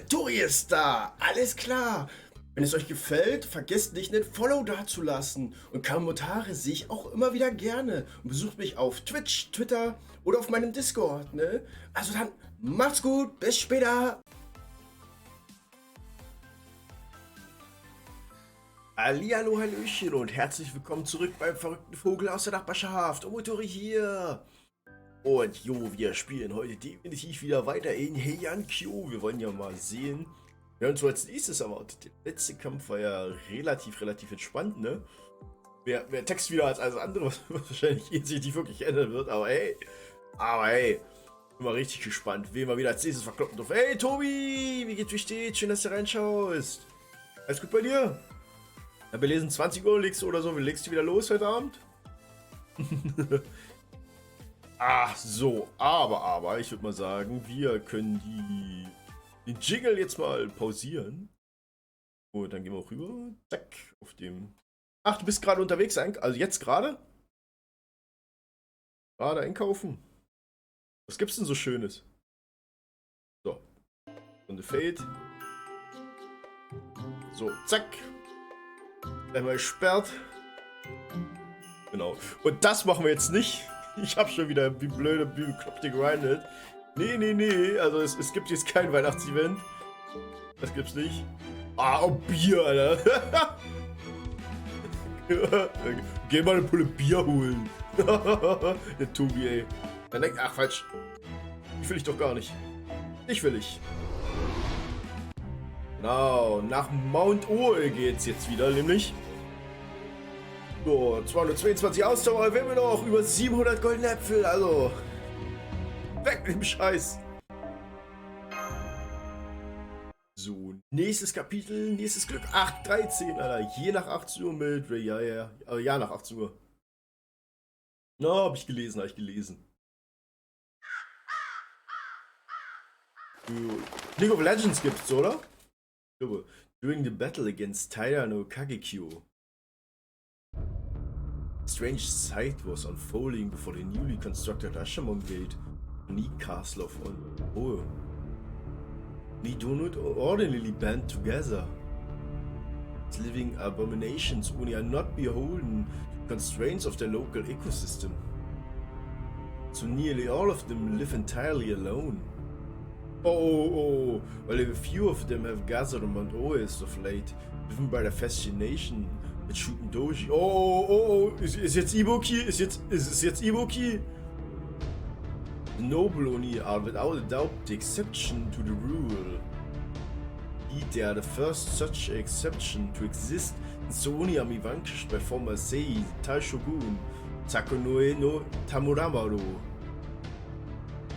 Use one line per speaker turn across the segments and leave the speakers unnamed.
Tori ist da. Alles klar. Wenn es euch gefällt, vergesst nicht, einen Follow dazulassen. Und Kommentare sehe ich auch immer wieder gerne. Und besucht mich auf Twitch, Twitter oder auf meinem Discord, ne? Also dann, macht's gut. Bis später. Hallihallo, Hallöchen und herzlich willkommen zurück beim verrückten Vogel aus der Nachbarschaft. Tori hier. Und jo, wir spielen heute definitiv wieder weiter in Heian Kyo. Wir wollen ja mal sehen, wer uns so als nächstes erwartet. Der letzte Kampf war ja relativ entspannt, ne? Mehr Text wieder als alles andere, was wahrscheinlich sich nicht wirklich ändern wird. Aber hey, bin mal richtig gespannt, wen wir wieder als nächstes verkloppen dürfen. Hey Tobi, wie geht's, wie steht's? Schön, dass du reinschaust. Alles gut bei dir? Ja, wir lesen 20 Uhr, legst du oder so, wie legst du wieder los heute Abend? Ach so, aber ich würde mal sagen, wir können den Jingle jetzt mal pausieren. Und dann gehen wir auch rüber. Zack, auf dem... Ach, du bist gerade unterwegs, also jetzt gerade? Gerade einkaufen. Was gibt's denn so Schönes? So. Und Fade. So, zack. Einmal gesperrt. Genau. Und das machen wir jetzt nicht. Ich habe schon wieder wie blöde Bekloppte gegrindet. Nee. Also es gibt jetzt kein Weihnachtsevent. Das gibt's nicht. Ah, oh, Bier, Alter. Geh mal eine Pulle Bier holen. Der Tobi, ey. Dann denkt, ach, falsch. Die will ich doch gar nicht. Ich will ich. Genau, nach Mount Oe geht's jetzt wieder, nämlich. So, 222 Ausdauer, wir haben noch über 700 goldene Äpfel, also. Weg mit dem Scheiß. So, nächstes Kapitel, nächstes Glück, 8:13, Alter. Je nach 18 Uhr mit, ja, nach 18 Uhr. Na, hab ich gelesen. League of Legends gibt's, oder? During the battle against Taira no Kagekyo, a strange sight was unfolding before the newly constructed Ashamon Gate, Oni Castle of Oe. We do not ordinarily band together. Its living abominations only are not beholden to constraints of the local ecosystem. So nearly all of them live entirely alone. Oh, well, a few of them have gathered on Mount Oe as of late, driven by the fascination with shooting doji. Oh, ist jetzt Ibuki? Ist es jetzt Ibuki? The noble Oni are without a doubt the exception to the rule. Indeed, they are the first such exception to exist, and so Oni are vanquished by former Sei Taishogun Takunoe no Tamuramaru.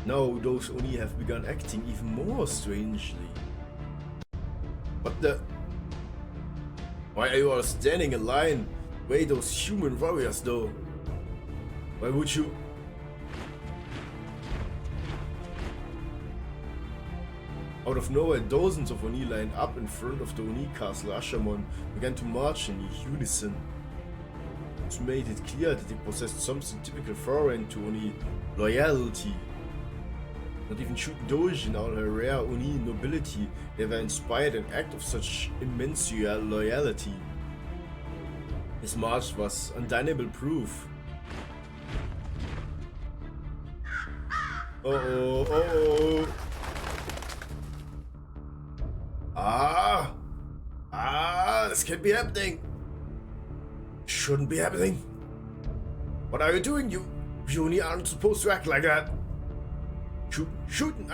Now those Oni have begun acting even more strangely. What the? Why are you all standing in line? Wait, those human warriors though. Why would you? Out of nowhere, dozens of Oni lined up in front of the Oni Castle Ashamon began to march in unison. It made it clear that they possessed something typical foreign to Oni: loyalty. Not even Shudoji in all her rare Oni nobility ever inspired an act of such immense loyalty. His march was undeniable proof. Oh. This can't be happening. Shouldn't be happening. What are you doing? You Oni aren't supposed to act like that. Shooting!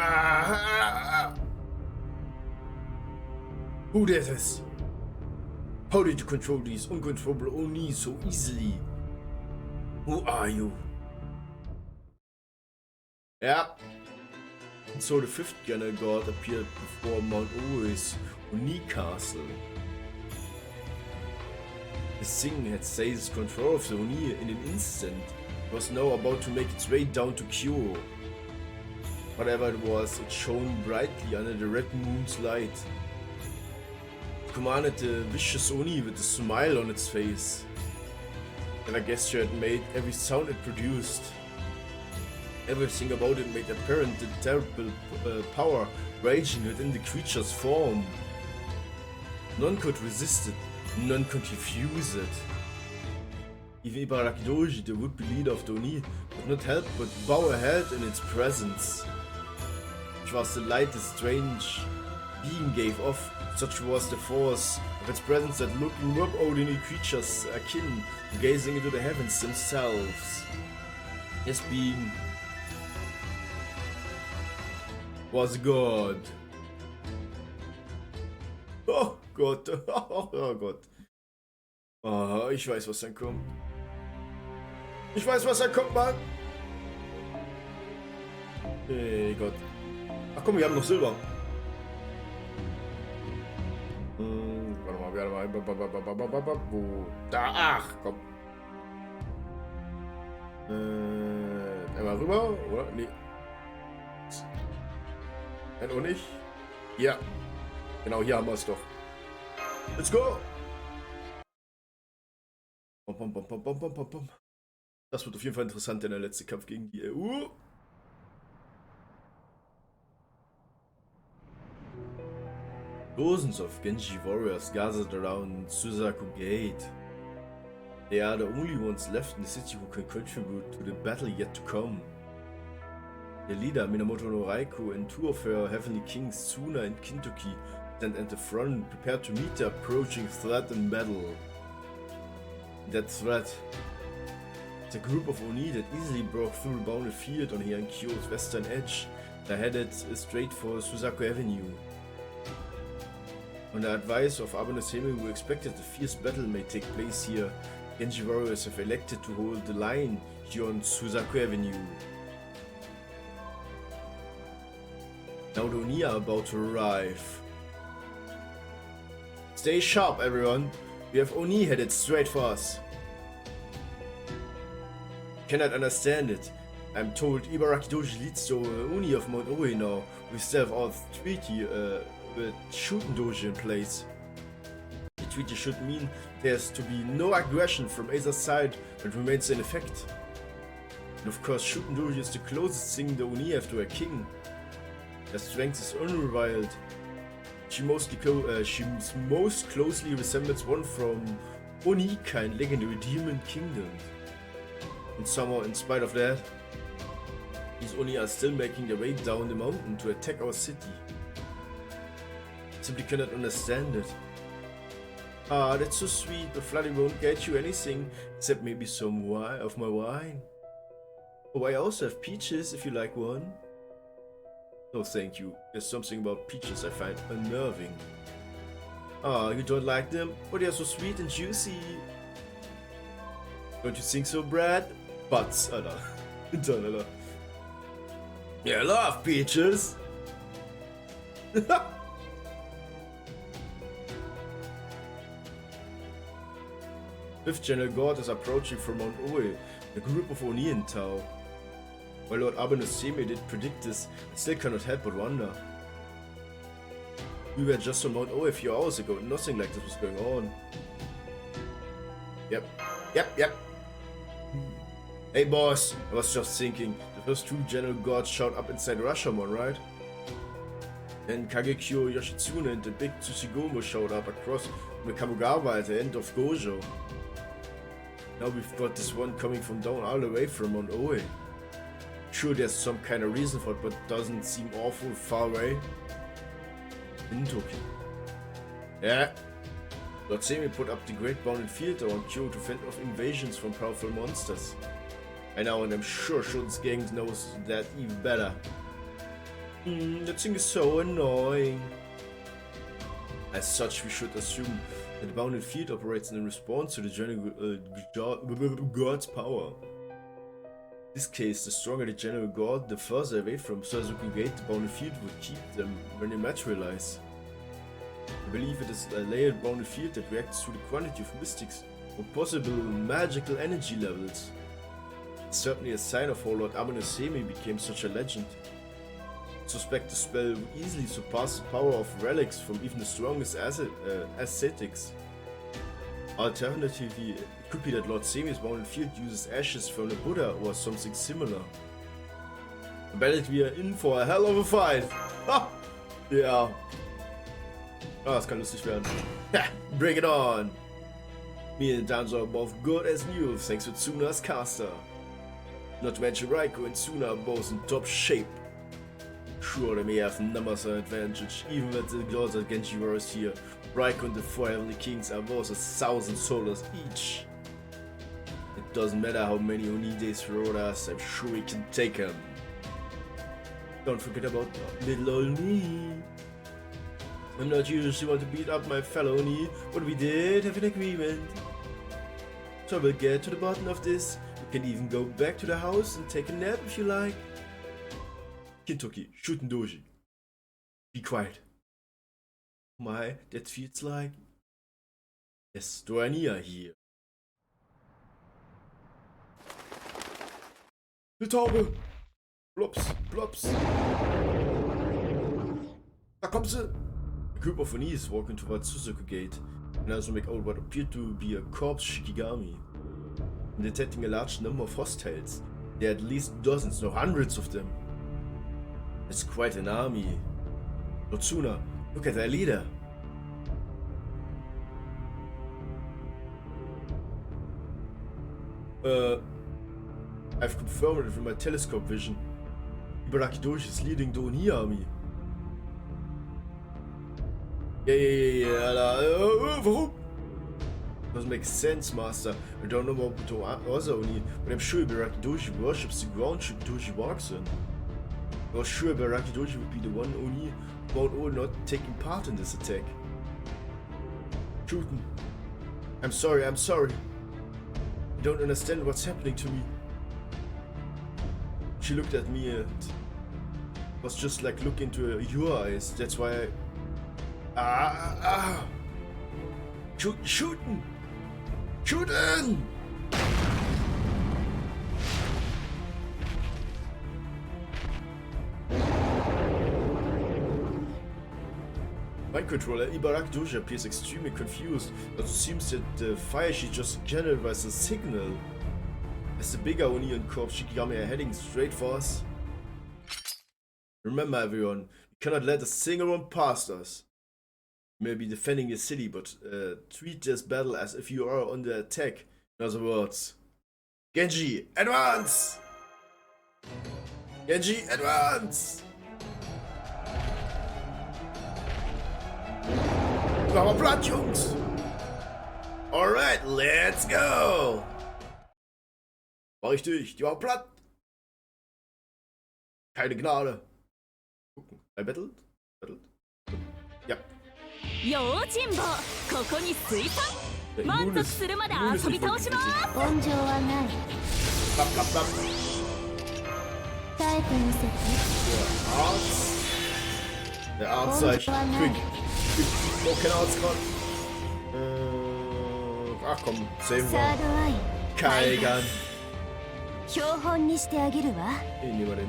Who did this? How did you control these uncontrollable Oni so easily? Who are you? Yeah. And so the fifth gunner god appeared before Mount Oe's Oni Castle. This thing had seized control of the Oni in an instant. It was now about to make its way down to Kyo. Whatever it was, it shone brightly under the red moon's light. It commanded the vicious Oni with a smile on its face. And I guess she had made every sound it produced. Everything about it made apparent the terrible power raging within the creature's form. None could resist it, none could refuse it. Even Ibarakidoji, the would-be leader of the Oni, could not help but bow her head in its presence. Which was the light the strange being gave off, such was the force of its presence that looking up ordinary creatures akin to gazing into the heavens themselves. His being was God. Oh Gott, oh Gott. Oh, ich weiß, was dann kommt. Ich weiß, was dann kommt, Mann. Hey Gott. Ach komm, wir haben noch Silber. Warte mal. Wo? Da, ach, komm. Einmal rüber, oder? Nee. Nein, auch nicht. Ja. Genau, hier haben wir es doch. Let's go! Das wird auf jeden Fall interessant, denn der letzte Kampf gegen die EU. Dozens of Genji warriors gathered around Suzaku Gate. They are the only ones left in the city who can contribute to the battle yet to come. The leader, Minamoto no Raikou, and two of her heavenly kings, Tsuna and Kintoki, stand at the front, prepared to meet the approaching threat in battle. That threat is a group of Oni that easily broke through the bounded field on Heian Kyo's western edge. They headed straight for Suzaku Avenue. On the advice of Abe no Seimei, who expected a fierce battle may take place here, Genji warriors have elected to hold the line here on Suzaku Avenue. Now the Oni are about to arrive. Stay sharp, everyone. We have Oni headed straight for us. Cannot understand it. I'm told Ibarakidoji leads the Oni of Mount Oe now. We still have our treaty with Shooten Doji in place. The treaty should mean there's to be no aggression from either side and remains in effect. And of course, Shooten Doji is the closest thing the Oni have to a king. Their strength is unrivaled. She most closely resembles one from Oni kind legendary demon kingdom. And somehow, in spite of that, these Oni are still making their way down the mountain to attack our city. Simply cannot understand it. Ah, that's so sweet, but flooding won't get you anything except maybe some of my wine. Oh, I also have peaches if you like one. No thank you, there's something about peaches I find unnerving. Ah, you don't like them? But they are so sweet and juicy. Don't you think so, Brad? Butts, Alter. Dann, Alter. Yeah, I love peaches! Fifth General God is approaching from Mount Oe, a group of Oni in tow. While Lord Abe no Seimei did predict this, I still cannot help but wonder. We were just on Mount Oe a few hours ago and nothing like this was going on. Yep. Hey boss, I was just thinking, the first two General Gods showed up inside Rashomon, right? Then Kagekyo Yoshitsune and the big Tsuchigomo showed up across the Kamogawa at the end of Gojo. Now we've got this one coming from down all the way from Mount Oe. Sure, there's some kind of reason for it, but it doesn't seem awful far away. Kintoki. Yeah. Lord Seimei put up the Great Bounded Field around Kyo to fend off invasions from powerful monsters. I know, and I'm sure Shun's gang knows that even better. That thing is so annoying. As such, we should assume that the Bounded Field operates in response to the General God's power. In this case, the stronger the General God, the further away from Suzaku Gate the Bounded Field would keep them when they materialize. I believe it is a layered bounded field that reacts to the quantity of mystics or possible magical energy levels. It's certainly a sign of how Lord Abe no Seimei became such a legend. I suspect the spell would easily surpass the power of relics from even the strongest ascetics. Alternatively, it could be that Lord Seimei's bounded field uses ashes from the Buddha or something similar. Battelt wir in for a hell of a fight. Ha! Ja. Ah, das kann lustig werden. Ha! Bring it on! Me and Danzo are both good as new thanks to Tsuna's caster. Not to mention Raiko and Tsuna are both in top shape. Sure, they may have numbers advantage, even with the gods that Genji Warriors here. Raiko and the 4 Heavenly Kings are both 1,000 solas each. It doesn't matter how many Oni they throw at us, I'm sure we can take them. Don't forget about little old me. I'm not usually one to beat up my fellow Oni, but we did have an agreement. So we'll get to the bottom of this. You can even go back to the house and take a nap if you like. Kintoki, shooting doji. Be quiet. My, that feels like... Yes, Dorania hier. Die Taube! Plops, plops. Da kommt sie! A group of Onis walking towards Suzuku Gate and also make out what appeared to be a corpse Shikigami. And detecting a large number of hostiles. There are at least dozens, no hundreds of them. It's quite an army. Notsuna, look at their leader. I've confirmed it with my telescope vision. Ibaraki Doji is leading the Oni army. Yeah. Warum? Doesn't make sense, Master. I don't know about the other Oni, but I'm sure Ibaraki Doji worships the ground Doji walks in. I was sure Ibaraki Doji would be the one Oni about all not taking part in this attack. Shooten. I'm sorry. I don't understand what's happening to me. She looked at me and it was just like looking into your eyes. That's why I... Shooten! Mind controller Ibaraki Doji appears extremely confused, but it seems that the fire she just generated was a signal. As the bigger Oni and Corpse Shikigami are heading straight for us. Remember everyone, we cannot let a single one past us. You may be defending your city, but treat this battle as if you are under attack. In other words, Genji, advance! Genji, advance! Machen wir platt, Jungs! Alright, let's go! Richtig, die war platt! Keine Gnade! Gucken, battelt? Ja.
用心棒ここに水産満足するまで遊び倒します温情はない耐えてみせて
Der Arzt sagt, quick, oh, kein Arzt gerade. Ach komm, save mal. Kaigan.
標本にしてあげるわ
Nehmen wir den.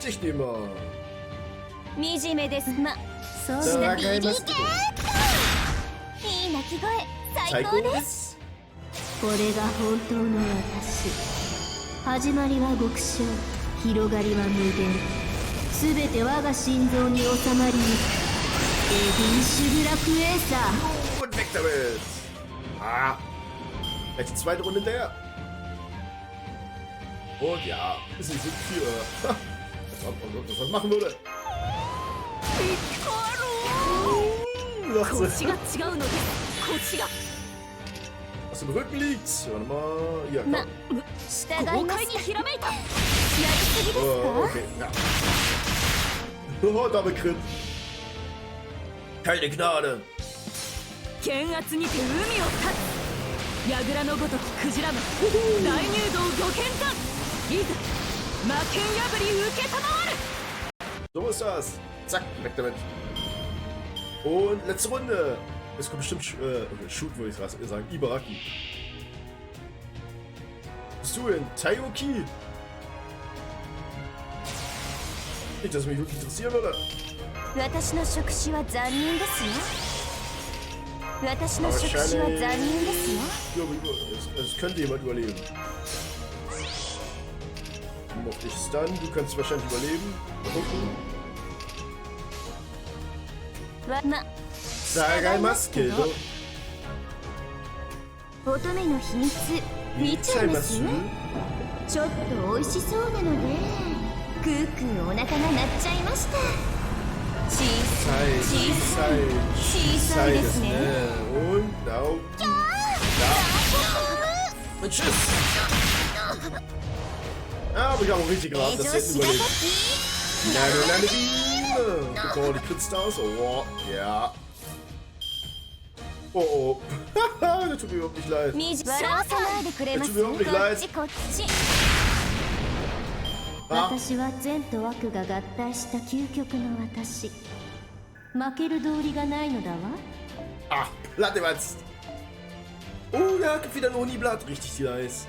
Ich nehme mal.
惨めですまそうしたビビケーいい鳴き声最高ですこれが本当の私始まりは極小広がりは無限すべて我が心臓に収まりエディンシュブラクエーサー
Und weg damit! Ah! Vielleicht die zweite Runde hinterher. Und ja, ist nicht so viel. Was machen würde. Was im Rücken liegt. Warte mal. Hier, komm. Oh, okay. Ja. Oh, Double Crit. Keine Gnade.
剣圧にて海を立つ櫓のごときクジラマ大入道御剣山いざ魔剣破り受けたまわる
So ist das. Zack, weg damit. Und letzte Runde. Jetzt kommt bestimmt Shoot, würde ich sagen. Ibaraki. Bist du in Taioki? Nicht, dass mich wirklich interessieren würde.
私の触手は残忍ですよ私の触手は残忍ですよ
Es könnte jemand überleben. komm auf dich Stun. Du kannst wahrscheinlich überleben. Mal gucken. Sagaimasu kedo.
乙女の秘密見ちゃいます？ちょっと美味しそうなのでクークーお腹が鳴っちゃいました。小さいですね。
Und now. Und tschüss. Aber ich habe auch richtig geraten, das hätten überlebt. Nein, bekommen wir die Crit-Stars? Oh, ja. Oh, oh. Das tut mir überhaupt nicht leid. Das tut mir überhaupt nicht leid.
私は善と悪が合体した究極の私。負ける道理がないのだわ。
Ah, Blatt im Ernst. Oh ja, gibt wieder ein Uni-Blatt. Richtig nice.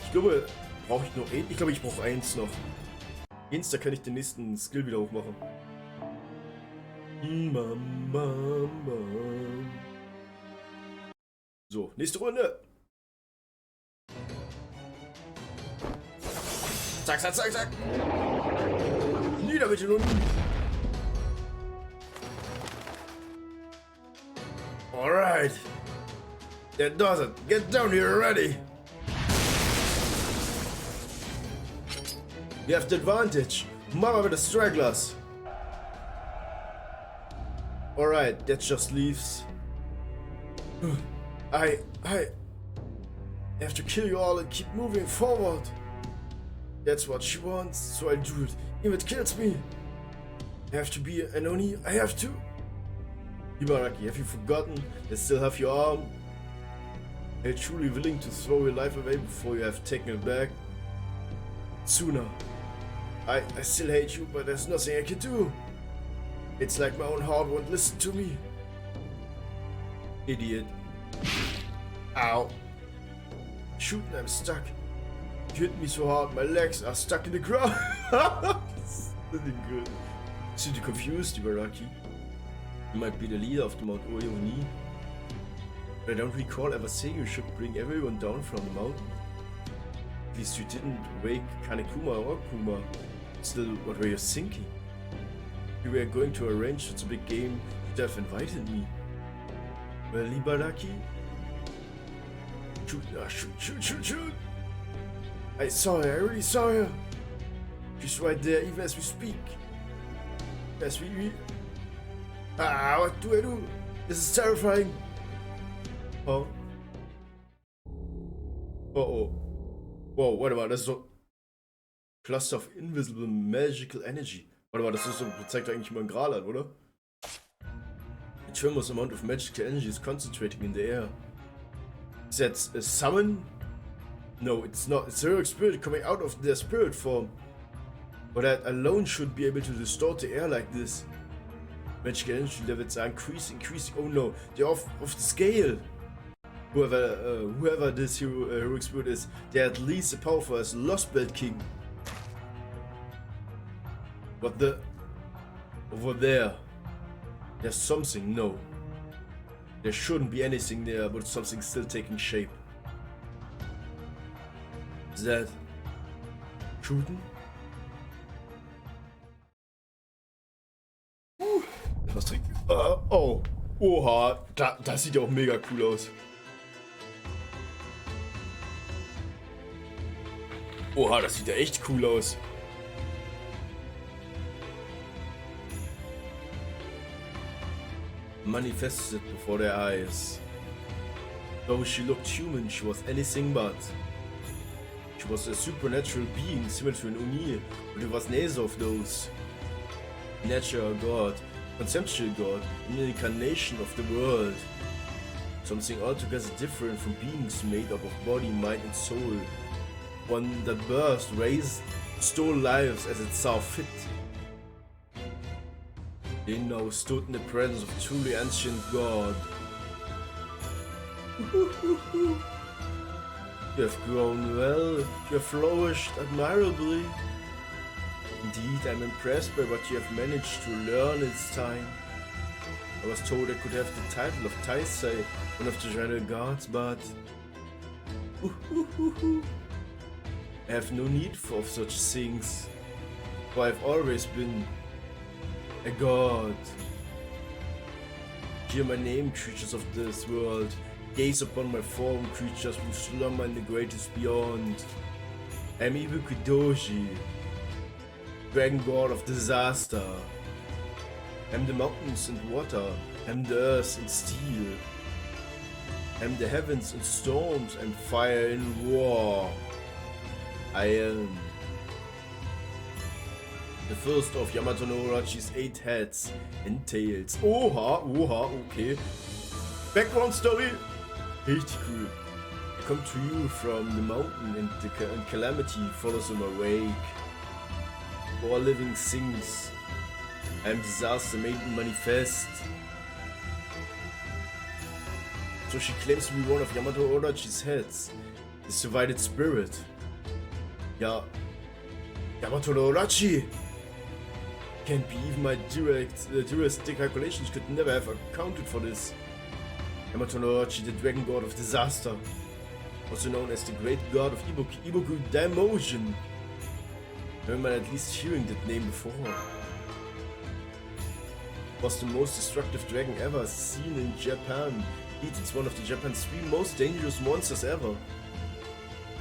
Ich glaube, brauche ich noch ein? Ich glaube, ich brauche eins noch. Eins, da kann ich den nächsten Skill wieder hochmachen. So, nächste Runde. Zack, zack, zack, zack. Nieder mit den Hunden. Alright. That does it. Get down here already. You have the advantage. Mama with the stragglers. Alright, that just leaves. I have to kill you all and keep moving forward. That's what she wants, so I'll do it. If it kills me, I have to be an Oni. I have to. Ibaraki, have you forgotten? You still have your arm. Are you truly willing to throw your life away before you have taken it back? Sooner. I still hate you, but there's nothing I can do. It's like my own heart won't listen to me. Idiot. Ow. Shoot, I'm stuck. You hit me so hard, my legs are stuck in the ground. That's not good. Seem confused, Ibaraki. You might be the leader of the Mount Oyo-Ni. But I don't recall ever saying you should bring everyone down from the mountain. At least you didn't wake Kanekuma or Kuma. Still, what were you thinking? If we were going to arrange such a big game, you'd have invited me. Well, Ibaraki? Shoot, shoot! I saw her, I really saw her! She's right there, even as we speak. As we... Ah, what do I do? This is terrifying! Oh. Oh. Wow, warte mal, das ist so... Cluster of Invisible Magical Energy. Warte mal, das ist so, zeigt eigentlich immer ein Gral an, oder? A tremendous amount of magical energy is concentrating in the air. Is that a summon? No, it's not. It's a heroic spirit coming out of their spirit form. But that alone should be able to distort the air like this. Magical energy levels are increasing. Oh no, they're off the scale. Whoever this heroic spirit is, they're at least as powerful as Lost Belt King. What the? Over there. There's something, no. There shouldn't be anything there, but something still taking shape. Is that... Shooten? Was trinkt... oh. Oha, das sieht ja auch mega cool aus. Oha, das sieht ja echt cool aus. Manifested before their eyes. Though she looked human, she was anything but. She was a supernatural being similar to an Oni, but it was neither of those. Natural god, conceptual god, an incarnation of the world. Something altogether different from beings made up of body, mind and soul. One that burst, raised, stole lives as it saw fit. They now stood in the presence of a truly ancient god. You have grown well, you have flourished admirably. Indeed, I'm impressed by what you have managed to learn this time. I was told I could have the title of Taisei, one of the general gods, but... I have no need for such things, for I've always been a god. Hear my name, creatures of this world. Gaze upon my form, creatures who slumber in the greatest beyond. I am Ibukudoji, dragon god of disaster. I am the mountains and water. I am the earth and steel. I am the heavens and storms and fire and war. I am the first of Yamato no Orochi's 8 heads and tails. Oha, okay. Background story. Richtig cool. I come to you from the mountain and calamity follows in my wake. All living things. I am disaster made manifest. So she claims to be one of Yamato Orochi's heads. The divided spirit. Yeah. Yamato Orochi! Can't be even my direct calculations could never have accounted for this. Yamato Orochi, the dragon god of disaster. Also known as the great god of Ibuku Daimotion. I remember at least hearing that name before. Was the most destructive dragon ever seen in Japan. It's one of the Japan's 3 most dangerous monsters ever.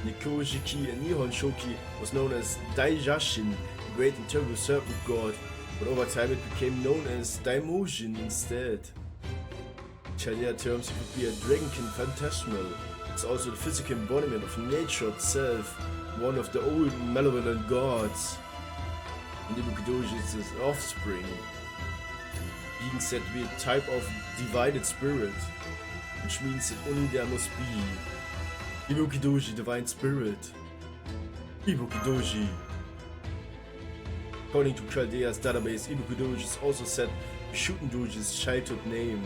Nikojiki and Nihon Shoki was known as Daijashin, the great and terrible serpent god, but over time it became known as Daimojin instead. In Chaldea terms, it could be a dragonkin phantasmal. It's also the physical embodiment of nature itself, one of the old malevolent gods. And Ibukudoji is his offspring, being said to be a type of divided spirit, which means that only there must be Ibukudoji, divine spirit. Ibukudoji. According to Chaldea's database, Ibukudoji is also said to be Shutendoji's childhood name.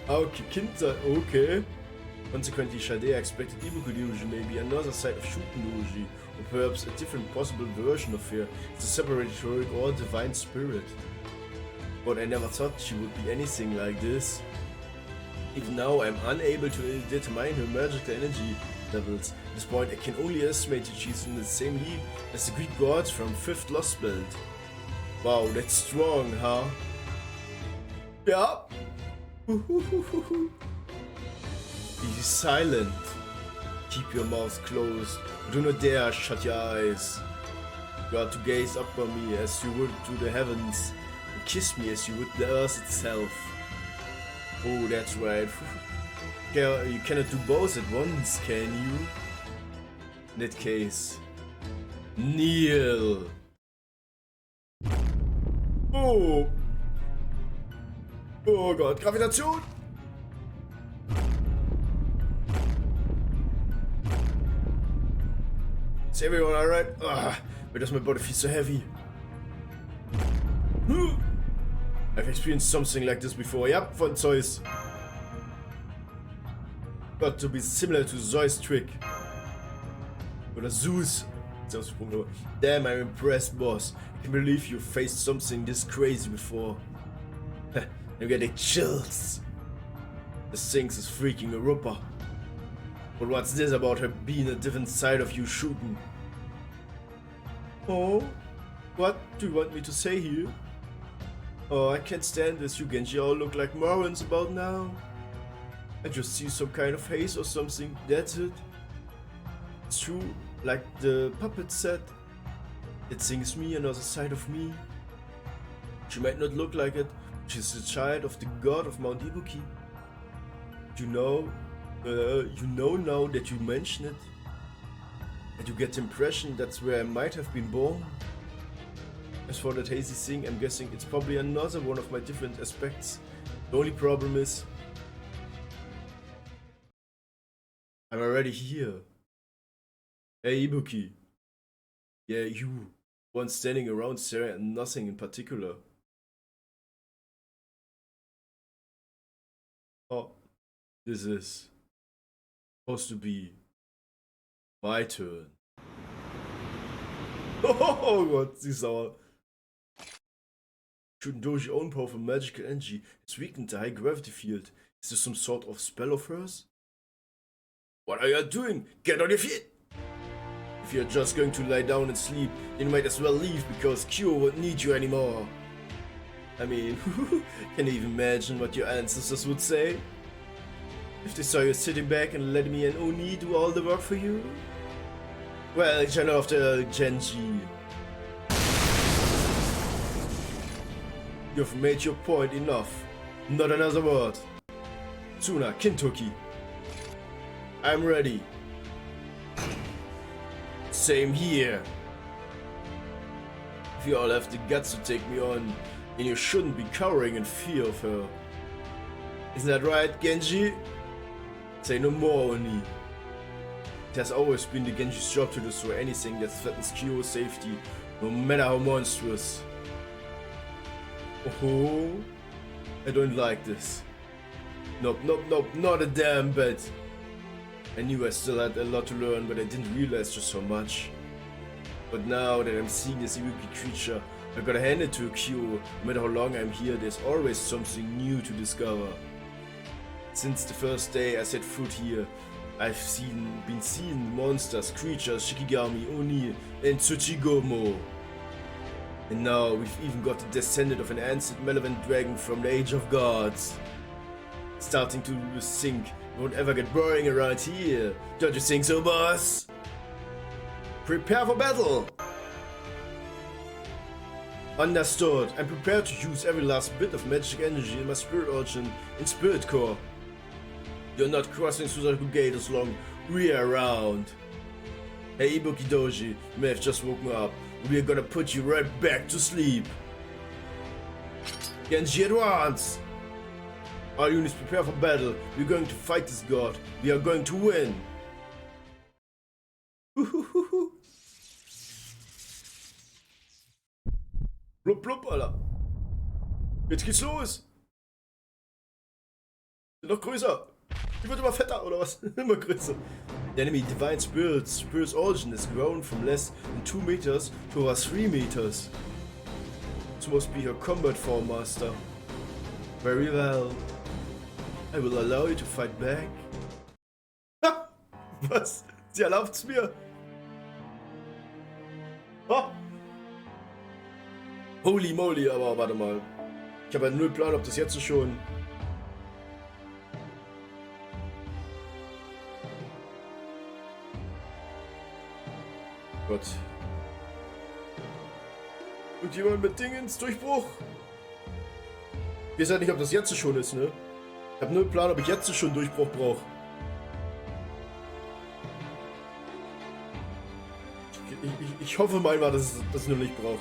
Okay, Kinta, okay. Consequently, Chaldea expected Ibukudoji may be another side of Shutendoji, or perhaps a different possible version of her, the separate heroic or divine spirit. But I never thought she would be anything like this. Even now, I'm unable to determine her magical energy levels. At this point, I can only estimate that she's in the same league as the Greek gods from 5th Lost Belt. Wow, that's strong, huh? Yeah. Be silent. Keep your mouth closed. Do not dare shut your eyes. You are to gaze up on me as you would to the heavens, and kiss me as you would the earth itself. Oh, that's right. You cannot do both at once, can you? In that case, kneel. Oh. Oh Gott, Gravitation. Is everyone alright? Why does my body feel so heavy? I've experienced something like this before. Yep, von Zeus. Got to be similar to Zeus' trick. Oder Zeus. Damn, I'm impressed, boss. I can't believe you faced something this crazy before. I'm getting chills. This thing is freaking a ripper. But what's this about her being a different side of you shooting? Oh, what do you want me to say here? Oh, I can't stand this. You Genji all look like morons about now. I just see some kind of haze or something. That's it. It's true, like the puppet said. It sings me another side of me. She might not look like it. She's the child of the god of Mount Ibuki. You know now that you mention it. And you get the impression that's where I might have been born. As for that hazy thing, I'm guessing it's probably another one of my different aspects. The only problem is, I'm already here. Hey Ibuki. Yeah, you. One standing around staring at nothing in particular. Oh, this is supposed to be my turn. Oh Gott, sie ist sauer. Shutendoji's own powerful magical energy has weakened the high gravity field. Is this some sort of spell of hers? What are you doing? Get on your feet! If you're just going to lie down and sleep, then you might as well leave because Kyo won't need you anymore. I mean, can you even imagine what your ancestors would say? If they saw you sitting back and letting me and Oni do all the work for you? Well, General of the Genji. You've made your point enough. Not another word. Tsuna, Kintoki. I'm ready. Same here. If you all have the guts to take me on, then you shouldn't be cowering in fear of her. Isn't that right, Genji? Say no more, Oni. It has always been the Genji's job to destroy anything that threatens Kyo's safety, no matter how monstrous. Oh, I don't like this. Nope, nope, nope, not a damn bit. I knew I still had a lot to learn, but I didn't realize just how much. But now that I'm seeing this Ibuki creature, I gotta hand it to Kyo. No matter how long I'm here, there's always something new to discover. Since the first day I set foot here, I've been seeing monsters, creatures, Shikigami, Oni, and Tsuchigomo. And now we've even got the descendant of an ancient malevolent dragon from the Age of Gods. Starting to think it won't ever get boring around here. Don't you think so, boss? Prepare for battle! Understood. I'm prepared to use every last bit of magic energy in my spirit origin and spirit core. You're not crossing through the gate as long we're around. Hey Ibuki Doji, you may have just woken up. We're gonna put you right back to sleep. Genji advance! All units prepare for battle. We're going to fight this god. We are going to win. Blub blub, Alter. Jetzt geht's los. Noch größer. Die wird immer fetter, oder was? Immer größer. The enemy divine spirit's origin has grown from less than 2 meters to over 3 meters. This must be her combat form, master. Very well. I will allow you to fight back. Ha! Was? Sie erlaubt's mir? Ha! Holy moly, aber warte mal. Ich habe ja null Plan, ob das jetzt so schon... Gott. Und jemand mit Dingens, Durchbruch? Ich weiß halt nicht, ob das jetzt schon ist, ne? Ich habe null Plan, ob ich jetzt schon Durchbruch brauche. Ich hoffe mal, dass ich das nur nicht brauche.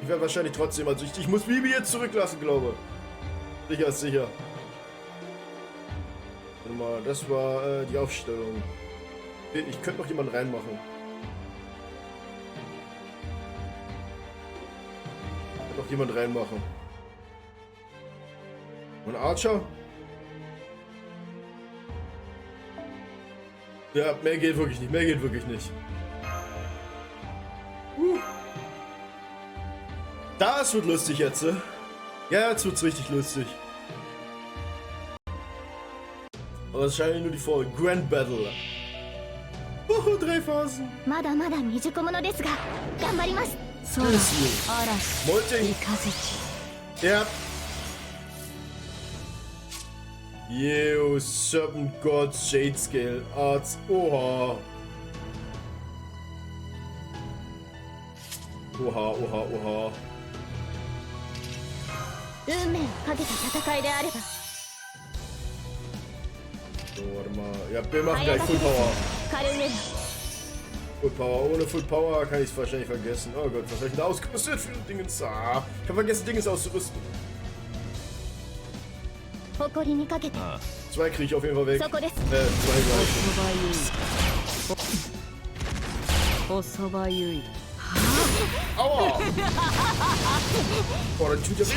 Ich werde wahrscheinlich trotzdem, also ich muss Bibi jetzt zurücklassen, glaube ich. Sicher ist sicher. Warte mal, das war die Aufstellung. Ich könnte noch jemanden reinmachen. Noch jemand reinmachen. Und Archer? Ja, mehr geht wirklich nicht. Mehr geht wirklich nicht. Das wird lustig jetzt. Ja, jetzt wird's richtig lustig. Aber es scheint nur die Folge. Grand Battle. 3 Phasen. Molting. Ja. Yo, Serpent God, Shade Scale, Arts. Oha. Oha, oha, oha. So, warte mal. Ja, wir machen gleich Full Power. Full Power. Ohne Full Power kann ich es wahrscheinlich vergessen. Oh Gott, was habe ich denn da ausgerüstet für Dingens? Ah, ich habe vergessen, Dingens auszurüsten. 2 kriege ich auf jeden Fall weg. 2 gleich. Aua! Oh, dann tut er weh.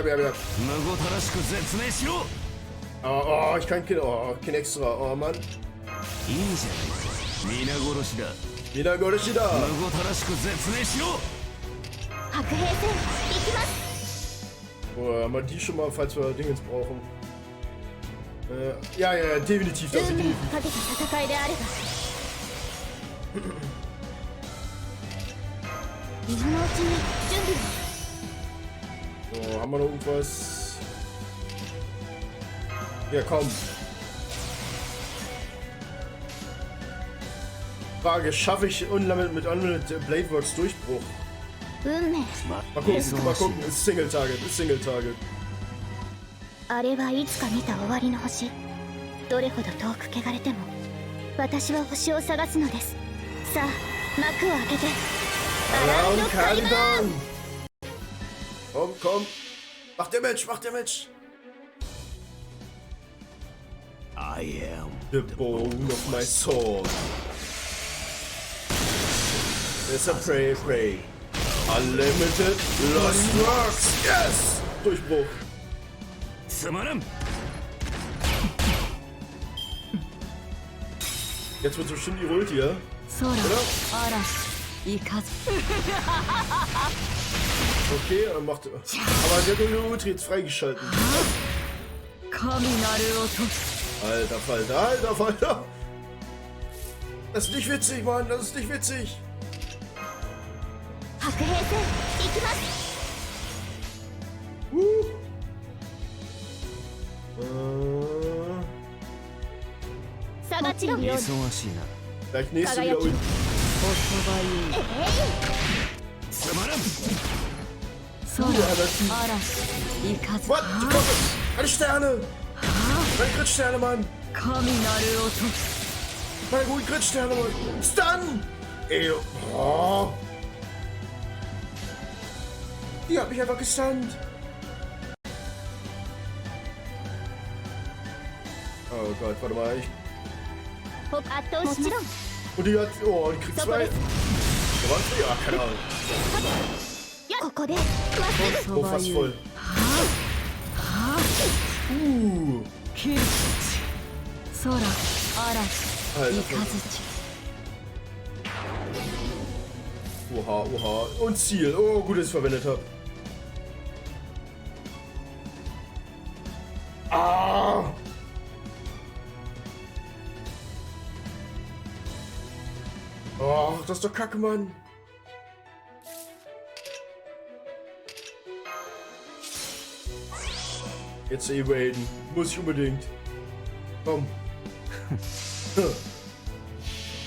Ja. Oh, ich kann kein extra. Oh, Mann. Mina Goroshi da. Oder haben wir die schon mal, falls wir Dingens brauchen? Ja, definitiv. Das ist definitiv. So, haben wir noch irgendwas? Ja, komm. Frage, schaffe ich mit Unlimited Bladeworks Durchbruch? Mal gucken, ist Single Target, Single Target.
あれはいつか見た終わりの星。どれほど遠く汚れても私は星を探すのです。さあ、幕を開けてアラウンドカリバーン。
Komm. Mach der Match.
I am
the bone of my sword. It's a prey. Unlimited Lost Works. Yes! Durchbruch. Jetzt wird so schön die Ulti, ja? Oder? Okay, er macht. Aber der hat nur Ulti jetzt freigeschalten. Alter Falter! Das ist nicht witzig, Mann, das ist nicht witzig! Gleich nächste wieder Ulti. What? Meine Sterne! Meine Crit-Sterne, Mann! Meine guten Crit-Sterne, Mann! Stun! Ey, oh. Die hat mich einfach gestunt! Oh Gott, warte mal, Und die hat... Oh, die kriegt 2. Ja, keine Ahnung. Oh, fast voll. Oha. Und Ziel. Oh, gut, dass ich es verwendet habe. Ah! Oh, das ist doch Kacke, Mann. Jetzt evaden. Muss ich unbedingt. Komm.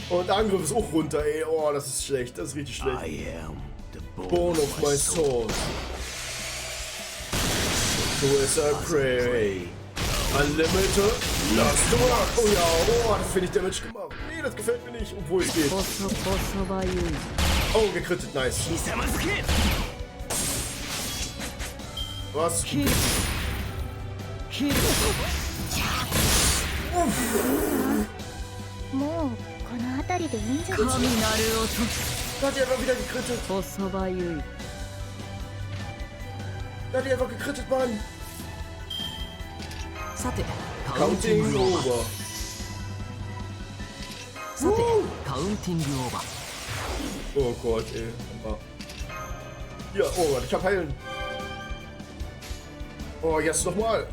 Und Angriff ist auch runter, ey. Oh, das ist schlecht. Das ist richtig schlecht.
I am the
Bone of my sword. So ist er prey. Unlimited Lost Work. Oh ja, oh, das finde ich Damage gemacht. Nee, das gefällt mir nicht, obwohl es geht. Oh, gekrittet, nice. Was? Da hat die einfach wieder gekrittet. Da hat die einfach gekrittet, Mann. Counting over. Oh Gott, ey. Ja, oh Gott, ich hab heilen. Oh, jetzt nochmal.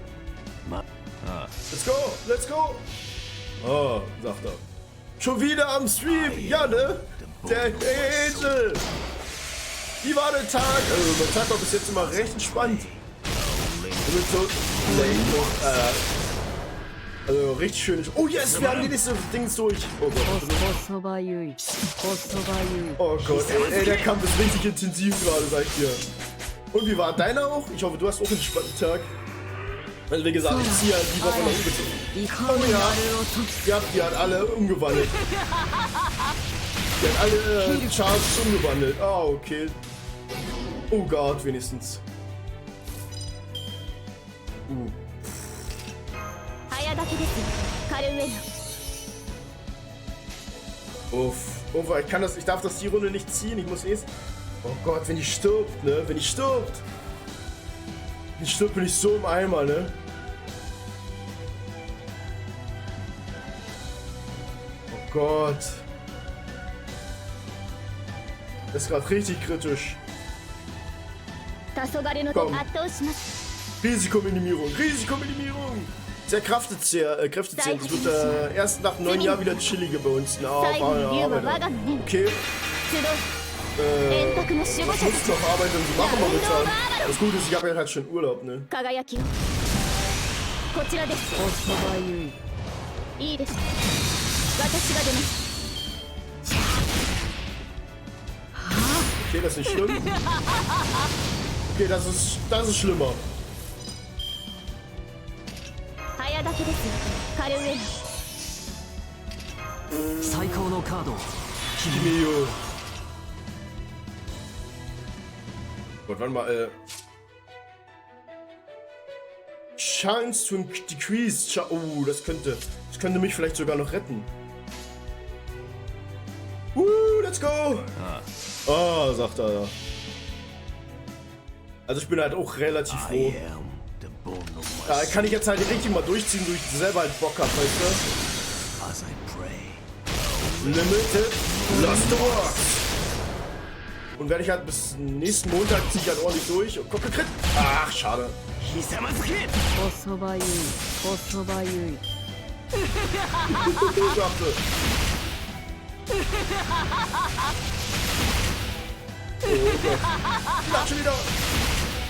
Let's go. Oh, sagt er. Schon wieder am Stream. Ja, ne? Der Esel. Wie war der Tag? Also, mein Tag war bis jetzt immer recht entspannt. Also, richtig schön. Oh, yes, wir haben die nächste Dings durch. Oh Gott, ey, der Kampf ist richtig intensiv gerade, sag ich dir. Und wie war deiner auch? Ich hoffe, du hast auch einen entspannten Tag. Also wie gesagt, ich ziehe halt lieber von der Umgezogen. Oh ja, die hat alle umgewandelt. Die hat alle Charges umgewandelt. Ah, okay. Oh Gott, wenigstens. Uff, ich darf das die Runde nicht ziehen, ich muss erst... Oh Gott, wenn die stirbt, ne? Wenn die stirbt, bin ich so im Eimer, ne? Oh Gott. Das ist gerade richtig kritisch. Komm. Risikominimierung, Risikominimierung. Sehr kräftezehrend. Das wird erst nach 9 Jahren wieder chilliger bei uns. Okay. Was muss noch Arbeit und so machen momentan? Das Gute ist, ich habe ja halt schon Urlaub, ne? Okay, das ist nicht schlimm. Okay, das ist schlimmer. Kimio. Gott, warte mal, Chance to decrease. Oh, das könnte mich vielleicht sogar noch retten. Let's go! Oh, sagt er. Also ich bin halt auch relativ froh. Da kann ich jetzt halt richtig mal durchziehen, wo ich selber halt Bock hab, weißt du? Limited, Lost the Works. Und werde ich halt bis nächsten Montag ziehe ich halt ordentlich durch. Und guck, Crit. Ach, schade. Oh Gott. Lach schon wieder.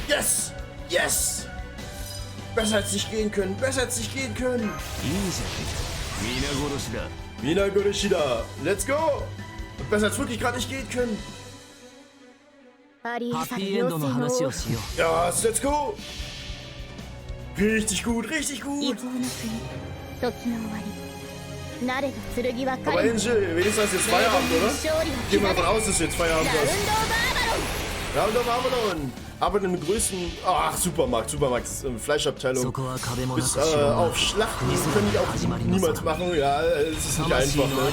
Yes! Yes! Besser hätte es nicht gehen können. Besser hätte es nicht gehen können. Mina Gorishida. Let's go! Und besser hätte es wirklich gerade nicht gehen können. Ja, let's go! Richtig gut, richtig gut! Aber Angel, wenigstens jetzt Feierabend, oder? Gehen wir davon aus, dass du jetzt Feierabend hast. Round of Avalon! Aber in dem größten... Ach, Supermarkt, Fleischabteilung. Bis auf Schlachten können die auch niemals machen. Ja, es ist nicht einfach, ne?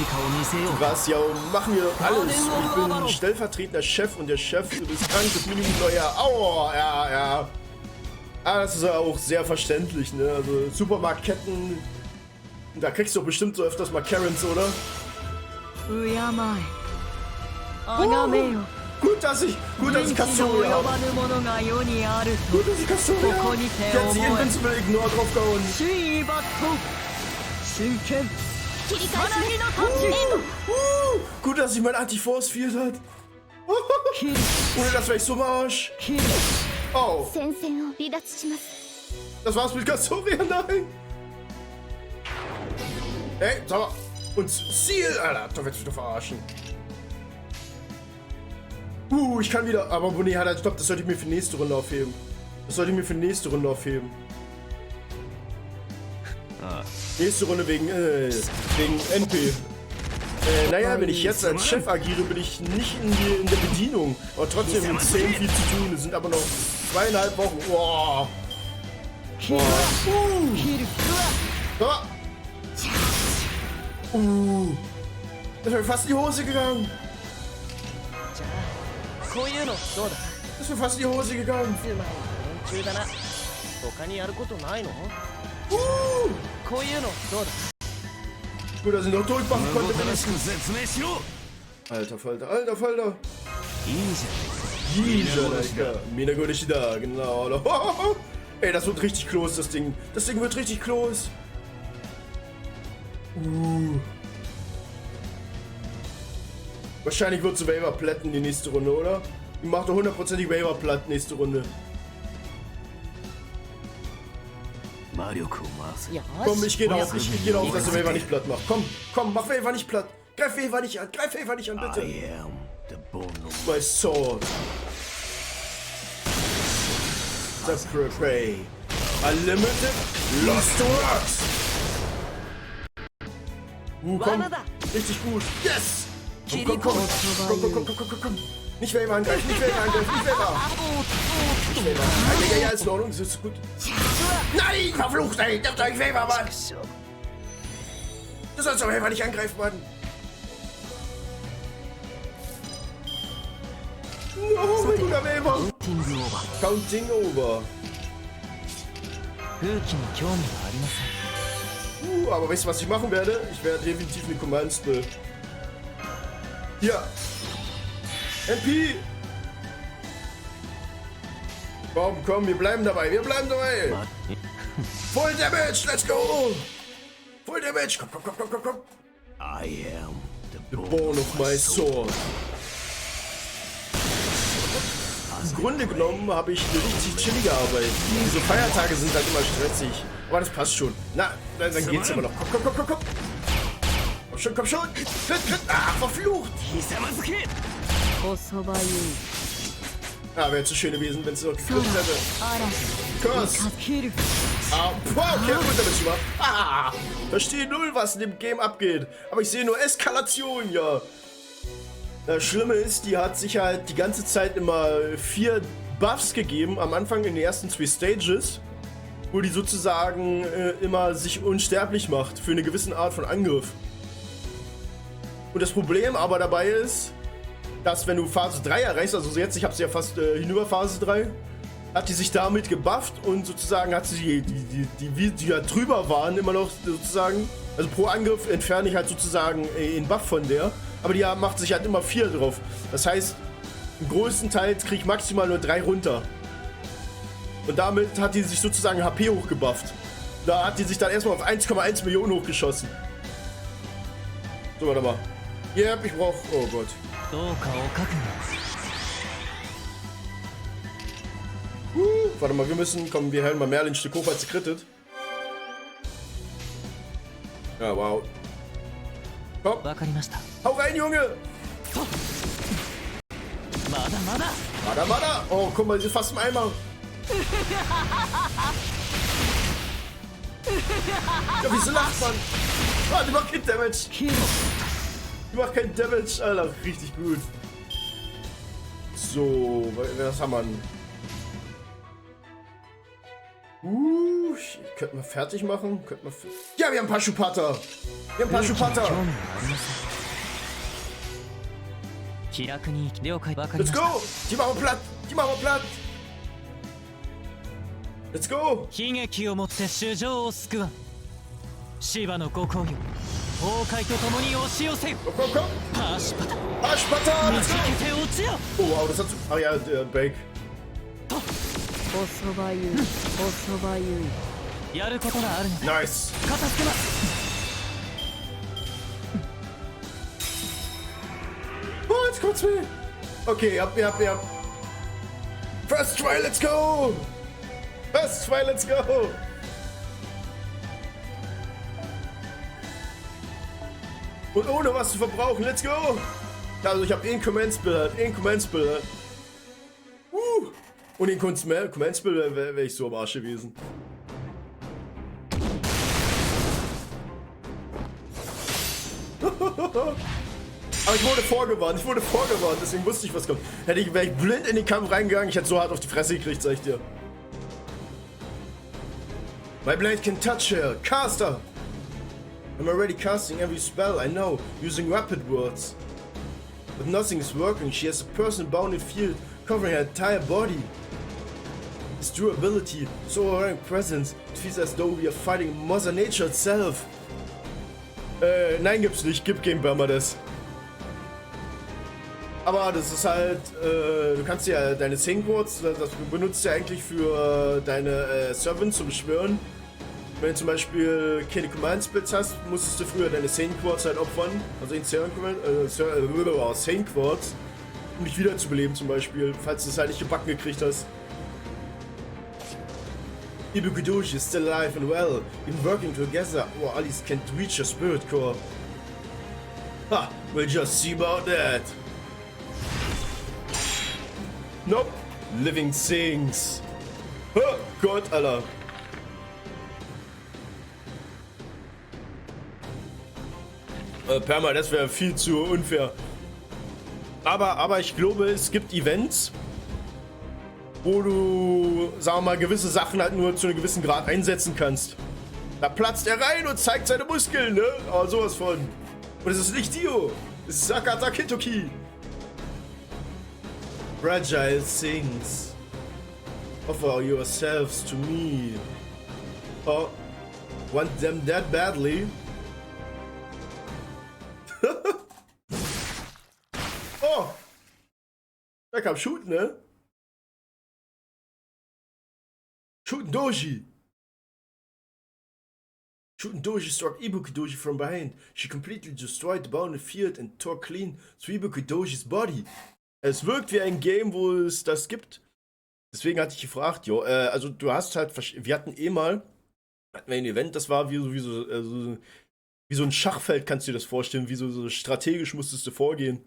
Was, ja, machen wir alles. Ich bin stellvertretender Chef und der Chef ist krank, das Minimum neuer. Aua, ja. Ah, das ist ja auch sehr verständlich, ne? Also Supermarktketten, da kriegst du bestimmt so öfters mal Karens, oder? Gut, dass ich Kastoria habe. Gut, dass ich Kastoria habe. Der hat sich Invincible Ignore draufgehauen. Gut, dass sich mein Anti-Force Field hat. Ohne das wäre ich so am Arsch. Oh. Das war's mit Kastoria, nein. Ey, sag mal. Und Ziel, Alter. Da willst du wieder verarschen. Ich kann wieder. Aber nee, halt, stopp, das sollte ich mir für nächste Runde aufheben. Nächste Runde wegen NP. Naja, wenn ich jetzt als Chef agiere, bin ich nicht in der Bedienung. Aber trotzdem extrem viel zu tun. Es sind aber noch 2,5 Wochen. Boah. Das wäre fast in die Hose gegangen. Das wäre fast in die Hose gegangen. Gut, dass ich noch durchmachen konnte. Alter Falter. Mina Gorishida, genau. Ey, das wird richtig close, das Ding. Das Ding wird richtig close. Wahrscheinlich wird sie Waver platten die nächste Runde, oder? Die macht doch 100%ig Waver platt nächste Runde. Komm, ich geh drauf, dass sie Waver nicht platt macht. Komm, mach Waver nicht platt. Greif Waver nicht an, bitte. My sword. The Prey. Unlimited Lost Works. Komm. Richtig gut. Yes! Komm. Nicht Waver angreifen, nicht Waver. Ja, ist in Ordnung, das ist gut. Nein, verflucht, ey, das soll ich Waver, Mann. Du sollst doch Waver nicht angreifen, Mann. Oh, mein guter Waver. Counting over. Aber weißt du, was ich machen werde? Ich werde definitiv eine Command-Spill. Hier. MP. Komm, wir bleiben dabei, Full Damage, let's go! Full Damage, komm.
I am
The bone of my sword. Im Grunde genommen habe ich eine richtig chillige Arbeit. Diese Feiertage sind halt immer stressig. Aber das passt schon. Na, dann geht's immer noch. Komm. Komm schon. Tritt. Ah, verflucht. Wäre zu schön gewesen, wenn es noch geklappt hätte. Kurs. Okay, gut, damit schon mal. Verstehe null, was in dem Game abgeht. Aber ich sehe nur Eskalation, ja. Das Schlimme ist, die hat sich halt die ganze Zeit immer 4 Buffs gegeben, am Anfang in den ersten 2 Stages, wo die sozusagen immer sich unsterblich macht für eine gewisse Art von Angriff. Und das Problem aber dabei ist, dass wenn du Phase 3 erreichst, also jetzt, ich habe sie ja fast hinüber Phase 3, hat die sich damit gebufft und sozusagen hat sie die da drüber waren, immer noch sozusagen, also pro Angriff entferne ich halt sozusagen einen Buff von der, aber die macht sich halt immer 4 drauf. Das heißt, im größten Teil kriege ich maximal nur 3 runter. Und damit hat die sich sozusagen HP hochgebufft. Da hat die sich dann erstmal auf 1,1 Millionen hochgeschossen. So, warte mal. Yep, ich brauch... Oh Gott. Warte mal, wir hören mal mehr ein Stück hoch, als sie crittet. Ja, wow. Komm. Hau rein, Junge! Mada. Oh, guck mal, sie ist fast im Eimer. Ja, wieso lacht man? Ah, die macht kein Damage. Die macht kein Damage, Alter. Richtig gut. So, was haben wir denn? Könnten wir fertig machen? Ja, wir haben ein paar Schupata. Let's go! Die machen wir platt! Let's go! Komm! Arschpata! Let's go! Oh, wow, das hat so... Ah ja, der Bake. Nice! Oh, jetzt kommt's weh! Okay, ja. First try, let's go! Und ohne was zu verbrauchen, let's go! Also ich habe einen Command-Spiller. Und den Command-Spiller wäre ich so am Arsch gewesen. Aber ich wurde vorgewarnt, deswegen wusste ich, was kommt. Wäre ich blind in den Kampf reingegangen, ich hätte so hart auf die Fresse gekriegt, sag ich dir. My blade can touch her. Caster! I'm already casting every spell I know, using rapid words. But nothing is working. She has a person-bounded field covering her entire body. Its durability, so overwhelming presence, it feels as though we are fighting Mother Nature itself. Nein, gibt's nicht. Gib Game Burma das. Aber das ist halt, du kannst ja deine Singwords, das benutzt ja eigentlich für deine Servants zum Beschwören. Wenn du zum Beispiel keine Command-Spells hast, musstest du früher deine Singwords halt opfern, also in Singwords, um dich wiederzubeleben zum Beispiel, falls du es halt nicht gebacken gekriegt hast. Ibukudoshi is still alive and well, in working together, our allies can't reach your spirit core. Ha, we'll just see about that. Nope, living things. Oh Gott, Alter. Perma, das wäre viel zu unfair. Aber ich glaube, es gibt Events, wo du, sagen wir mal, gewisse Sachen halt nur zu einem gewissen Grad einsetzen kannst. Da platzt er rein und zeigt seine Muskeln, ne? Aber sowas von. Und es ist nicht Dio. Es ist Sakata Kitoki. Fragile things. Offer yourselves to me. Oh, want them that badly? Oh! Da kam Shoot, ne? Shooting Doji! Shooting Doji struck Ibuki Doji from behind. She completely destroyed the bounded field and tore clean through Ibuki Dojis body. Es wirkt wie ein Game, wo es das gibt. Deswegen hatte ich gefragt, jo, also du hast halt, wir hatten mal ein Event, das war wie so ein Schachfeld, kannst du dir das vorstellen, wie so strategisch musstest du vorgehen.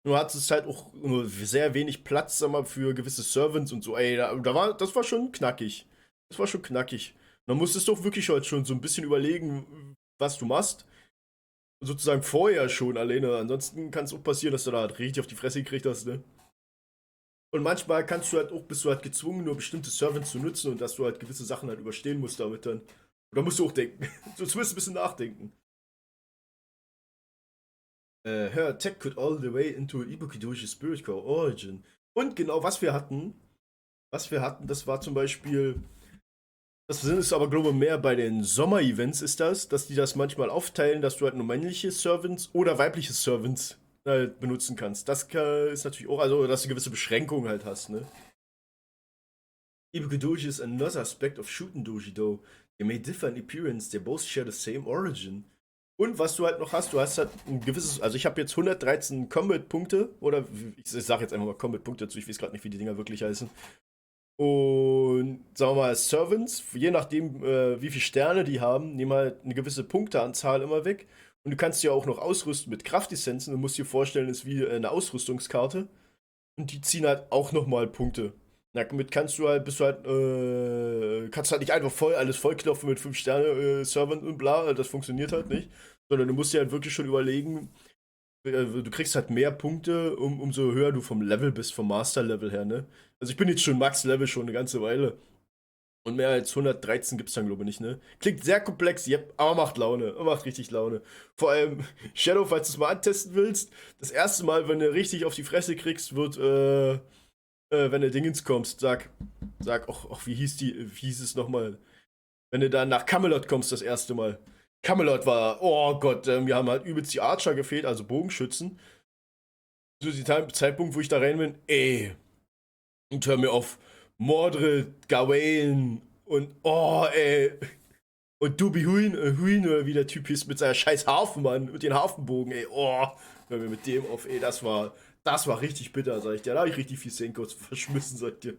Du hattest halt auch nur sehr wenig Platz, sag mal, für gewisse Servants und so, ey, das war schon knackig. Das war schon knackig. Und dann musstest du auch wirklich halt schon so ein bisschen überlegen, was du machst. Sozusagen vorher schon alleine. Ansonsten kann es auch passieren, dass du da halt richtig auf die Fresse gekriegt hast, ne? Und manchmal kannst du halt auch, bist du halt gezwungen, nur bestimmte Servants zu nutzen und dass du halt gewisse Sachen halt überstehen musst damit dann. Und da musst du auch denken. So zumindest ein bisschen nachdenken. Her attack could all the way into Ibuki Doji's Spirit Core Origin. Und genau, was wir hatten, das war zum Beispiel, das ist aber, glaube ich, mehr bei den Sommer-Events ist das, dass die das manchmal aufteilen, dass du halt nur männliche Servants oder weibliche Servants halt benutzen kannst. Das ist natürlich auch, also, dass du gewisse Beschränkungen halt hast, ne? Ibuki Doji is another aspect of Shooting Doji, though. They may differ in appearance, they both share the same origin. Und was du halt noch hast, du hast halt ein gewisses, also ich habe jetzt 113 Combat-Punkte, oder ich sage jetzt einfach mal Combat-Punkte dazu, ich weiß gerade nicht, wie die Dinger wirklich heißen. Und sagen wir mal, Servants, je nachdem, wie viele Sterne die haben, nehmen halt eine gewisse Punkteanzahl immer weg. Und du kannst ja auch noch ausrüsten mit Kraftessenzen. Du musst dir vorstellen, das ist wie eine Ausrüstungskarte. Und die ziehen halt auch nochmal Punkte. Damit kannst du halt, kannst halt nicht einfach alles vollknopfen mit 5 Sterne Servern und bla, das funktioniert halt nicht. Sondern du musst dir halt wirklich schon überlegen, du kriegst halt mehr Punkte, umso höher du vom Level bist, vom Master-Level her, ne? Also ich bin jetzt schon Max-Level schon eine ganze Weile. Und mehr als 113 gibt's dann, glaube ich, nicht, ne? Klingt sehr komplex, yep, aber macht Laune. Macht richtig Laune. Vor allem, Shadow, falls du es mal antesten willst, das erste Mal, wenn du richtig auf die Fresse kriegst, wird, wenn du Dingens kommst, sag, wie hieß es nochmal? Wenn du dann nach Camelot kommst, das erste Mal. Camelot war, oh Gott, wir haben halt übelst die Archer gefehlt, also Bogenschützen. So der Zeitpunkt, wo ich da rein bin, ey. Und hör mir auf. Mordred, Gawain und oh, ey. Und Dubi Huin, oder wie der Typ hieß, mit seiner scheiß Hafenmann, mit den Hafenbogen, ey. Oh, hör mir mit dem auf, ey, das war richtig bitter, sag ich dir. Da hab ich richtig viel Senkos verschmissen, sag ich dir.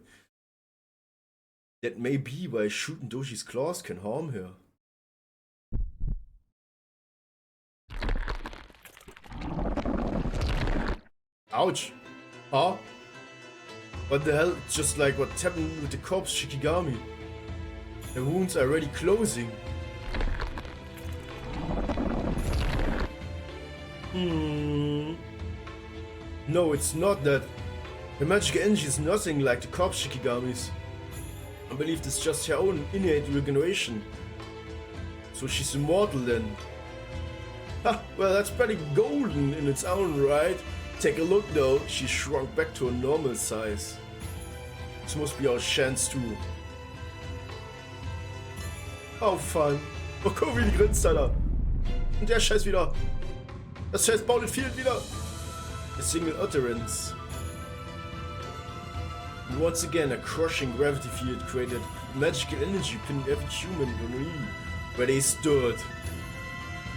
That may be why shooting Doshi's claws can harm her. Ouch. Huh? What the hell? It's just like what happened with the corpse Shikigami. The wounds are already closing. No, it's not that. Her magic energy is nothing like the corpse Shikigami's. I believe it's just her own innate regeneration. So she's immortal then. Ha, well that's pretty golden in its own right. Take a look though, she shrunk back to a normal size. This must be our chance too. Oh fun. Oh guck wie die grinst, Alter. Und der Scheiß wieder. Das Scheiß Bounded Field wieder. A single utterance. And once again a crushing gravity field created magical energy pinning every human where they stood.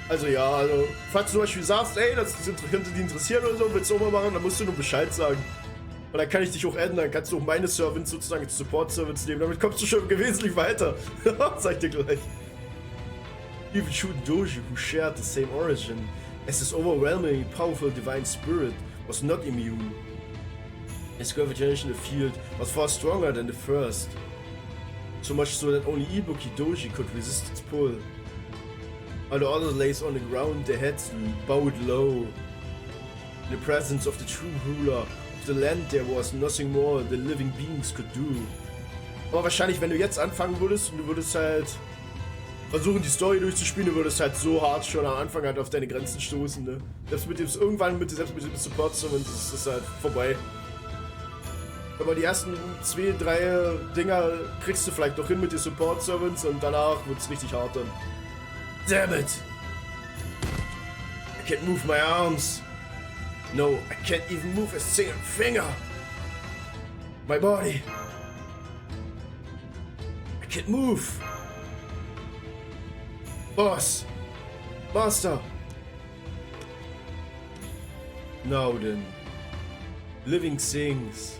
Also ja, also, falls du zum Beispiel sagst, ey, das könnte dich interessieren oder so, willst du auch mal machen, dann musst du nur Bescheid sagen. Und dann kann ich dich auch adden, dann kannst du auch meine Servants sozusagen als Support-Servants nehmen, damit kommst du schon wesentlich weiter. Sag ich dir gleich. Even Shooting Doji, who shared the same origin, as his overwhelmingly powerful divine spirit, was not immune. His gravitational field was far stronger than the first. So much so that only Ibuki Doji could resist its pull. All the others lays on the ground, their heads bowed low. In the presence of the true ruler of the land there was nothing more the living beings could do. Aber wahrscheinlich, wenn du jetzt anfangen würdest und du würdest halt versuchen, die Story durchzuspielen, du würdest halt so hart schon am Anfang halt auf deine Grenzen stoßen, ne? Selbst mit dem Support-Servant ist es halt vorbei. Aber die ersten 2, 3 Dinger kriegst du vielleicht noch hin mit den Support-Servants und danach wird es richtig hart dann. Damn it! I can't move my arms. No, I can't even move a single finger. My body. can't move. Boss. Master. Now then. Living things.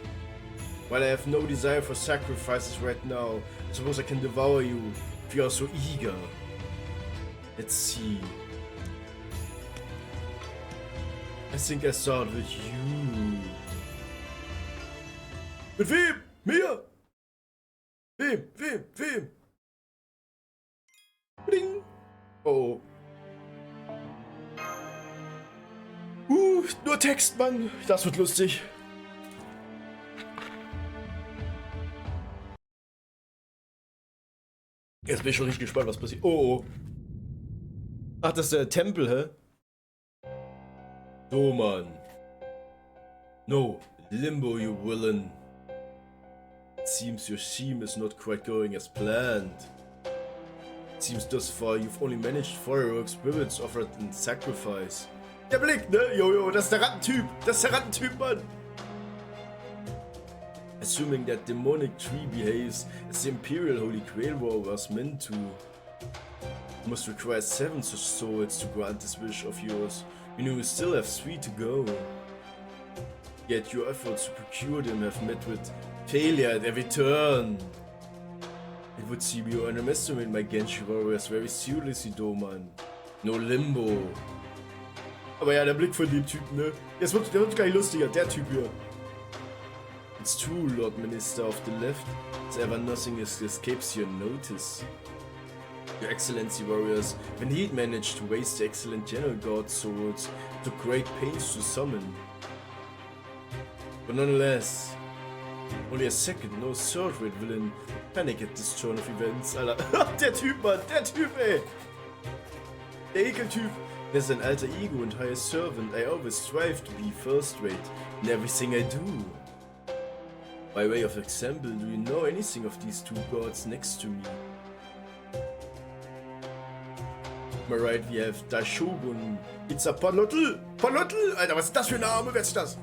While I have no desire for sacrifices right now, I suppose I can devour you if you are so eager. Let's see. I think I start with you. Mit wem? Mir? Wem? Bling. Oh. Nur Text, Mann. Das wird lustig. Jetzt bin ich schon richtig gespannt, was passiert. Oh. Ach, das ist der Tempel, hä? So, Mann. No, Limbo, you villain. It seems your scheme is not quite going as planned. It seems thus far you've only managed 4 heroic spirits offered in sacrifice. Der Blick, ne? Jojo, das ist der Rattentyp, Mann. Assuming that demonic tree behaves as the Imperial Holy Grail War was meant to, you must require 7 such swords to grant this wish of yours. You know you still have 3 to go. Yet your efforts to procure them have met with failure at every turn. It would seem you underestimate my Genshi warriors very seriously, though, man. No Limbo. Aber ja, der Blick von dem Typen, ne? Der wird gleich lustiger, der Typ hier. It's true, Lord Minister of the Left, as ever nothing escapes your notice. Your Excellency warriors have indeed managed to waste the excellent General God swords to great pains to summon. But nonetheless, only a second, no third-rate villain panic at this turn of events, Alter. Der Typ, Mann, der Typ, ey. Der Ekeltyp. As an alter ego and highest servant, I always strive to be first-rate in everything I do. By way of example, do you know anything of these 2 gods next to me? Am I right, we have Daishogun. It's a Palotl! Alter, was ist das für ein Name? Wer ist das?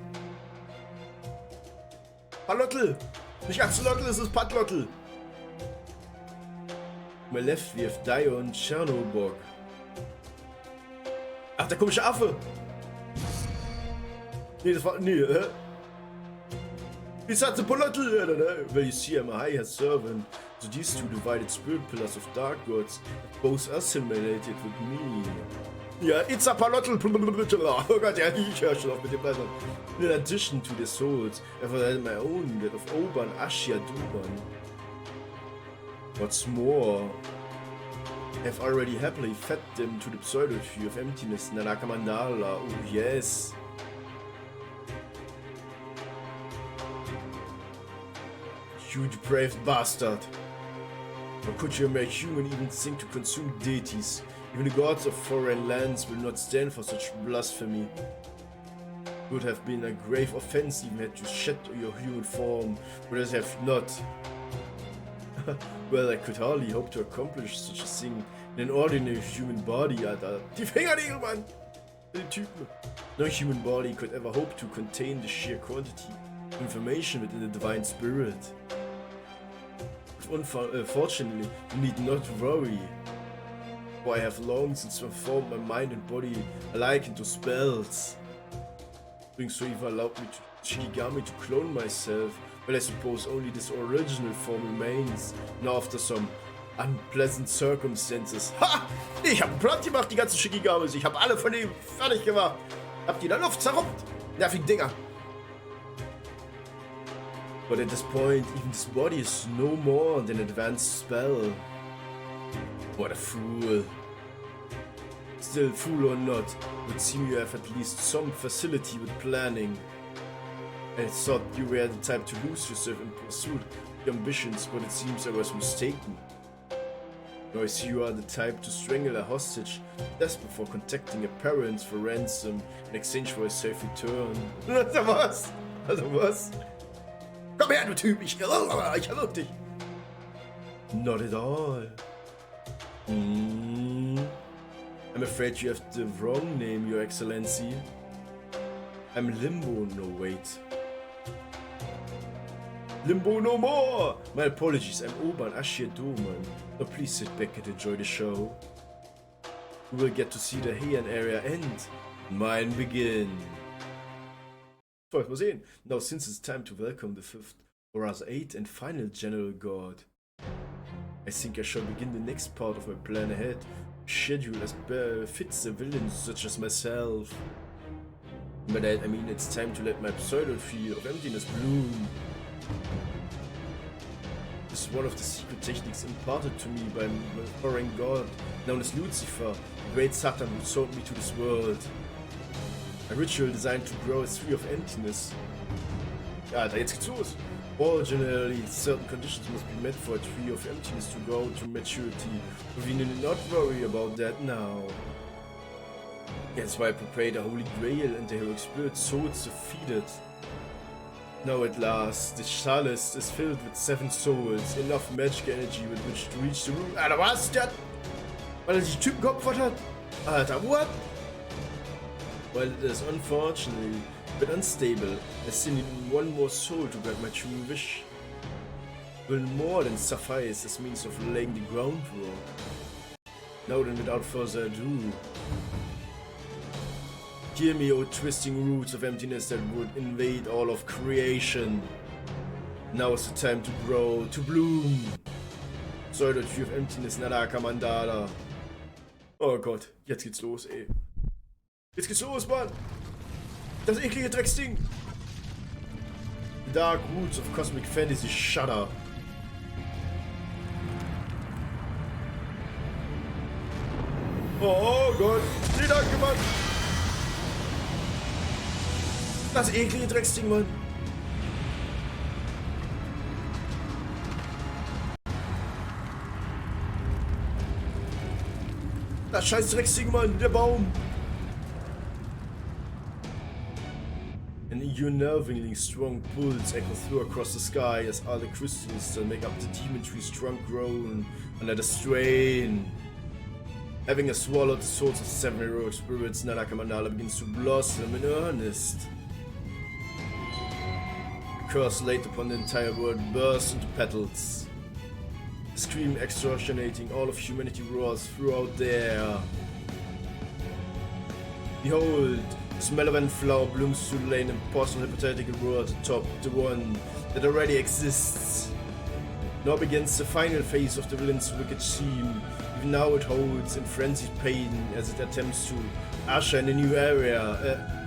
Palotl! Nicht Axolotl, es ist Patlotl! On my left, we have Dion Chernobog. Ach, der komische Affe! Nee, das war. Nee, hä? It's a Palotl! Well, you see, I'm a high servant. So these 2 divided spirit pillars of dark gods have both assimilated with me. Ja, it's a Palotl! Oh Gott, ja, ich höre schon auf mit dem Weiter. In addition to the souls, I've had my own, that of Oban, Ashia, Duban. What's more, I've already happily fed them to the pseudo-tree of emptiness, Nanaka Mandala. Oh yes. You depraved bastard. How could you make human even think to consume deities? Even the gods of foreign lands will not stand for such blasphemy. It would have been a grave offense even had you shed your human form, but I have not. Well, I could hardly hope to accomplish such a thing in an ordinary human body, Alter. Die Fingernägel, Mann! Die Typen. No human body could ever hope to contain the sheer quantity of information within the divine spirit. Unfortunately, you need not worry, for I have long since transformed my mind and body alike into spells. Doing so even allowed me to Shikigami to clone myself, but I suppose only this original form remains, now after some unpleasant circumstances. Ha! Ich hab einen Plan gemacht, die ganzen Shikigamis, ich hab alle von denen fertig gemacht. Hab die in der Luft zerrupft. Nervigen Dinger. But at this point, even this body is no more than an advanced spell. What a fool. Still, fool or not, it would seem you have at least some facility with planning. I thought you were the type to lose yourself in pursuit of your ambitions, but it seems I was mistaken. Now I see you are the type to strangle a hostage just before contacting your parents for ransom in exchange for a safe return. Alter, was? Alter, was? Komm her, du Typ, ich erlaubt dich. Not at all. I'm afraid you have the wrong name, Your Excellency. I'm Limbo, no wait. Limbo no more! My apologies, I'm Oba and Ashia Doman. Now please sit back and enjoy the show. We will get to see the Heian area end. Mine begin. Mal sehen. Now since it's time to welcome the 5th, or rather 8th and final General God, I think I shall begin the next part of my plan ahead. Schedule as fits the villains such as myself. By that I mean it's time to let my pseudo-feel of emptiness bloom. This is one of the secret techniques imparted to me by my foreign god, known as Lucifer, the great Satan who sold me to this world. A ritual designed to grow a tree of emptiness. Ja, Alter, jetzt geht's los. Originally, certain conditions must be met for a tree of emptiness to grow to maturity, but we need not worry about that now. That's why I prepared the Holy Grail and the heroic spirit souls to feed it. Now at last, the chalice is filled with 7 souls, enough magic energy with which to reach the room. Alter, was? Der hat, weil er sich Typen geopfert hat? Alter, what? While it is unfortunately a bit unstable, I still need one more soul to grant my true wish. Will more than suffice as means of laying the groundwork. Now then, without further ado, hear me, O twisting roots of emptiness that would invade all of creation. Now is the time to grow, to bloom. Pseudo Tree of Emptiness, Naraka Mandala. Oh Gott, jetzt geht's los, ey. Jetzt geht's los, Mann! Das eklige Drecksding! The dark roots of cosmic fantasy shudder. Oh Gott! Nee, danke, Mann! Das eklige Drecksding, Mann! Das scheiß Drecksding, Mann! Der Baum! An unnervingly strong pulse echoes through across the sky as all the crystals that make up the demon tree strong groan under the strain. Having swallowed the souls of 7 heroic spirits, Naraka Mandala begins to blossom in earnest. The curse laid upon the entire world bursts into petals. The scream extortionating all of humanity roars throughout the air. Behold! This malevolent flower blooms to lay an impossible hypothetical world atop the one that already exists. Now begins the final phase of the villain's wicked scheme. Even now it holds in frenzied pain as it attempts to usher in a new era.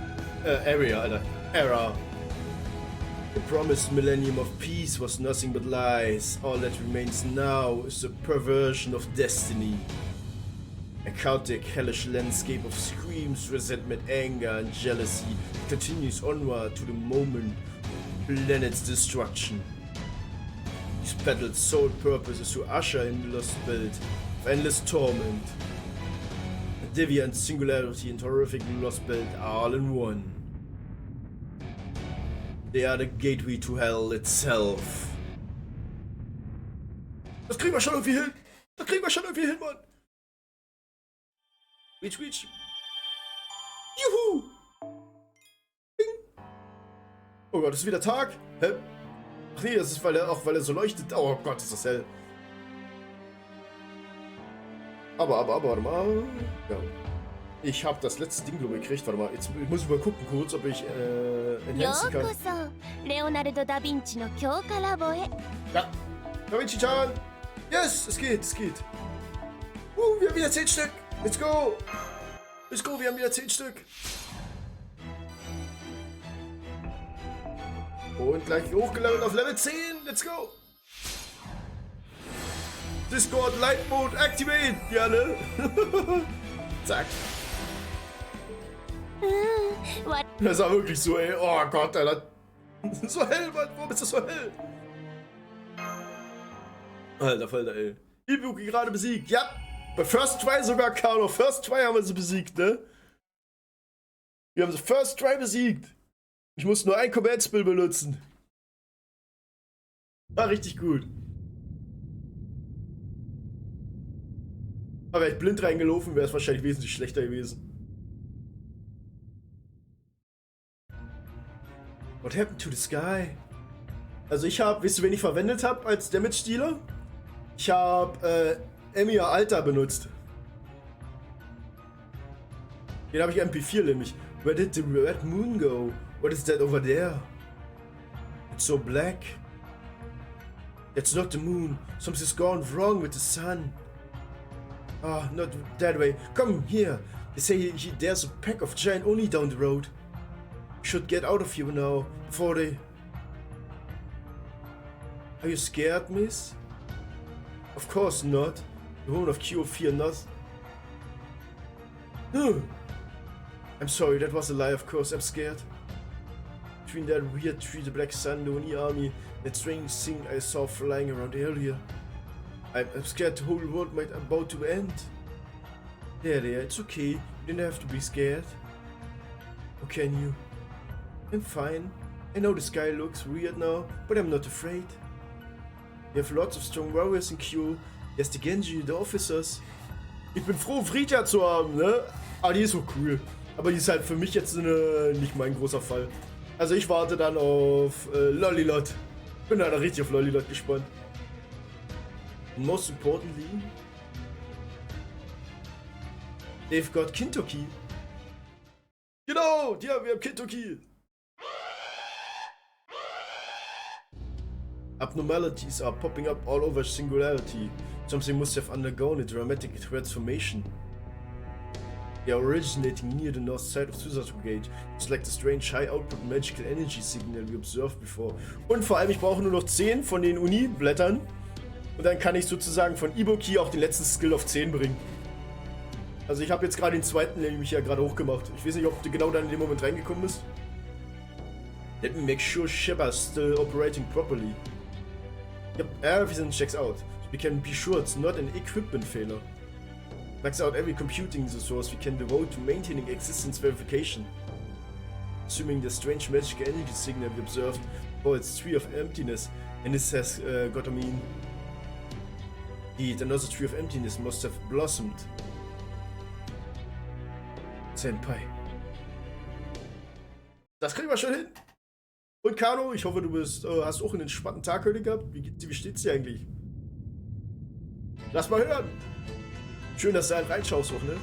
The promised millennium of peace was nothing but lies. All that remains now is the perversion of destiny. A chaotic, hellish landscape of screams, resentment, anger, and jealousy continues onward to the moment of the planet's destruction. These petals' sole purpose is to usher in the lost belt of endless torment. Deviant singularity and horrific lost belt are all in one. They are the gateway to hell itself. Das kriegen wir schon irgendwie hin! Das kriegen wir schon irgendwie hin, Mann! Reach, reach. Juhu! Bing. Oh Gott, ist wieder Tag? Hä? Ach nee, das ist, weil er so leuchtet. Oh Gott, ist das hell. Aber, warte mal. Ja. Ich habe das letzte Ding gekriegt. Warte mal, jetzt muss ich mal gucken kurz, ob ich enhancen kann.
Leonardo da Vinci no Kyo-Labo he.
Ja, Da Vinci-chan! Yes, es geht, es geht. Wir haben wieder 10 Stück. Let's go! Let's go, wir haben wieder 10 Stück. Und gleich hochgelevelt auf Level 10. Let's go! Discord Light Mode activate! Ja, ne? Zack. Das war wirklich so, ey. Oh Gott, Alter. So hell, Mann. Warum ist das so hell? Alter Falter, ey. Ibuki gerade besiegt. Ja. Bei First Try sogar, Carlo. First Try haben wir sie besiegt, ne? Wir haben sie First Try besiegt. Ich muss nur ein Command-Spill benutzen. War richtig gut. Aber wäre ich blind reingelaufen, wäre es wahrscheinlich wesentlich schlechter gewesen. What happened to the sky? Also ich habe, wisst ihr, wen ich verwendet habe als Damage-Dealer? Ich habe Emir Alter benutzt. Den habe ich MP4 nämlich. Where did the red moon go? What is that over there? It's so black. It's not the moon. Something's gone wrong with the sun. Ah, not that way. Come here. They say there's a pack of giant Oni down the road. We should get out of here now, before they... Are you scared, miss? Of course not. The woman of Kyo fear not. I'm sorry, that was a lie, of course. I'm scared. Between that weird tree, the black sun, the Oni army, that strange thing I saw flying around earlier. I'm scared the whole world might about to end. There, it's okay. You didn't have to be scared. Or can you? I'm fine. I know the sky looks weird now, but I'm not afraid. We have lots of strong warriors in Kyo. There's the Genji, the officers. Ich bin froh, Frida zu haben, ne? Aber die ist so cool. Aber die ist halt für mich jetzt nicht mein großer Fall. Also ich warte dann auf Lollilot. Bin da richtig auf Lollilot gespannt. And most importantly, they've got Kintoki. Genau, ja, wir haben Kintoki. Abnormalities are popping up all over Singularity. Something must have undergone a dramatic transformation. They are originating near the north side of Susato Gate. It's like the strange high output magical energy signal we observed before. Und vor allem, ich brauche nur noch 10 von den Uni-Blättern. Und dann kann ich sozusagen von Ibuki auch den letzten Skill auf 10 bringen. Also ich habe jetzt gerade den zweiten nämlich ja gerade hochgemacht. Ich weiß nicht, ob du genau dann in dem Moment reingekommen bist. Let me make sure Shiba's still operating properly. Yep, everything checks out. We can be sure it's not an equipment failure. Max out every computing resource we can devote to maintaining existence verification. Assuming the strange magical energy signal we observed for its tree of emptiness, and this has got to mean... Indeed, another tree of emptiness must have blossomed. Senpai. Das kriegen wir schon hin. Und Kano, ich hoffe, du hast auch einen entspannten Tag heute gehabt. Wie steht's dir eigentlich? Lass mal hören. Schön, dass du halt reinschaust auch, ne?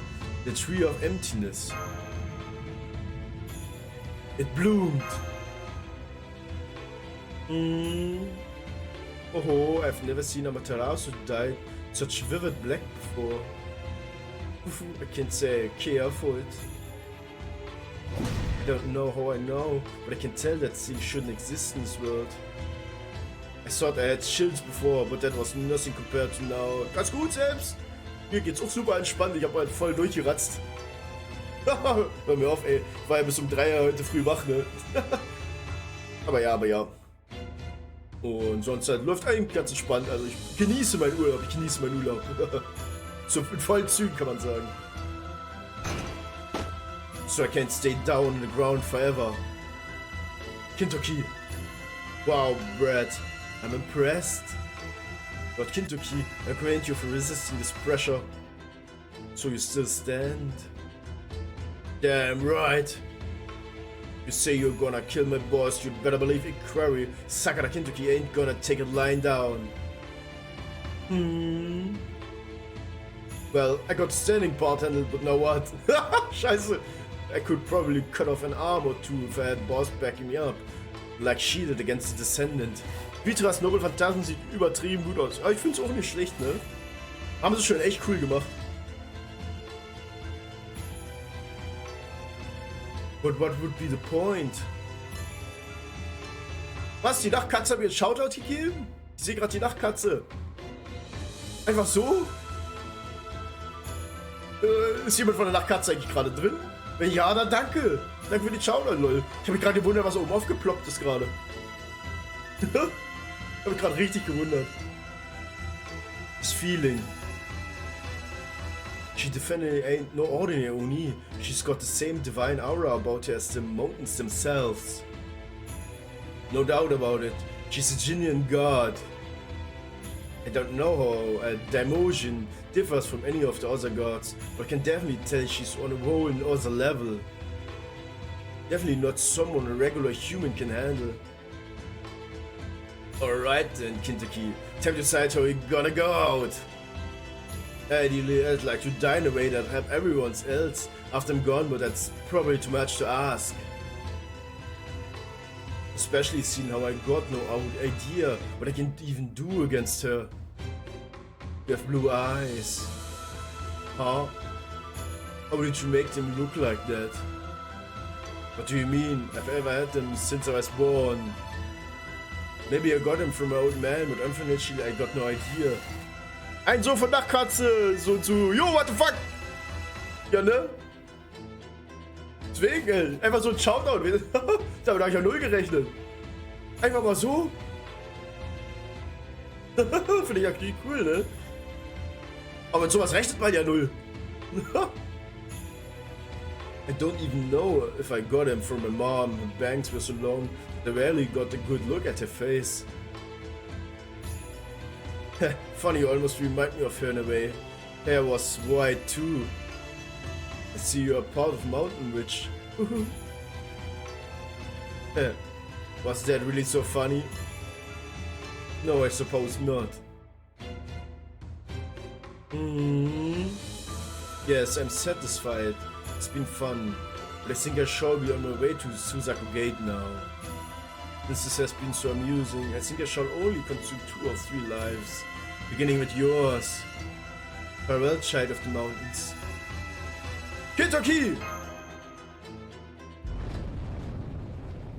The Tree of Emptiness. It bloomed. Oh, I've never seen Amaterasu dye such vivid black before. I can't say I care for it. I don't know how I know, but I can tell that things shouldn't exist in this world. I thought I had chills before, but that was nothing compared to now. Ganz gut selbst! Mir geht's auch super entspannt, ich hab halt voll durchgeratzt. Hör mir auf, ey. Ich war ja bis um 3 heute früh wach, ne? aber ja. Und sonst halt läuft eigentlich ganz entspannt. Also ich genieße meinen Urlaub. So in vollen Zügen kann man sagen. So I can't stay down on the ground forever. Kintoki. Wow, Brad. I'm impressed. But Kintoki, I commend you for resisting this pressure. So you still stand? Damn right. You say you're gonna kill my boss, you'd better believe Ikari, Sakura Kintoki ain't gonna take it lying down. Well, I got standing part handled, but now what? Scheiße. I could probably cut off an arm or two if I had boss backing me up. Like she did against the Descendant. Vitras Noble Phantasm sieht übertrieben gut aus. Aber ich find's auch nicht schlecht, ne? Haben sie schon echt cool gemacht. But what would be the point? Was? Die Nachtkatze hat mir einen Shoutout gegeben? Ich sehe gerade die Nachtkatze. Einfach so? Ist jemand von der Nachtkatze eigentlich gerade drin? Wenn ja, dann danke. Danke für die Shoutout, lol. Ich habe mich gerade gewundert, was oben aufgeploppt ist gerade. Ich habe mich gerade richtig gewundert. Das Feeling. She definitely ain't no ordinary Oni. She's got the same divine aura about her as the mountains themselves. No doubt about it. She's a genuine god. I don't know how a Daimojin differs from any of the other gods, but can definitely tell she's on a whole another level. Definitely not someone a regular human can handle. Alright then, Kentucky. Time to decide how you're gonna go out. Ideally, I'd like to die in a way that help everyone else after I'm gone, but that's probably too much to ask. Especially seeing how I got no idea what I can even do against her. You have blue eyes. Huh? How did you make them look like that? What do you mean? I've ever had them since I was born. Maybe I got them from my old man, but unfortunately I got no idea. Ein so von Dachkatze, so zu, yo, what the fuck? Ja, ne? Deswegen, einfach so ein Shoutout. Damit habe ich ja null gerechnet. Einfach mal so. Finde ich ja richtig cool, ne? Aber mit sowas rechnet man ja null. I don't even know if I got him from my mom. Her bangs were so long that I rarely got a good look at her face. Funny, you almost remind me of her in a way. Hair was white too. I see you are part of Mountain Witch. Was that really so funny? No, I suppose not. Yes, I'm satisfied. It's been fun, but I think I shall be on my way to Suzaku Gate now. Since this has been so amusing, I think I shall only consume 2 or 3 lives, beginning with yours. Farewell, child of the mountains. Kentucky!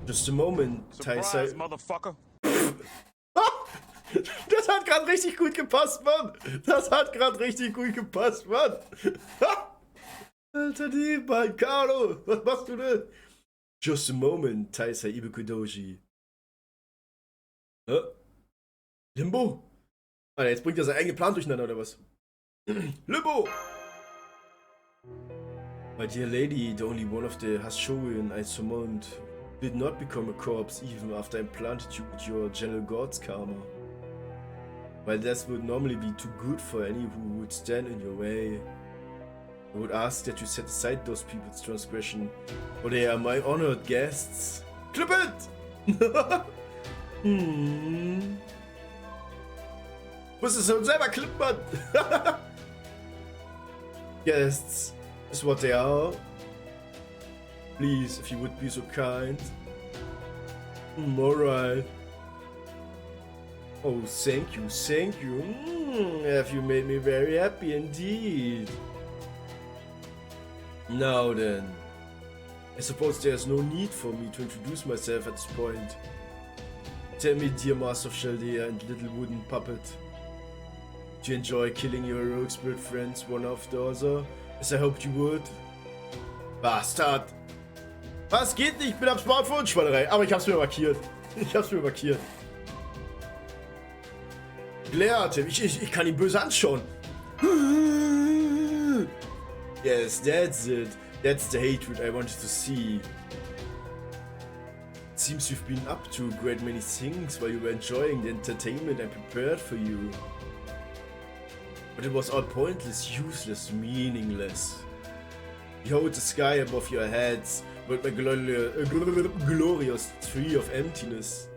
Just a moment, Taisai.
Motherfucker.
Das hat gerade richtig gut gepasst, Mann! Das hat gerade richtig gut gepasst, Mann! Alter Dieb, Mann, Carlo! Was machst du denn? Just a moment, Taisai Ibukudoji. Limbo? Alter, jetzt bringt er seinen eigenen Plan durcheinander, oder was? Limbo! My dear lady, the only one of the Hashoin I summoned did not become a corpse even after I implanted you with your General God's karma. While that would normally be too good for any who would stand in your way, I would ask that you set aside those people's transgression, for they are my honored guests. Clip it! Muss es uns selber klippern! Guests is what they are. Please, if you would be so kind. Alright. Oh, thank you, thank you. Have you made me very happy indeed. Now then, I suppose there's no need for me to introduce myself at this point. Tell me, dear Master of Chaldea and little wooden puppet, do you enjoy killing your heroic spirit friends one after the other, as I hoped you would? Bastard! Was geht nicht? Ich bin am Smartphone, Schweinerei. Aber ich hab's mir markiert. Gelehrt, ich kann ihn böse anschauen. Yes, that's it. That's the hatred I wanted to see. It seems you've been up to a great many things while you were enjoying the entertainment I prepared for you. But it was all pointless, useless, meaningless. Behold the sky above your heads, with my glorious tree of emptiness.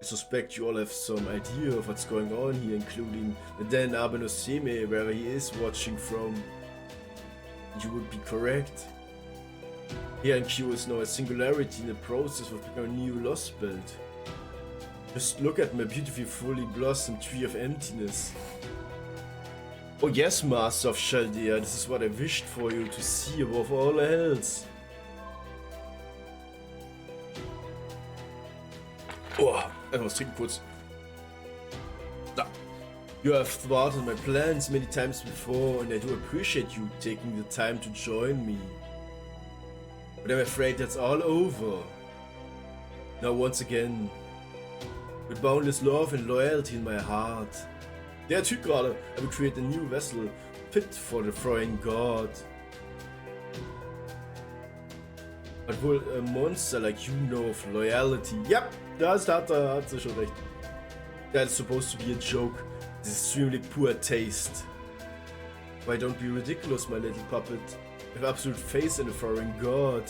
I suspect you all have some idea of what's going on here, including the Den Abenoseme, where he is watching from. You would be correct. Heian Kyo is now a singularity in the process of becoming a new lost belt. Just look at my beautifully fully blossomed tree of emptiness. Oh yes, Master of Chaldea, this is what I wished for you to see above all else. Oh, einfach was trinken kurz. Da. You have thwarted my plans many times before, and I do appreciate you taking the time to join me. But I'm afraid that's all over. Now once again, with boundless love and loyalty in my heart. Der Typ gerade, I will create a new vessel fit for the foreign god. But will a monster like you know of loyalty? Yep, das hat sie schon recht. That's supposed to be a joke. This extremely poor taste. Why don't be ridiculous, my little puppet? have absolute faith in a foreign god.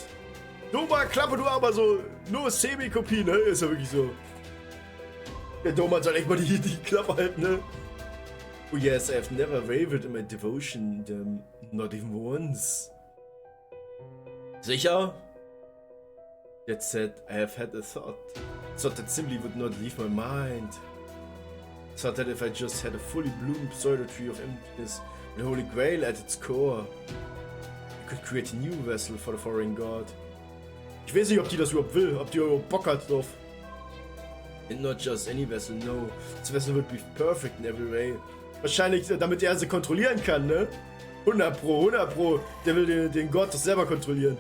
Doma, Klappe, du aber so, nur Semi-Kopie, ne? Ist ja wirklich so. Der Doma soll echt mal die Klappe halten, ne? Oh yes, I have never wavered in my devotion, not even once. Sicher? That said, I have had a thought that simply would not leave my mind. Thought that if I just had a fully bloomed pseudo tree of emptiness, the Holy Grail at its core, I could create a new vessel for the foreign god. Ich weiß nicht, ob die das überhaupt will, ob die überhaupt Bock hat drauf. And not just any vessel, no. This vessel would be perfect in every way. Wahrscheinlich, damit er sie kontrollieren kann, ne? 100 Pro. Der will den Gott doch selber kontrollieren.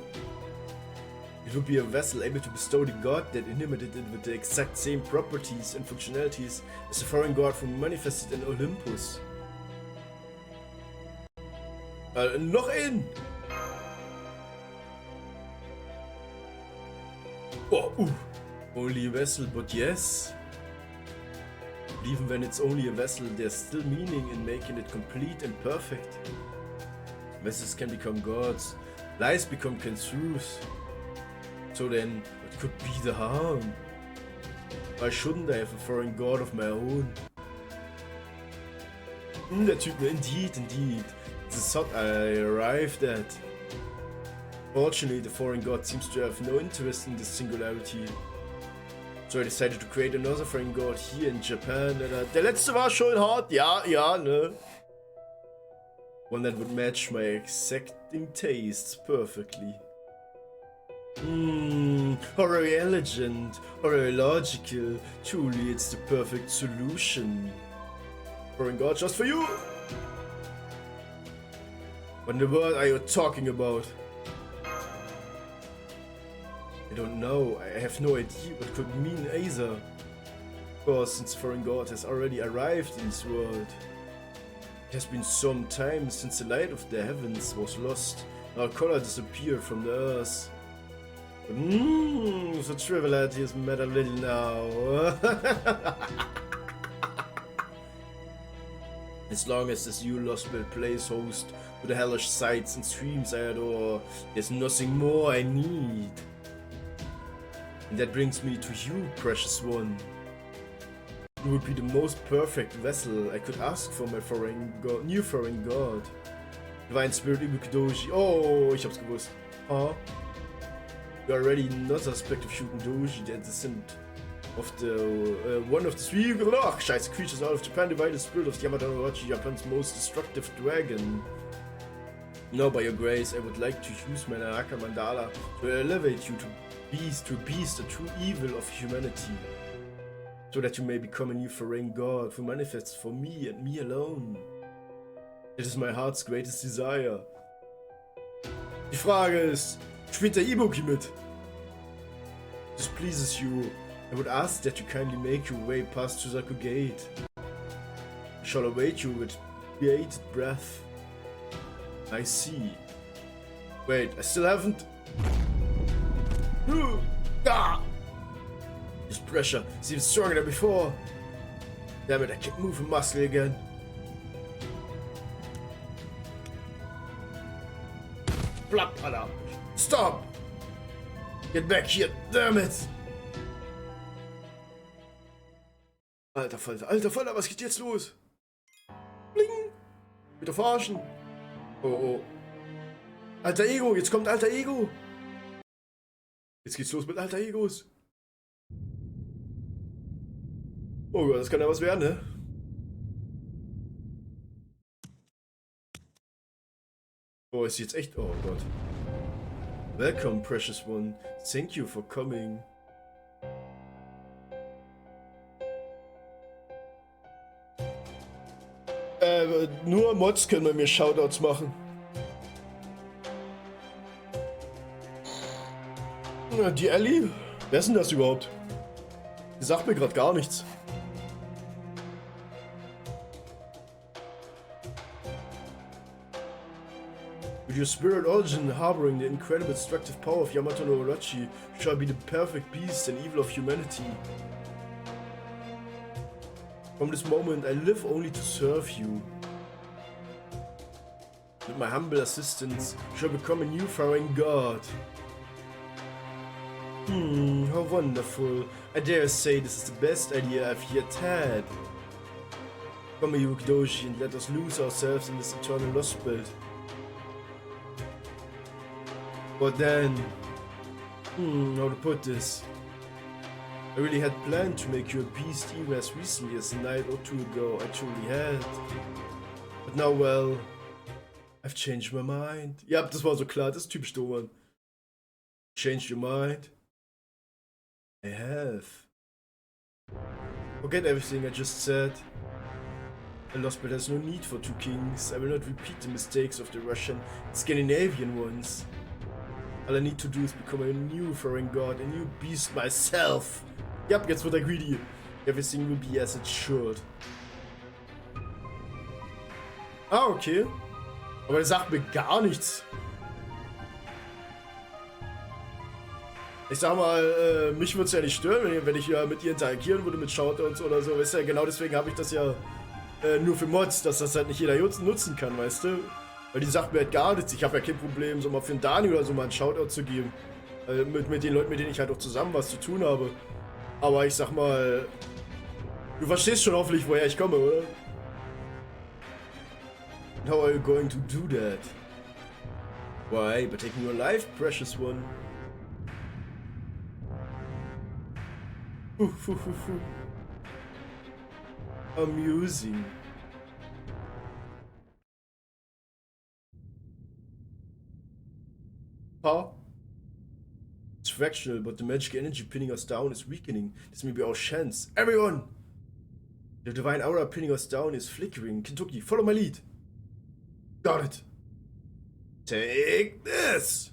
It would be a vessel able to bestow the god that inhabited it with the exact same properties and functionalities as the foreign god who manifested in Olympus. Noch ein! Oh, only a vessel, but yes. Even when it's only a vessel, there's still meaning in making it complete and perfect. Vessels can become gods, lies become truths. So then, what could be the harm? Why shouldn't I have a foreign god of my own? Der Typ, indeed. This is what I arrived at. Fortunately, the foreign god seems to have no interest in this singularity. So I decided to create another foreign god here in Japan. Der letzte war schon hart, ja, ne? One that would match my exacting tastes perfectly. Horror elegant, horror logical. Truly, it's the perfect solution. Foreign god just for you! What in the world are you talking about? I don't know, I have no idea what could mean either. Of course, since foreign god has already arrived in this world. It has been some time since the light of the heavens was lost, and our color disappeared from the earth. The trivialities matter little now. As long as this new lost world plays host to the hellish sights and streams I adore, there's nothing more I need. And that brings me to you, precious one. You would be the most perfect vessel I could ask for my new foreign god. Divine Spirit Ibuki. Oh, ich hab's gewusst. Huh? You are already not a suspect of shooting Doji, the descendant of the one of the three scheiße creatures out of Japan, divided spirit of the Yamato Orochi, Japan's most destructive dragon. Now, by your grace, I would like to use my Naraka Mandala to elevate you to a beast, a true evil of humanity, so that you may become a new foreign god who manifests for me and me alone. It is my heart's greatest desire. Die Frage ist, spielt der Ibuki mit? If this pleases you, I would ask that you kindly make your way past Suzaku Gate. I shall await you with bated breath. I see. Wait, I still haven't... This pressure seems stronger than before. Damn it, I can't move a muscle again. Blappala! Stop! Get back here, damn it! Alter Falter, was geht jetzt los? Bling! Wieder verarschen! Oh. Alter Ego, jetzt kommt Alter Ego! Jetzt geht's los mit Alter Egos! Oh Gott, das kann ja was werden, ne? Oh, ist jetzt echt... Oh Gott. Welcome, precious one. Thank you for coming. Nur Mods können bei mir Shoutouts machen. Die Ellie? Wer ist denn das überhaupt? Die sagt mir gerade gar nichts. With your spirit origin harboring the incredible destructive power of Yamato no Orochi, you shall be the perfect beast and evil of humanity. From this moment, I live only to serve you. With my humble assistance, shall become a new foreign god. How wonderful. I dare say this is the best idea I've yet had. Come, Yukidoshi, and let us lose ourselves in this eternal lost belt. But then, how to put this? I really had planned to make you a beast even as recently as a night or two ago. I truly had. But now, well, I've changed my mind. Ja, das war so klar, das ist typisch Doman. Changed your mind? I have. Forget everything I just said. The lost belt has no need for two kings. I will not repeat the mistakes of the Russian and Scandinavian ones. All I need to do is become a new foreign god, a new beast myself. Yep, jetzt wird er greedy. Everything will be as it should. Ah, okay. Aber er sagt mir gar nichts. Ich sag mal, mich würde es ja nicht stören, wenn ich ja mit ihr interagieren würde, mit Shoutouts oder so. Weißt du, genau deswegen habe ich das ja nur für Mods, dass das halt nicht jeder nutzen kann, weißt du? Weil die sagt mir halt gar nichts. Ich habe ja kein Problem, so mal für einen Dani oder so mal einen Shoutout zu geben. Mit den Leuten, mit denen ich halt auch zusammen was zu tun habe. Aber ich sag mal, du verstehst schon hoffentlich, woher ich komme, oder? And how are you going to do that? Why, by taking your life, precious one. Amusing. Huh? It's fractional, but the magic energy pinning us down is weakening. This may be our chance. Everyone! The divine aura pinning us down is flickering. Kentucky, follow my lead. Got it. Take this!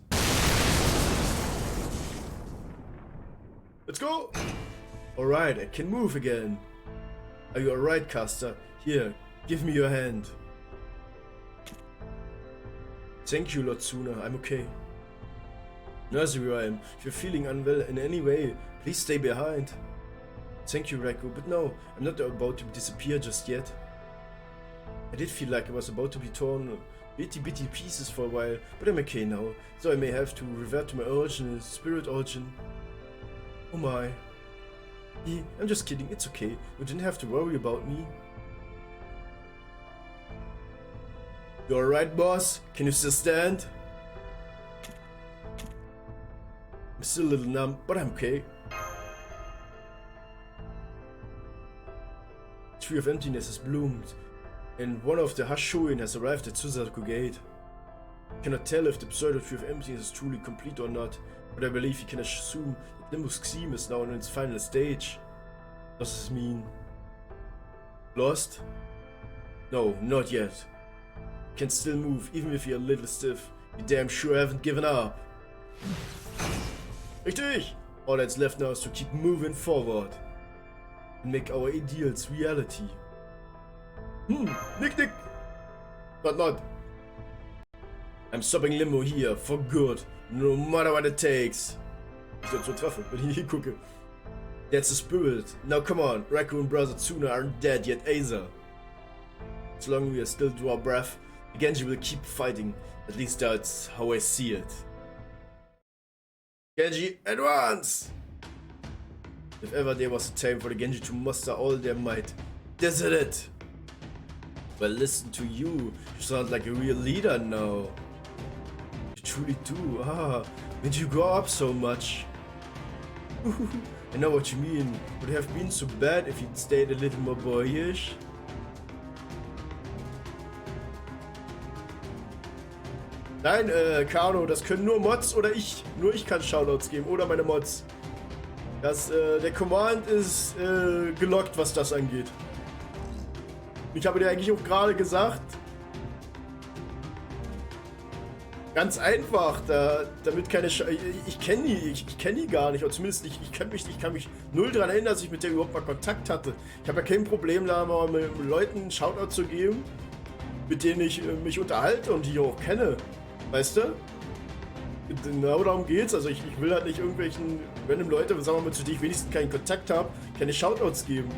Let's go! Alright, I can move again. Are you alright, caster? Here, give me your hand. Thank you, Lord Tsuna. I'm okay. Nursery rhyme. If you're feeling unwell in any way, please stay behind. Thank you, Raikou, but no, I'm not about to disappear just yet. I did feel like I was about to be torn bitty pieces for a while, but I'm okay now, so I may have to revert to my original spirit origin. Oh my. I'm just kidding, it's okay. You didn't have to worry about me. You alright, boss? Can you still stand? I'm still a little numb, but I'm okay. The Tree of Emptiness has bloomed, and one of the Hashoin has arrived at Suzaku Gate. I cannot tell if the pseudo Tree of Emptiness is truly complete or not, but I believe you can assume that Nimbus Xeme is now in its final stage. What does this mean? Lost? No, not yet. You can still move, even if you're a little stiff. You damn sure haven't given up. Richtig! All that's left now is to keep moving forward and make our ideals reality. Nick! Not. I'm stopping Limbo here for good, no matter what it takes. Ich soll zur Treffe, wenn ich hier gucke. That's the spirit. Now come on, Raikou and Brother Tsuna aren't dead yet either. As long as we still draw breath, the Genji will keep fighting. At least that's how I see it. Genji, advance! If ever there was a time for the Genji to muster all their might, this is it! Well, listen to you. You sound like a real leader now. You truly do. When you grow up so much? I know what you mean. Would it have been so bad if you'd stayed a little more boyish? Nein, Kano, das können nur Mods oder ich. Nur ich kann Shoutouts geben oder meine Mods. Der Command ist gelockt, was das angeht. Ich habe dir eigentlich auch gerade gesagt. Ganz einfach, damit keine ich kenne die gar nicht, oder zumindest nicht, ich kann mich null daran erinnern, dass ich mit der überhaupt mal Kontakt hatte. Ich habe ja kein Problem, da mal mit Leuten einen Shoutout zu geben, mit denen ich mich unterhalte und die ich auch kenne. Weißt du? Genau darum geht's. Also ich will halt nicht irgendwelchen random Leute, sagen wir mal, zu denen ich wenigstens keinen Kontakt habe, keine Shoutouts geben.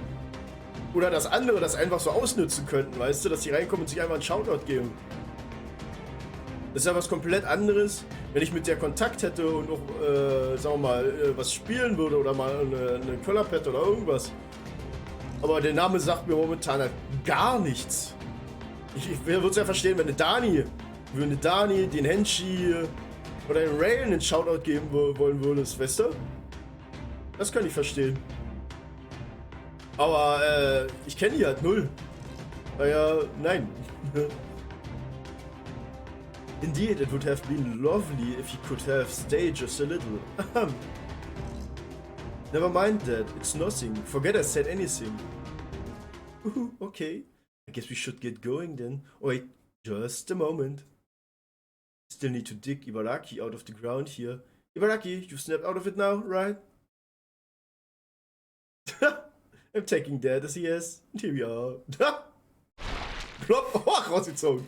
Oder dass andere das einfach so ausnutzen könnten, weißt du, dass die reinkommen und sich einfach einen Shoutout geben. Das ist ja was komplett anderes, wenn ich mit der Kontakt hätte und auch, sagen wir mal, was spielen würde oder mal eine Colorpad oder irgendwas. Aber der Name sagt mir momentan halt gar nichts. Ich würde es ja verstehen, wenn eine Dani den Henshi oder den Rail einen Shoutout geben wollen würdest, weißt du? Das kann ich verstehen. Aber ich kenne die halt null. Naja, nein. Indeed, it would have been lovely if you could have stayed just a little. Never mind that, it's nothing. Forget I said anything. Okay, I guess we should get going then. Wait, just a moment. Still need to dig Ibaraki out of the ground here. Ibaraki, you've snapped out of it now, right? I'm taking that as yes. And here we are. Plop, oh, rausgezogen.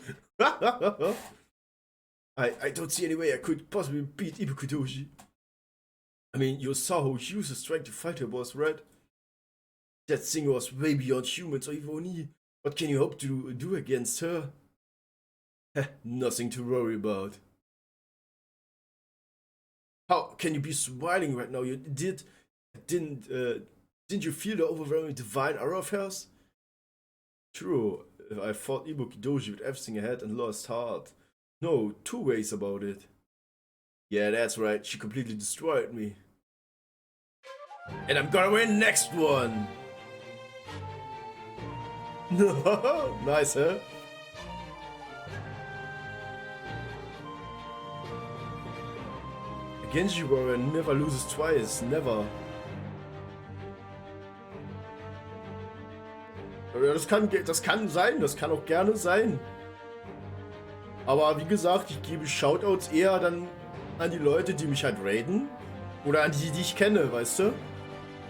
I don't see any way I could possibly beat Ibukudoji. I mean, you saw how Hughes is trying to fight her boss, right? That thing was way beyond humans or even me. What can you hope to do against her? Nothing to worry about. How can you be smiling right now? You didn't you feel the overwhelming divine aura of hers? True, I fought Ibukudoji with everything I had and lost heart. No, two ways about it. Yeah, that's right, she completely destroyed me. And I'm gonna win next one! Nice, huh? A Genji warrior never loses twice, never. Das kann sein, das kann auch gerne sein. Aber wie gesagt, ich gebe Shoutouts eher dann an die Leute, die mich halt raiden. Oder an die ich kenne, weißt du?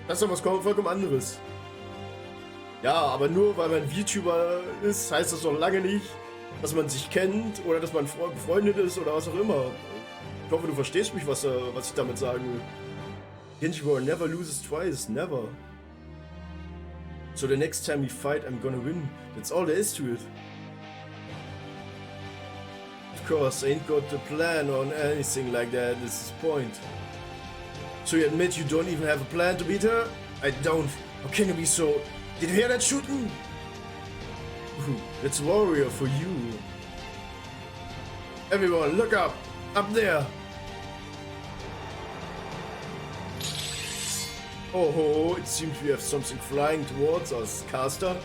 Das ist doch was vollkommen anderes. Ja, aber nur weil man Vtuber ist, heißt das noch lange nicht, dass man sich kennt oder dass man befreundet ist oder was auch immer. Ich hoffe, du verstehst mich, was ich damit sagen will. Genji Warrior never loses twice, never. So the next time we fight, I'm gonna win. That's all there is to it. Of course, I ain't got a plan on anything like that, this is the point. So you admit you don't even have a plan to beat her? I don't. How can you be so... Did you hear that shooting? Ooh, that's warrior for you. Everyone, look up! Up there! Oh, it seems we have something flying towards us, caster.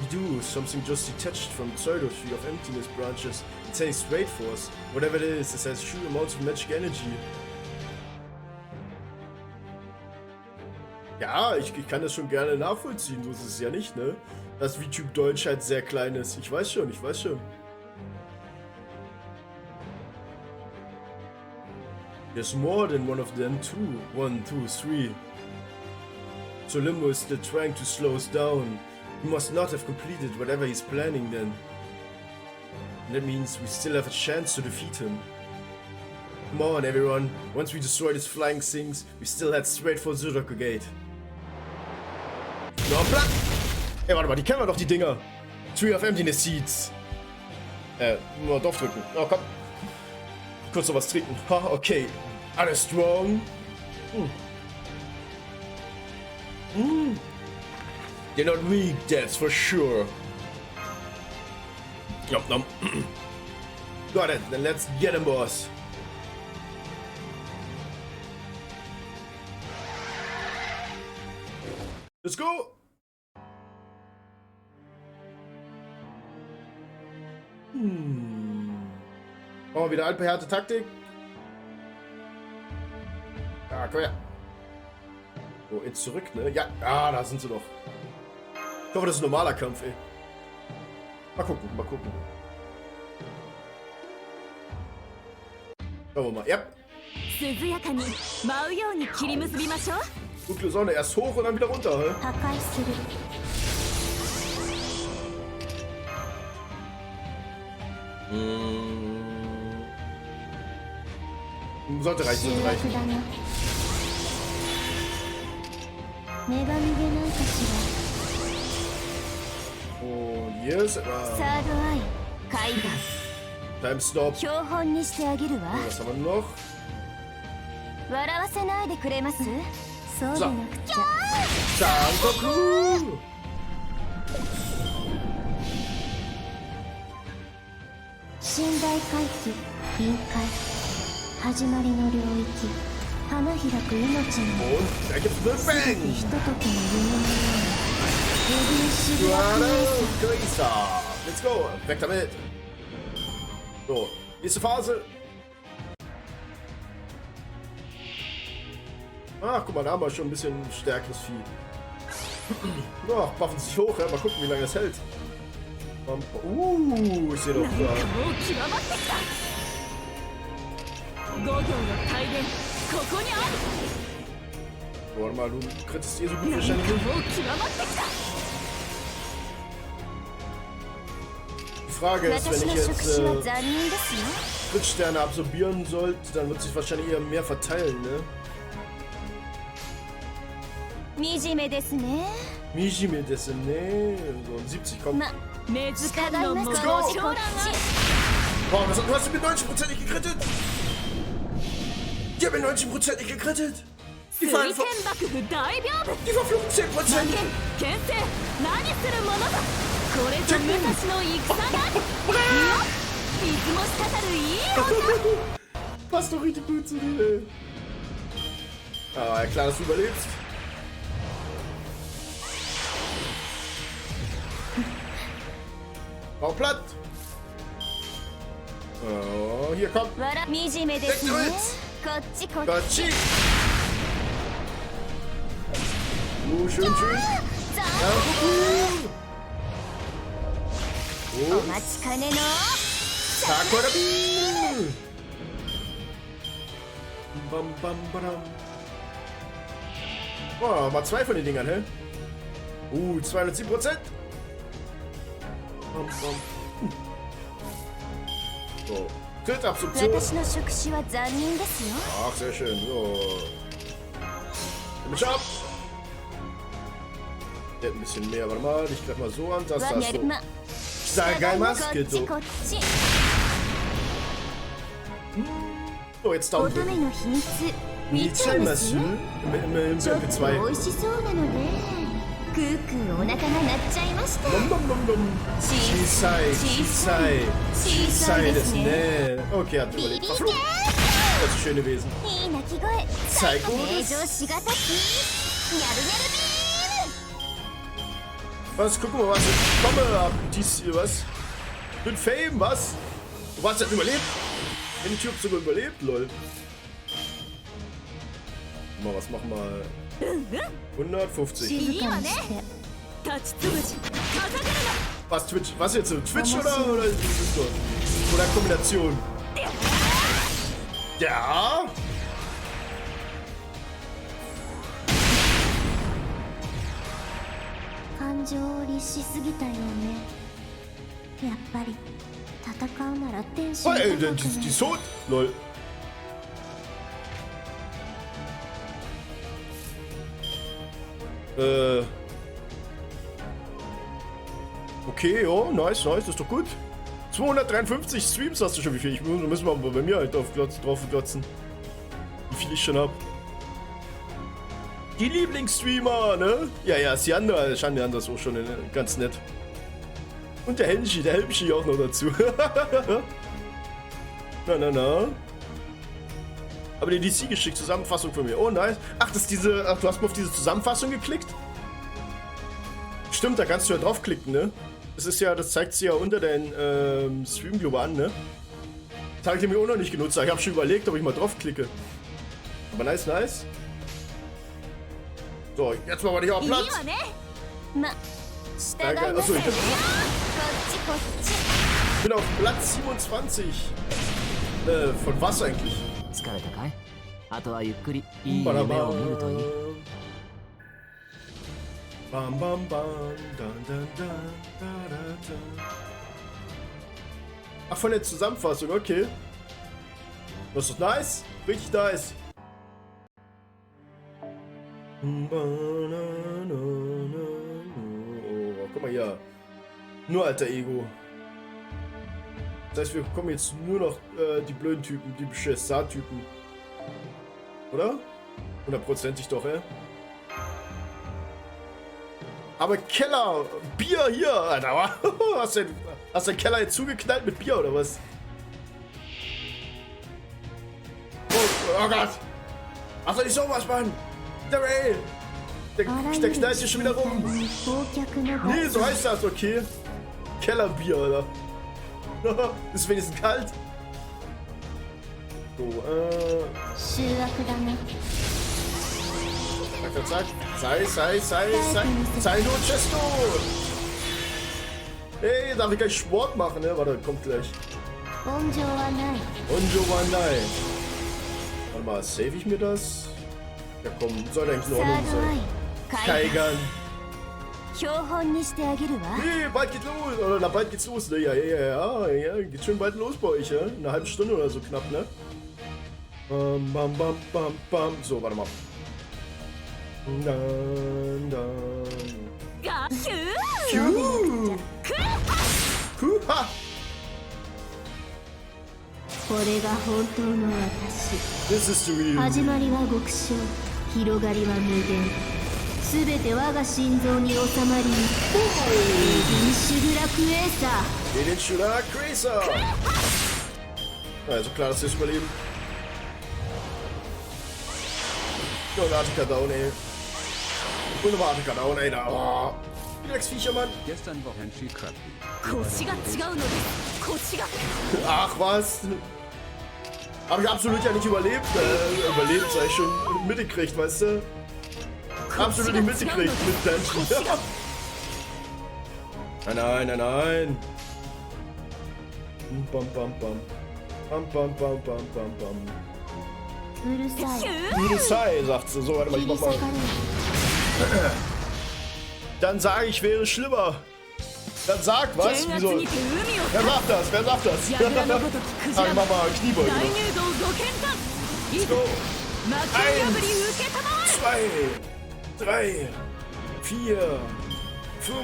We do, something just detached from the Pseudo-Tree of Emptiness branches. It's heading straight for us. Whatever it is, it has huge amounts of magic energy. Ja, ich kann das schon gerne nachvollziehen, so ist es ja nicht, ne? Dass VTube Deutsch halt sehr klein ist. Ich weiß schon. There's more than one of them too. 1, 2, 3. So Limbo is still trying to slow us down. He must not have completed whatever he's planning then. And that means we still have a chance to defeat him. Come on everyone, once we destroy these flying things, we still head straight for Zurück Gate. No, Blatt! Ey, warte mal, die kennen wir doch, die Dinger. Tree of Emptiness Seeds. Nur drauf drücken. Oh, komm. Kurz noch was trinken. Ha, okay. Alle strong. They're not weak, that's for sure. Yum, yum. Got it, then let's get him, boss. Let's go! Oh, wieder altbewährte Taktik. Ja, komm her. So, jetzt zurück, ne? Ja, da sind sie doch. Ich hoffe, das ist ein normaler Kampf, ey. Mal gucken. Schauen wir mal. Ja. Dunkle Sonne, erst hoch und dann wieder runter, hä? Sollte reichen. Und hier ist Time Stop.
標本にしてあげるわ。
Was haben wir noch?
笑わせないでくれます？そうでなくちゃ。
Sangoku!
寝台回帰、臨界、始まりの領域、花開く命の
Und da gibt's einen
ひと
Bang!
ときの夢のようにレディーシルア
Wow, Grisa! Let's go! Weg damit! So, nächste Phase! Ach, guck mal, da haben wir schon ein bisschen stärkeres Vieh. Ach, buffen sich hoch, ja? Mal gucken, wie lange das hält. Ich sehe doch da. Warte mal, du kriegst eh so gut wahrscheinlich hin. Die Frage ist, wenn ich jetzt Trittsterne absorbieren sollte, dann wird sich wahrscheinlich eher mehr verteilen, ne?
惨めですね。
Mijime desu ne. So, 70 kommt.
ま、
Let's
go!
Boah, du hast mit 90% nicht gekrittet! Die haben mit 90% nicht gekrittet! Die fallen von... Die verfluchten 10%!
牽制何するものだ。これぞ武蔵の戦だ。水も滴るいい女。
Passt doch richtig gut zu dir, ey. Ah, ja, klar, dass du überlebst. Bau platt! Oh, hier, komm!
わら惨めですね。こっちこっち。
Gachi! Schön, schön! Sangoku!
お
Und
待ちかねの
Sakura Beam! Bam, bam, badam. Oh, mal 2 von den Dingern, hä? 207%! Bam, bam. So, Tritt-Absorption.
私の触手は残忍ですよ。
Ach, sehr schön. So. Mich ab! Der hat ein bisschen mehr. Warte mal, ich greif mal so an. Das
わ
hast du.
ま
Sagai-Maske,
こっち
so.
こっち。
So, jetzt
乙
Daumen.
女の秘密見ちゃいます
Im
ちょっと美
MP2.
味しそうなのでクークーお腹が鳴っちゃいました。
Nom nom nom nom. Chisaiですね。Okay, hat überlebt. Verflucht. Das ist schön gewesen.
いい鳴き声
最高
名
です。
城しがたきニャルニャルビーム。
Was? Guck mal, was ich komme ab. Dies, was? Mit Fame, was? Du hast ja überlebt. YouTube sogar überlebt, lol. Mal, was machen wir? 150.
静かにして
立ちつぶし掲げるな。
Was Twitch? Was jetzt? Twitch oder Discord? Oder Kombination? Ja?
感情を律しすぎたよね。やっぱり戦うなら天使
Oh,
の
ey,
高
die
く
ist tot. Lol. Okay, ja, nice, das ist doch gut. 253 Streams hast du schon, wie viel? Müssen wir aber bei mir halt drauf glotzen. Wie viel ich schon hab. Die Lieblingsstreamer, ne? Ja, Sianda, Shandianda ist auch schon ganz nett. Und der Helmschi auch noch dazu. Na. Aber die DC geschickt, Zusammenfassung von mir. Oh, nice. Ach, das ist diese. Ach, du hast mal auf diese Zusammenfassung geklickt? Stimmt, da kannst du ja draufklicken, ne? Das ist ja, das zeigt sie ja unter deinen Stream global an, ne? Das habe ich nämlich auch noch nicht genutzt. Ich habe schon überlegt, ob ich mal draufklicke. Aber nice. So, jetzt machen wir dich auf
いい
Platz.
わね。ま、従い
Danke.
な
Achso,
さい
ich
ね。
bin,
こっち
bin auf Platz 27. Von was eigentlich?
疲れたかい？あとはゆっくりいい夢を見るといい。
Bam, bam, bam, dan, dan, dan, da, da, da. Ach, von der Zusammenfassung, okay. Das ist nice. Richtig nice. Oh, guck mal hier. Nur alter Ego. Das heißt, wir bekommen jetzt nur noch die blöden Typen, die Star-Typen. Oder? 100%ig doch, ey. Aber Keller, Bier hier, Alter. Hast du den Keller jetzt zugeknallt mit Bier oder was? Oh Gott. Ach, nicht sowas, Mann. Der Ray. Der knallt hier schon wieder rum. Nee, so heißt das, okay. Kellerbier, Alter. Ist wenigstens kalt. So, zack. Sei nur Chesto. Hey, darf ich gleich Sport machen, ne? Warte, kommt gleich. Onjo wa nai. Warte mal, save ich mir das? Ja komm, soll eigentlich in Ordnung sein. Kaigan. Nee, bald geht's los. Oder na, bald geht's los, ne? Ja. Geht schon bald los bei euch, ja? Eine halbe Stunde oder so knapp, ne? Bam. So, warte mal. Kuha! This is the real me.
すべて我が心臓に収まり、エデンシュグラクエーサー。
エデンシュグラクエーサー。Also klar, dass wir es überleben. Und Attika down, ey. Und nochmal Attika down, ey. Da. Oh. Die Viecher, Mann.
Gestern war ein Skikraft.
Ach was. Hab ich absolut ja nicht überlebt. Überlebt, sei ich schon mitgekriegt, weißt du? Absolut nicht mitgekriegt mit Menschen. Nein. Bam. Urusai, sagt sie. So, warte mal, ich mach mal. Dann sage ich, wäre schlimmer. Dann sag was? Wieso? Wer sagt das? Ah, ich mach mal Kniebeuge. Let's go. 1, 2, 3, 4, 5,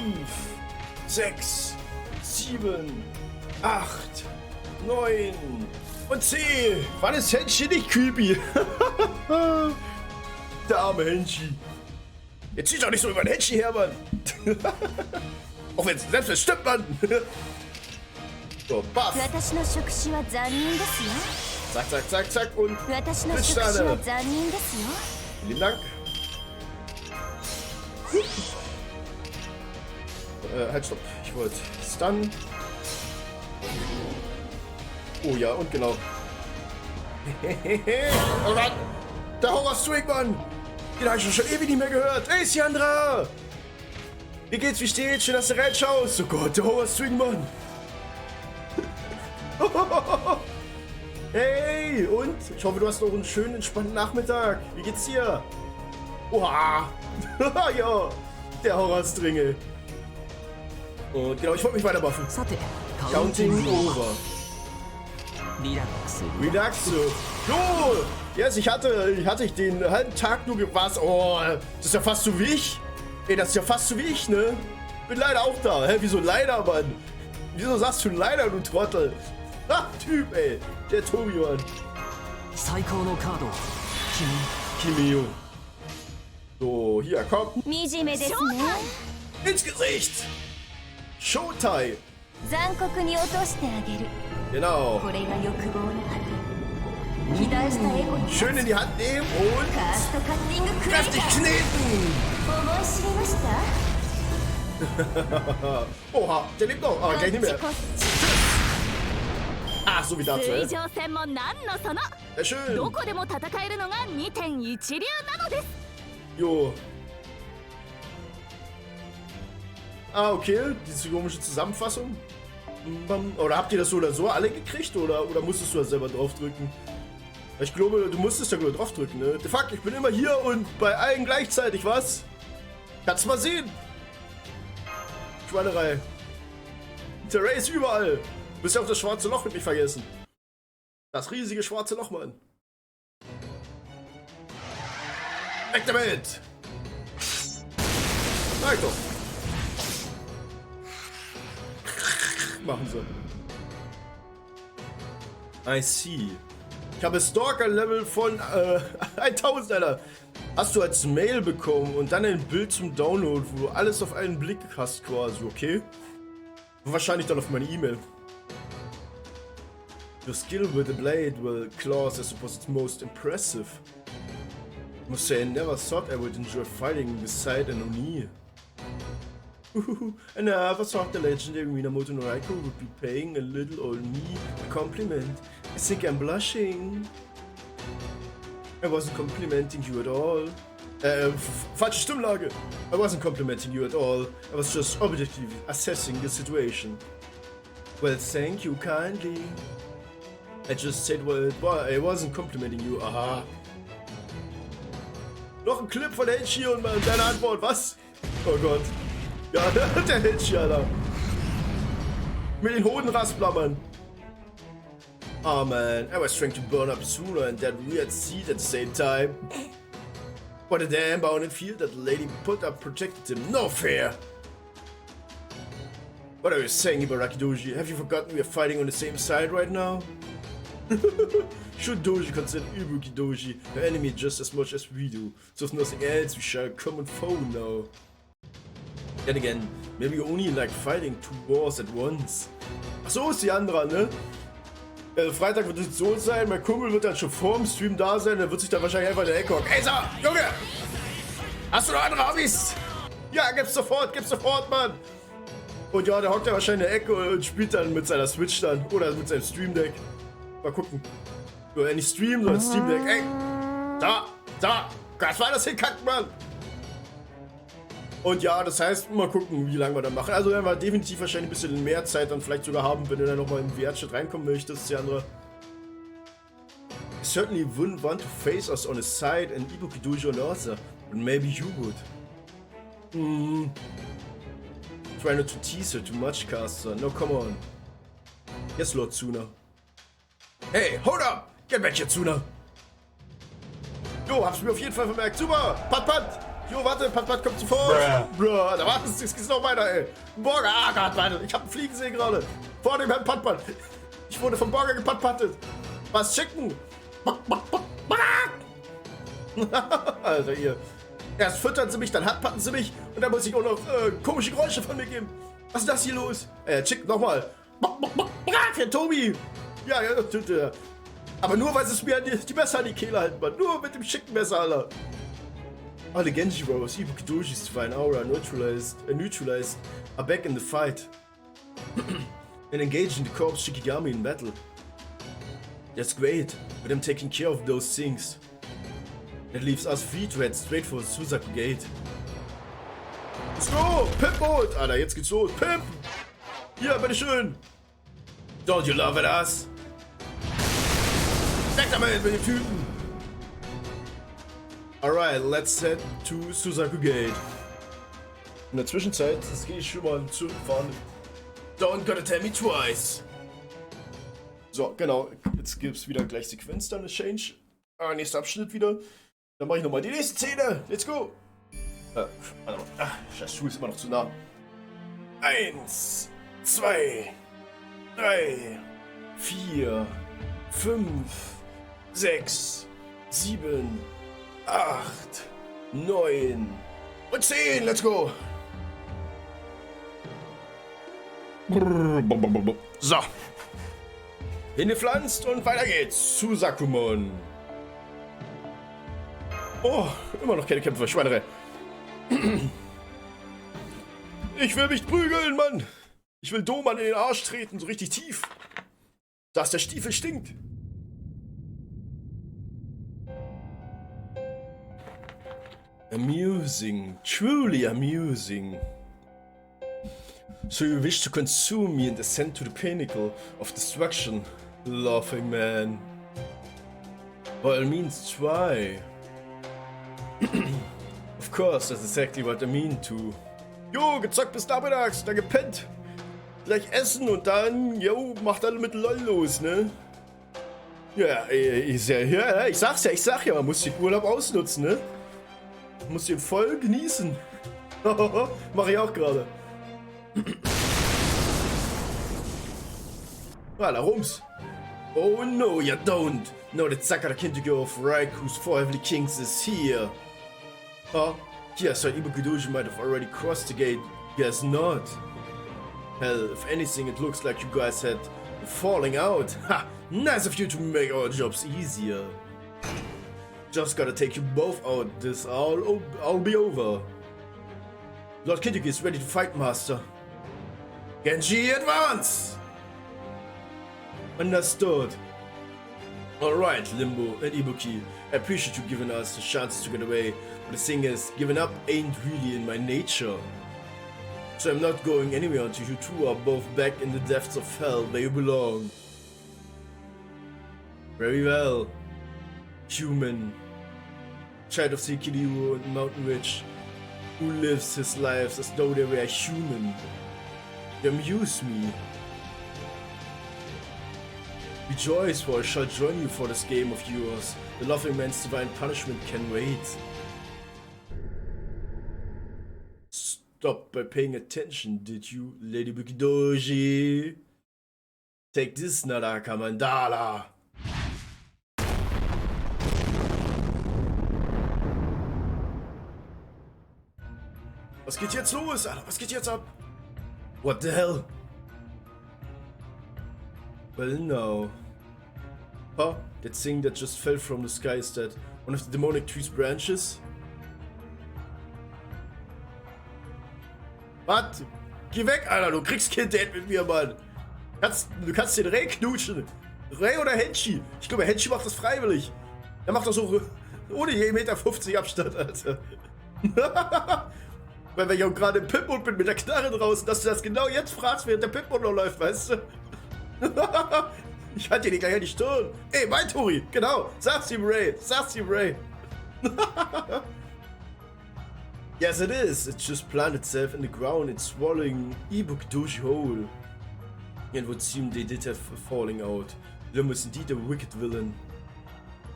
6, 7, 8, 9 und 10. Wann ist Henshi nicht creepy? Der arme Henshi. Jetzt zieh doch nicht so über den Henshi her, Mann. Auch wenn es selbst stimmt, Mann. So, baff. Zack und Blitzsterne. Vielen Dank. Halt, stopp. Ich wollte Stun. Oh ja, und genau. Oh Gott. Der Horror-Swing, Mann. Den habe ich schon ewig nicht mehr gehört. Hey, Siandra. Wie geht's, wie steht's? Schön, dass du reinschaust. Oh Gott, der Horror-Swing, Mann. Hey, und? Ich hoffe, du hast noch einen schönen, entspannten Nachmittag. Wie geht's dir? Oha. Ja, der Horror-Stringe. Und genau, ich wollte mich weiter buffen. Counting over. Relax. Jo! Yes, ich hatte den halben Tag nur was. Oh, das ist ja fast so wie ich. Ey, das ist ja fast so wie ich, ne? Bin leider auch da. Hä, wieso leider, Mann? Wieso sagst du leider, du Trottel? Ah, Typ, ey. Der Tobi, Mann. Kimio. So, hier, komm. Ins Gesicht. Showtime. Genau. Schön in die Hand nehmen und kräftig kneten. Oha, der lebt noch. Ah, gleich nicht mehr. Ach, so wie dazu, ey. Sehr schön. Jo. Ah, okay. Diese komische Zusammenfassung. Oder habt ihr das so oder so alle gekriegt? Oder musstest du das selber draufdrücken? Ich glaube, du musstest ja nur draufdrücken, ne? De facto, ich bin immer hier und bei allen gleichzeitig, was? Kannst mal sehen. Schweinerei. Der Ray ist überall. Du bist ja auch das schwarze Loch mit mich vergessen. Das riesige schwarze Loch, Mann. Weg damit! Sag doch. Machen sie. I see. Ich habe Stalker-Level von 1000, Alter. Hast du als Mail bekommen und dann ein Bild zum Download, wo du alles auf einen Blick hast quasi, okay? Wahrscheinlich dann auf meine E-Mail. Your skill with the blade will claws I suppose it's most impressive. I must say I never thought I would enjoy fighting beside an Oni. I never thought the legendary Minamoto no Raiko would be paying a little old me a compliment. I think I'm blushing. I wasn't complimenting you at all. Falsche Stimmlage. I wasn't complimenting you at all. I was just objectively assessing the situation. Well, thank you kindly. I just said, well, I wasn't complimenting you. Aha. Noch ein Clip von Heichi und deine Antwort, was? Oh Gott. Ja, der Heichi, Alter. Mit den Hodenraspler, Oh man, I was trying to burn up sooner and that weird seed at the same time. What a damn bounded field that lady put up protected him. No fair! What are you saying, Ibaraki Doji? Have you forgotten we are fighting on the same side right now? Should Doji consider Ibuki Doji her enemy just as much as we do? So if nothing else, we share a common foe now. Then again, maybe you only like fighting two wars at once. Ach so ist die andere, ne? Freitag wird es so sein, mein Kumpel wird dann schon vorm Stream da sein, der wird sich dann wahrscheinlich einfach in der Ecke hocken. Ey, so, Junge! Hast du noch andere Hobbys? Ja, gib's sofort, Mann! Und ja, der hockt ja wahrscheinlich in der Ecke und spielt dann mit seiner Switch dann. Oder mit seinem Stream Deck. Mal gucken. Oder nicht Stream, sondern Steam Deck. Ey! Da! Was war das hinkackt, Mann? Und ja, das heißt, mal gucken, wie lange wir da machen. Also werden wir definitiv wahrscheinlich ein bisschen mehr Zeit dann vielleicht sogar haben, wenn du dann nochmal in VR-Chat reinkommen möchtest, die andere. I certainly wouldn't want to face us on his side and Ibuki Doji on the other, but maybe you would. Try not to tease her too much, Caster. No, come on. Yes, Lord Tsuna. Hey, hold up! Get back here, Tsuna! Jo, hab's mir auf jeden Fall vermerkt. Super! Pat! Jo, warte, Pat kommt sofort. Bruh, da war's, es geht noch weiter, ey. Ein Borger, Gott, warte, ich hab einen Fliegen sehen gerade. Vor dem Herrn Pat. Ich wurde vom Borger gepatpattet. Was schicken? Alter, ihr. Erst füttern sie mich, dann handpatten sie mich und dann muss ich auch noch komische Geräusche von mir geben. Was ist das hier los? Chicken, nochmal. Herr Tobi. Ja. Aber nur, weil es mir die Messer an die Kehle halten, Mann. Nur mit dem schicken Messer, Alter. All the Genji Bros, Ibuki Doji's divine aura neutralized are back in the fight and engaged in the corpse Shikigami in battle. That's great, but I'm taking care of those things. That leaves us free to head straight for Suzaku Gate. Let's go! Pimp Mode! Alter, jetzt geht's los. Pimp! Hier, bitteschön! Don't you love it, ass? Weg damit mit den Typen! Alright, let's head to Suzaku Gate. In der Zwischenzeit, das gehe ich schon mal zurückfahren. Don't gotta tell me twice. So, genau. Jetzt gibt's wieder gleich Sequenz, dann eine Change. Nächster Abschnitt wieder. Dann mache ich nochmal die nächste Szene. Let's go. Warte mal. Ach, scheiß Schuh ist immer noch zu nah. 1, 2, 3, 4, 5, 6, 7, 8, 9 und 10, let's go! So. Hingepflanzt und weiter geht's. Suzakumon. Oh, immer noch keine Kämpfer, Schweinerei. Ich will mich prügeln, Mann. Ich will Doman in den Arsch treten, so richtig tief. Dass der Stiefel stinkt. Amusing, truly amusing. So you wish to consume me and descend to the pinnacle of destruction, laughing man. By all means, try. Of course, that's exactly what I mean to. Jo, gezockt bis nachmittags, dann gepennt. Gleich essen und dann, jo, macht alle mit LOL los, ne? Ja, ich sag ja, man muss den Urlaub ausnutzen, ne? Muss den voll genießen. Mach ich auch gerade. Ah, da rums. Oh no, you don't! Know that Sakura Kyo of Raiku's 4 Heavenly Kings is here! Huh? Yes, so Ibukudoji might have already crossed the gate. Guess not. Hell, if anything, it looks like you guys had a falling out. Ha! Nice of you to make our jobs easier. Just gotta take you both out. This all be over. Lord Kidyuki is ready to fight, Master. Genji, advance! Understood. Alright, Limbo and Ibuki. I appreciate you giving us the chance to get away. But the thing is, giving up ain't really in my nature. So I'm not going anywhere until you two are both back in the depths of hell where you belong. Very well. Human. Child of Sekiryu and Mountain Ridge, who lives his lives as though they were human. You amuse me. Rejoice, for I shall join you for this game of yours. The loving man's divine punishment can wait. Stop by paying attention, did you, Lady Bukidoji? Take this, Naraka Mandala. Was geht jetzt los, Alter? Was geht jetzt ab? What the hell? Well, no. Huh? That thing that just fell from the sky, is that one of the demonic tree's branches? Was? Geh weg, Alter, du kriegst kein Date mit mir, Mann. Du kannst den Ray knutschen. Ray oder Henshi? Ich glaube, Henshi macht das freiwillig. Er macht das so ohne je 1,50 Meter Abstand, Alter. Weil wir ja gerade im Pimp-Mode bin mit der Knarre draußen, dass du das genau jetzt fragst, während der Pimp-Mode noch läuft, weißt du? Ich halte dir gleich an die Stirn. Ey, mein Tori, genau. Sag's ihm, Ray. Sag's ihm, Ray. Yes, it is. It just planted itself in the ground. It's swallowing Ibukudoji whole. It would seem they did have a falling out. Lim is indeed a wicked villain.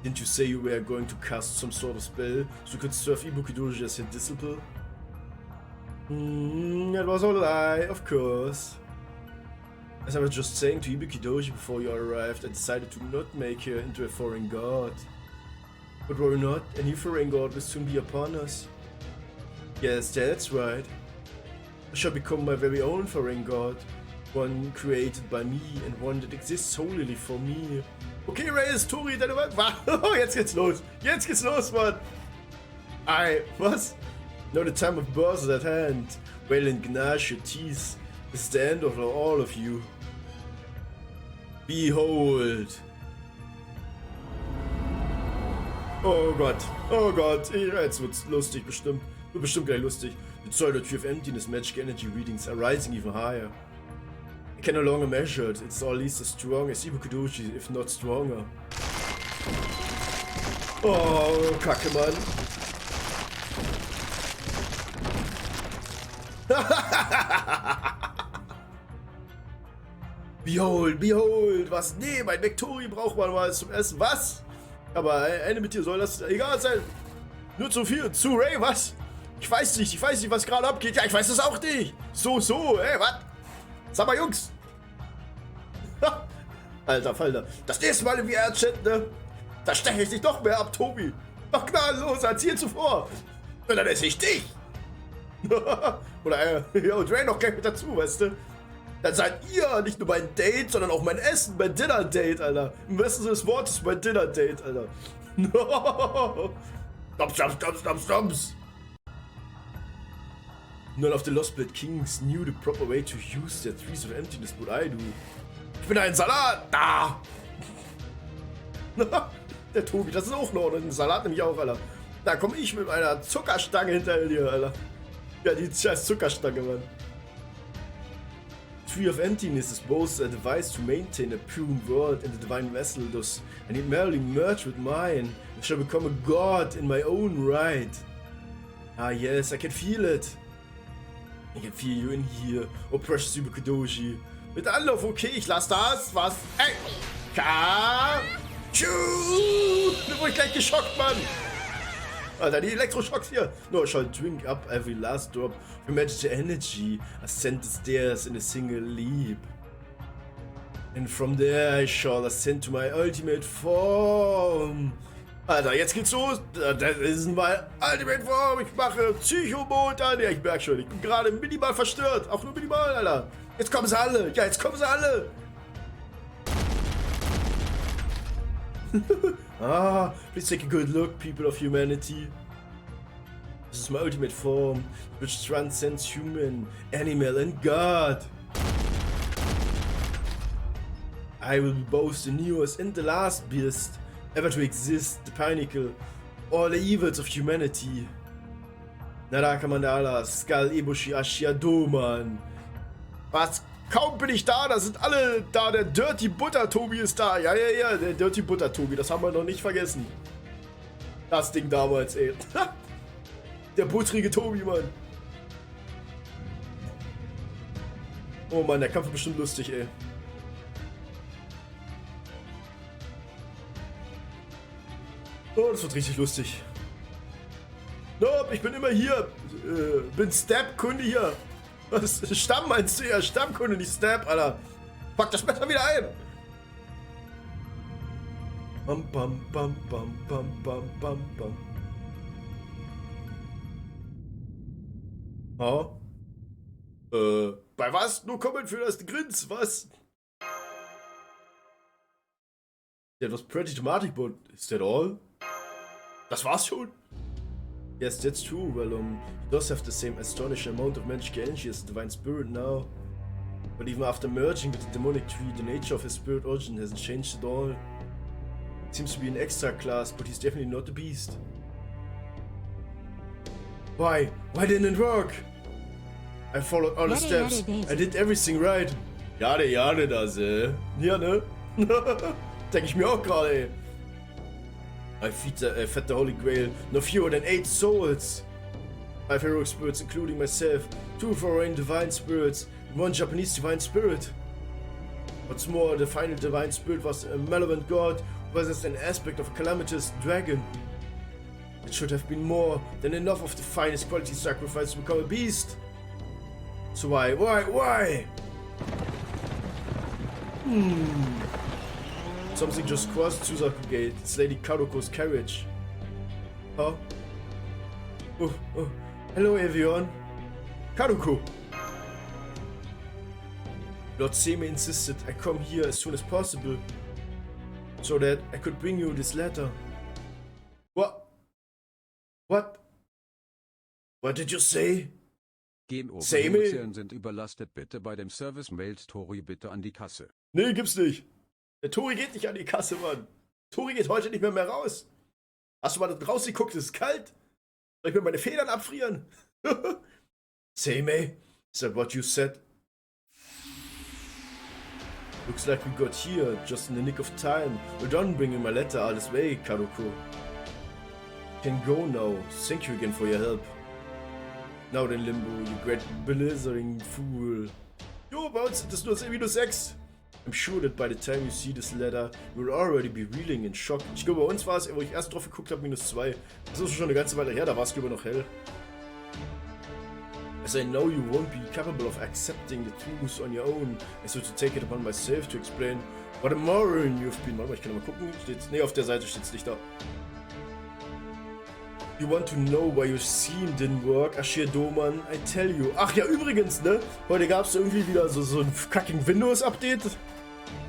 Didn't you say you were going to cast some sort of spell so you could serve Ibukudoji as your disciple? That was all a lie, of course. As I was just saying to Ibukudoji before you arrived, I decided to not make her into a foreign god. But worry not, a new foreign god will soon be upon us. Yes, that's right. I shall become my very own foreign god. One created by me and one that exists solely for me. Okay, Reyes, Tori, deine Welt. Oh, jetzt geht's los. Jetzt geht's los, Mann. Was? Now the time of birth is at hand. Wail and gnash your teeth. This is the end of all of you. Behold. Oh Gott, jetzt wird's lustig, bestimmt. Wird bestimmt gleich lustig. The pseudo-tree of emptiness, magic energy readings are rising even higher. I can no longer measure it, it's at least as strong as Ibukudoji, if not stronger. Oh, Kacke, Mann. Behold, was? Nee, mein Vektori braucht man mal zum Essen, was? Aber eine mit dir soll das egal sein. Nur zu viel, zu Ray, was? Ich weiß nicht, was gerade abgeht. Ja, ich weiß es auch nicht. So, ey, was? Sag mal, Jungs. Alter Falter, das nächste Mal im VR-Chat, ne? Da steche ich dich doch mehr ab, Tobi. Noch gnadenloser als hier zuvor. Und dann esse ich dich. Oder, ja, und Ray noch gleich mit dazu, weißt du? Dann seid ihr nicht nur mein Date, sondern auch mein Essen, mein Dinner-Date, Alter. Im wahrsten Sinne des Wortes mein Dinner-Date, Alter. Stomps. None of the Lost Blood Kings knew the proper way to use their trees of emptiness, but I do. Ich bin ein Salat! Da! Der Tobi, das ist auch noch ein Salat, nämlich auch, Alter. Da komme ich mit meiner Zuckerstange hinter dir, Alter. Ja, die scheiß Zuckerstange, Mann. Tree of Emptiness is both a device to maintain a pure world and the divine vessel does, and it merely merged with mine. I shall become a god in my own right. Ah yes, I can feel it. I can feel you in here, oh precious Ibukudoji. Mit Anlauf, okay, ich lass das, was? Ey! Da wurde ich gleich geschockt, Mann! Alter, die Elektroschocks hier! No, I shall drink up every last drop of magic energy, ascend the stairs in a single leap. And from there I shall ascend to my ultimate form. Alter, jetzt geht's los. Das ist meine Ultimate Form. Ich mache Psycho-Mode an. Ja, ich merke schon, ich bin gerade minimal verstört. Auch nur minimal, Alter. Jetzt kommen sie alle. Ja, jetzt kommen sie alle. Please take a good look, people of humanity. This is my ultimate form, which transcends human, animal, and God. I will be both the newest and the last beast ever to exist, the pinnacle, all the evils of humanity. Naraka Mandala, Skull, Eboshi, Ashiado, Mann. Was? Kaum bin ich da, da sind alle da. Der Dirty Butter Tobi ist da. Ja, der Dirty Butter Tobi, das haben wir noch nicht vergessen. Das Ding damals, ey. Der buttrige Tobi, Mann. Oh Mann, der Kampf ist bestimmt lustig, ey. Oh, das wird richtig lustig. Nope, ich bin immer hier. Bin Stab-Kunde hier. Was? Stamm meinst du ja? Stammkunde, nicht Stab, Alter. Pack das Messer wieder ein. Bam, bam, bam, bam, bam, bam, bam, bam. Bei was? Nur kommen für das Grins, was? That was pretty dramatic, but is that all? Das war's schon? Yes, that's true. Well, he does have the same astonishing amount of magical energy as the Divine Spirit now. But even after merging with the demonic tree, the nature of his spirit origin hasn't changed at all. It seems to be an extra class, but he's definitely not a beast. Why? Why didn't it work? I followed all the steps. I did everything right. Jade, das, Ja, ne? Denke ich mir auch gerade, ey. I fed the Holy Grail no fewer than 8 souls. 5 heroic spirits, including myself, 2 foreign divine spirits, and 1 Japanese divine spirit. What's more, the final divine spirit was a malevolent god who possessed an aspect of a calamitous dragon. It should have been more than enough of the finest quality sacrifice to become a beast. So why? Something just crossed Tsuzaku Gate. It's Lady Karuko's carriage. Huh? Oh, hello everyone. Karuko! Lord Seme insisted I come here as soon as possible, so that I could bring you this letter. What? What did you say?
Genoperationen sind überlastet, bitte bei dem Service mailt Tori bitte an die Kasse.
Nee, gibt's nicht. Der Tori geht nicht an die Kasse, Mann. Tori geht heute nicht mehr raus. Hast du mal da draußen geguckt, es ist kalt? Soll ich mir meine Federn abfrieren? Seimei, is that what you said? Looks like we got here, just in the nick of time. We're done bringing my letter all this way, Karuko. Can go now. Thank you again for your help. Now then, Limbo, you great blithering fool. Jo, bei uns sind es nur -6. I'm sure that by the time you see this letter, you will already be reeling in shock. Ich glaube, bei uns war es, wo ich erst drauf geguckt habe, -2. Das ist schon eine ganze Weile her, da war es glaube ich noch hell. As I know you won't be capable of accepting the truth on your own, I so to take it upon myself to explain what a moron you've been. Warte mal, ich kann mal gucken. Steht's? Nee, auf der Seite steht's nicht da. You want to know why your theme didn't work? Ashido-man, I tell you. Ach ja, übrigens, ne? Heute gab es irgendwie wieder so ein fucking Windows-Update.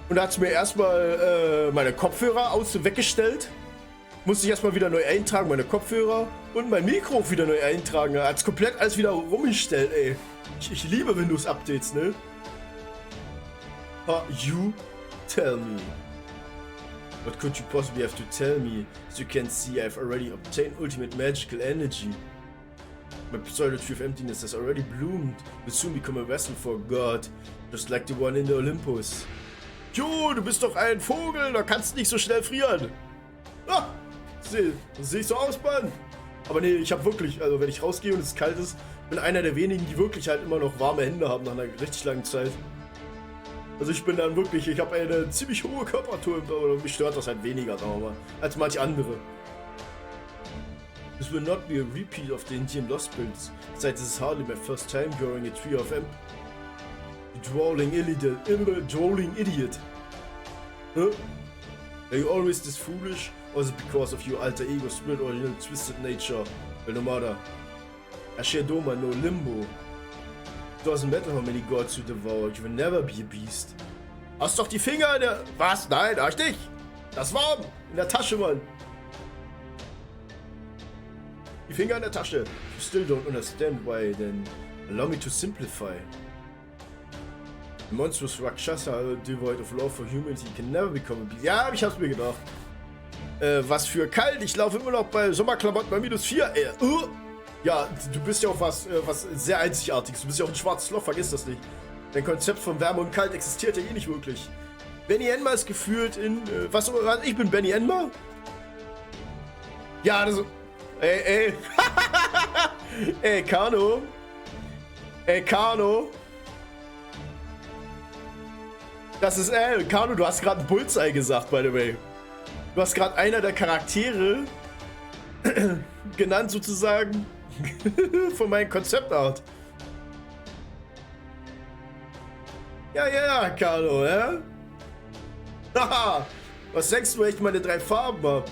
Und da hat es mir erstmal meine Kopfhörer weggestellt. Musste ich erstmal wieder neu eintragen, meine Kopfhörer. Und mein Mikro wieder neu eintragen. Hat es komplett alles wieder rumgestellt, ey. Ich liebe Windows-Updates, ne? You tell me. What could you possibly have to tell me? As you can see, I've already obtained ultimate magical energy. My pseudo-tree of emptiness has already bloomed. Will soon become a vessel for God, just like the one in the Olympus. Jo, du bist doch ein Vogel, da kannst du nicht so schnell frieren. Ah, seh ich so aus, Mann. Aber nee, ich hab wirklich, also wenn ich rausgehe und es kalt ist, bin einer der wenigen, die wirklich halt immer noch warme Hände haben nach einer richtig langen Zeit. Also ich bin dann wirklich, ich habe eine ziemlich hohe Körpertemperatur, aber mich stört das halt weniger, sagen wir mal, als manche andere. This will not be a repeat of the Indian Lost Builds, besides this is hardly my first time during a Tree of M. The drowling idiot. Huh? Are you always this foolish? Or is it because of your alter ego, spirit, or your twisted nature? Well, no matter. Ashadoma, no limbo. Doesn't matter how many gods you devour, you will never be a beast. Hast doch die Finger in der... Was? Nein, hast nicht. Das war in der Tasche, Mann. Die Finger in der Tasche. You still don't understand why, then allow me to simplify. A monstrous Rakshasa devoid of love for humanity can never become a beast. Ja, ich hab's mir gedacht. Was für kalt. Ich laufe immer noch bei Sommerklamotten bei -4. Ja, du bist ja auch was sehr Einzigartiges. Du bist ja auch ein schwarzes Loch, vergiss das nicht. Dein Konzept von Wärme und Kalt existiert ja eh nicht wirklich. Benny Enma ist geführt in... was? Ich bin Benny Enma? Ja, das... Ey. Ey, Kano. Ey, Kano. Das ist... Kano, du hast gerade ein Bullseye gesagt, by the way. Du hast gerade einer der Charaktere genannt, sozusagen, von meinem Konzeptart. Ja, Carlo, ja? Haha, was denkst du, wenn ich meine 3 Farben hab?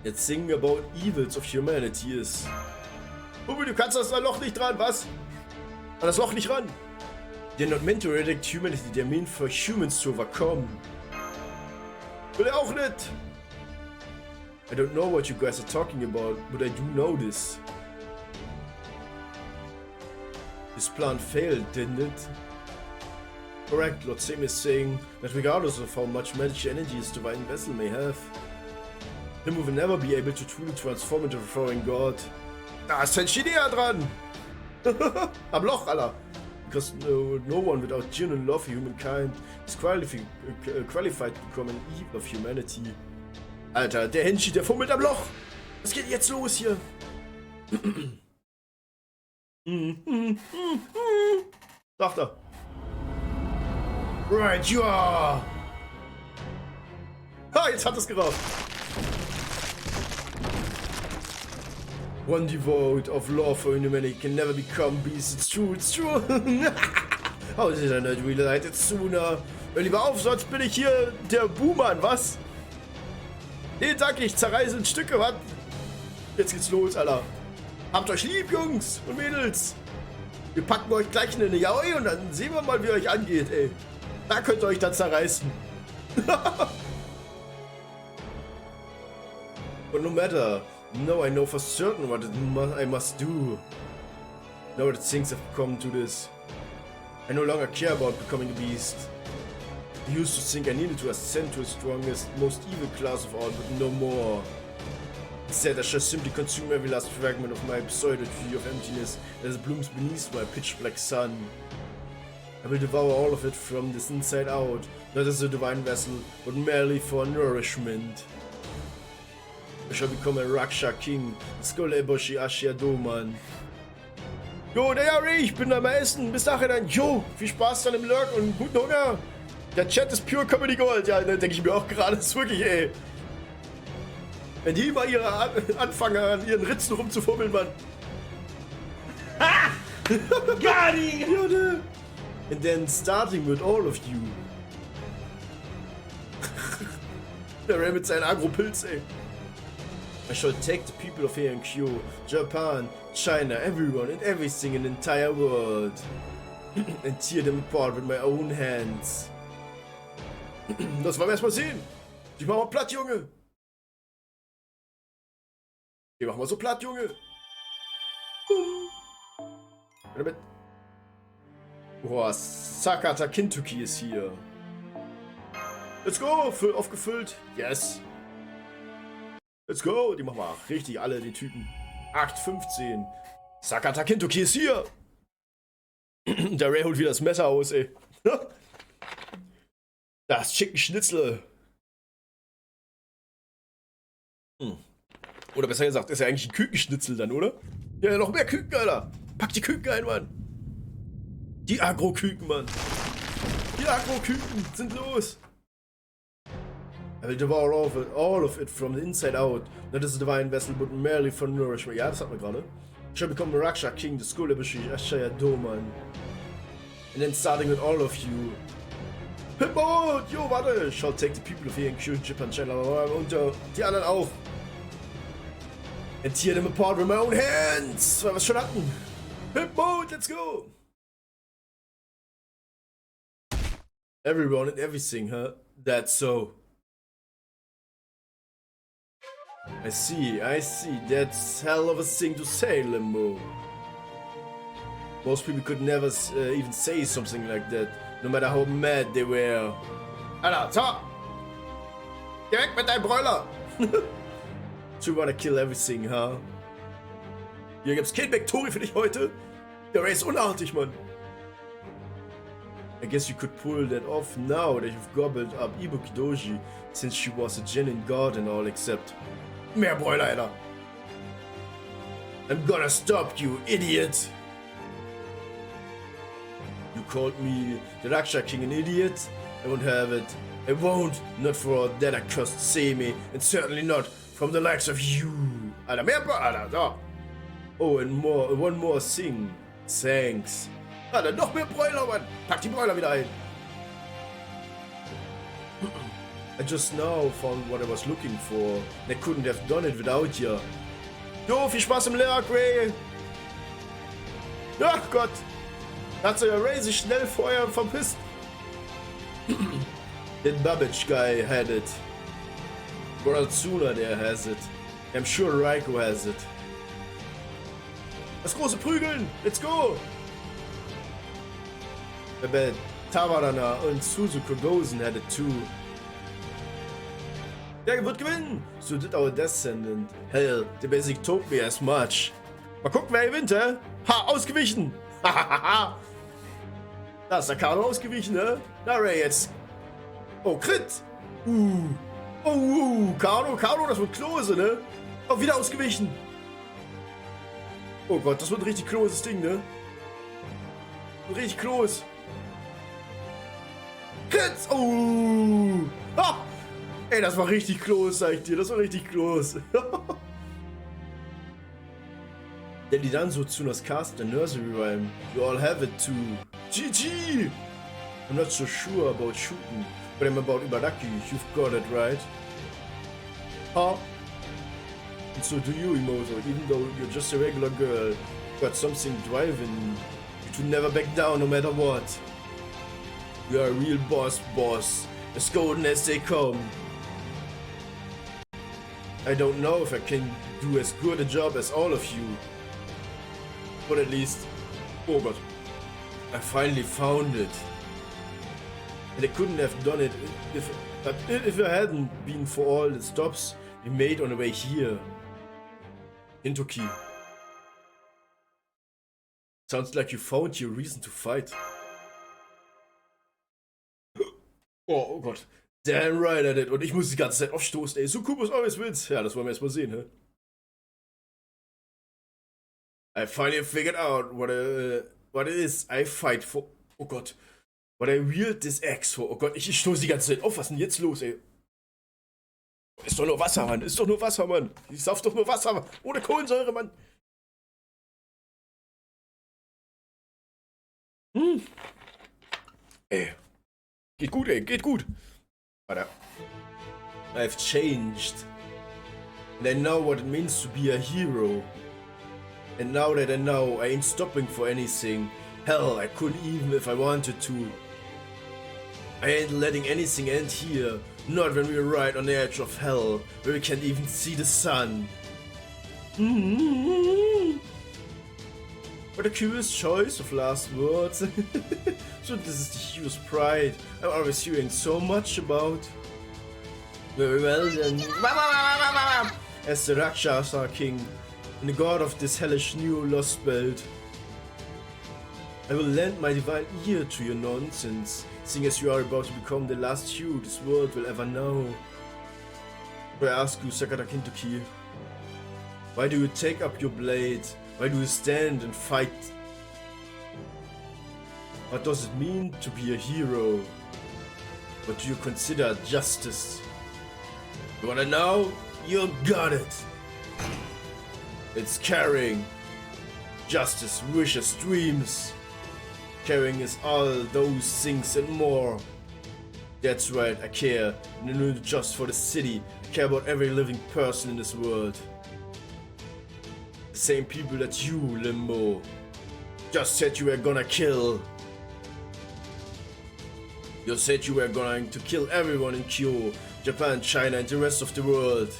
Jetzt singen about evils of humanity ist. Bubi, du kannst das Loch nicht dran, was? An das Loch nicht ran. They're not meant to eradicate humanity, they're meant for humans to overcome. Will er auch nicht. I don't know what you guys are talking about, but I do know this. This plan failed, didn't it? Correct, Lord Sim is saying that regardless of how much magic energy his divine vessel may have, him will never be able to truly transform into a foreign god. Da ist Tenshi näher dran! Am Loch, Alter! Because no one without genuine love for humankind is qualified to become an evil of humanity. Alter, der Henshi, der fummelt am Loch! Was geht jetzt los hier? Sagt er. Right, ja! Ha, jetzt hat es gerafft. One devoid of love for humanity can never become beast. It's true, it's true. How did I not realize it sooner? Hör lieber auf, sonst bin ich hier der Buhmann, was? Nee, danke, ich zerreiße in Stücke, was? Jetzt geht's los, Alter. Habt euch lieb, Jungs und Mädels. Wir packen euch gleich in eine Yaoi und dann sehen wir mal, wie euch angeht, ey. Da könnt ihr euch dann zerreißen. But no matter. No, I know for certain what I must do. Now that things have come to this, I no longer care about becoming a beast. I used to think I needed to ascend to the strongest, most evil class of all, but no more. Instead, I shall simply consume every last fragment of my pseudo-tree of emptiness as it blooms beneath my pitch-black sun. I will devour all of it from this inside out, not as a divine vessel, but merely for nourishment. I shall become a Raksha King, Skoleboshi Ashiadoman. Jo, ich bin am Essen. Bis nachher dann. Jo, viel Spaß dann im Lurk und guten Hunger. Der Chat ist pure Comedy Gold. Ja, da denke ich mir auch gerade. Das ist wirklich, ey. Wenn die mal anfangen, an ihren Ritzen rumzufummeln, Mann. Ha! Got him! And then starting with all of you. Der Ray mit seinen Agro-Pilz, ey. I shall take the people of Heian Kyo, Japan, China, everyone and everything in the entire world and tear them apart with my own hands. Das wollen wir erstmal sehen. Die machen wir platt, Junge. Die machen wir so platt, Junge. Damit. Boah, Sakata Kintuki ist hier. Let's go, aufgefüllt. Yes. Let's go! Die machen wir richtig alle, die Typen. Akt 15. Sakata Kintoki ist hier! Der Ray holt wieder das Messer aus, ey. Das Chicken Schnitzel. Oder besser gesagt, ist ja eigentlich ein Kükenschnitzel dann, oder? Ja, noch mehr Küken, Alter! Pack die Küken ein, Mann! Die Agro-Küken, Mann! Die Agro-Küken sind los! I will devour all of it from the inside out, not as a divine vessel, but merely for nourishment. Ja, das hatten wir gerade. I shall become a Raksha King, the Skoleboshi Ashiadoman. And then starting with all of you. Pimbo, yo, warte! Shall take the people of Heian Kyo, Japan Channel und die anderen auch. And tear them apart with my own hands! Weil wir es schon hatten. Pimbo, let's go! Everyone and everything, huh? That's so. I see. That's hell of a thing to say, Limbo. Most people could never even say something like that, no matter how mad they were. Alter, so! Geh weg mit deinem Broiler! You wanna kill everything, huh? Hier gibt's kein Vektori für dich heute. Der Ray ist unartig, Mann. I guess you could pull that off now that you've gobbled up Ibuki Doji, since she was a genuine god and all except. Mehr Broiler, Alter. I'm gonna stop you, idiot! You called me the Raksha King an idiot? I won't have it. I won't. Not for that accursed Semi, and certainly not from the likes of you. Alter, mehr Broiler, so. Oh, and one more thing. Thanks. Alter, noch mehr Broiler, Mann. Pack die Broiler wieder ein. I just now found what I was looking for. And I couldn't have done it without you. Jo, viel Spaß im Lerk, Ray. Ach Gott. Hat sich Ray sich schnell vorher verpisst. That Babbage guy had it. Or Tsuna there has it. I'm sure Raiko has it. Das große Prügeln. Let's go. I bet Tawarana und Suzuko Gozen had it too. Der wird gewinnen! So did our descendant. Hell, the basic told me as much. Mal gucken, wer gewinnt, hä? Ha, ausgewichen! Hahaha! Da ist der Kano ausgewichen, hä? Na, Ray, jetzt. Oh, Crit! Kano, das wird Klose, ne? Oh, wieder ausgewichen! Oh Gott, das wird ein richtig kloses Ding, ne? Richtig klos. Crit! Oh! Ha! Ey, das war richtig close, sag ich dir. Das war richtig close. Then die dann so Tsunas cast the nursery rhyme. You all have it too. GG! I'm not so sure about shooting, but I'm about Ibaraki. You've got it right. Huh? And so do you, Emoto. Even though you're just a regular girl, got something driving you to never back down no matter what. You are a real boss, as golden as they come. I don't know if I can do as good a job as all of you. But at least... Oh god. I finally found it. And I couldn't have done it if it hadn't been for all the stops we made on the way here. In Toki. Sounds like you found your reason to fight. Oh Gott. Damn right I did. Und ich muss die ganze Zeit aufstoßen, ey. Succubus always wins. Ja, das wollen wir erstmal sehen, hä? I finally figured out what it is I fight for. Oh Gott. What I wield this axe for. Oh Gott, ich stoße die ganze Zeit auf. Was ist denn jetzt los, ey? Ist doch nur Wasser, Mann. Ist doch nur Wasser, Mann. Ich sauf doch nur Wasser, Mann. Ohne Kohlensäure, Mann. Ey. Geht gut, ey. Geht gut. I've changed, and I know what it means to be a hero. And now that I know, I ain't stopping for anything. Hell, I could even if I wanted to. I ain't letting anything end here. Not when we're right on the edge of hell, where we can't even see the sun. What a curious choice of last words. So this is the huge pride I'm always hearing so much about. Very well then. As the Rakshasa king and the god of this hellish new lost belt, I will lend my divine ear to your nonsense, seeing as you are about to become the last Hugh this world will ever know. I ask you, Sakata Kintoki, why do you take up your blade? Why do you stand and fight? What does it mean to be a hero? What do you consider justice? You wanna know? You got it! It's caring. Justice, wishes, dreams. Caring is all those things and more. That's right, I care. And not just for the city. I care about every living person in this world. The same people that you, Limbo, just said you were gonna kill. You said you were going to kill everyone in Kyo, Japan, China, and the rest of the world.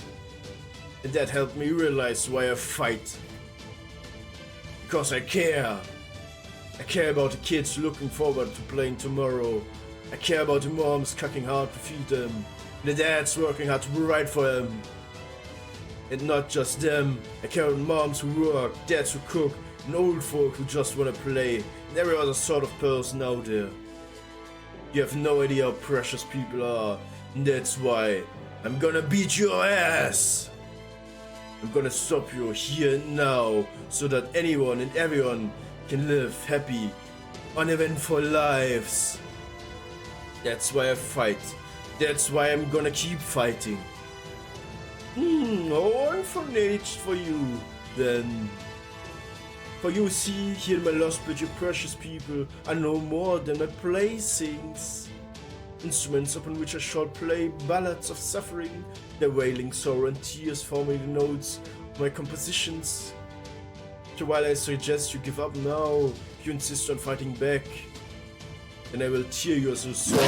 And that helped me realize why I fight. Because I care. I care about the kids looking forward to playing tomorrow. I care about the moms cooking hard to feed them. The dads working hard to provide for them. And not just them. I care about moms who work, dads who cook, and old folk who just wanna play, and every other sort of person out there. You have no idea how precious people are, and that's why I'm gonna beat your ass! I'm gonna stop you here and now, so that anyone and everyone can live happy, uneventful lives. That's why I fight. That's why I'm gonna keep fighting. I'm furnished for you, then. For you see, here my lost but you precious people are no more than my playthings. Instruments upon which I shall play ballads of suffering, their wailing sorrow and tears forming the notes of my compositions. So while I suggest you give up now, if you insist on fighting back, then I will tear you as a soul.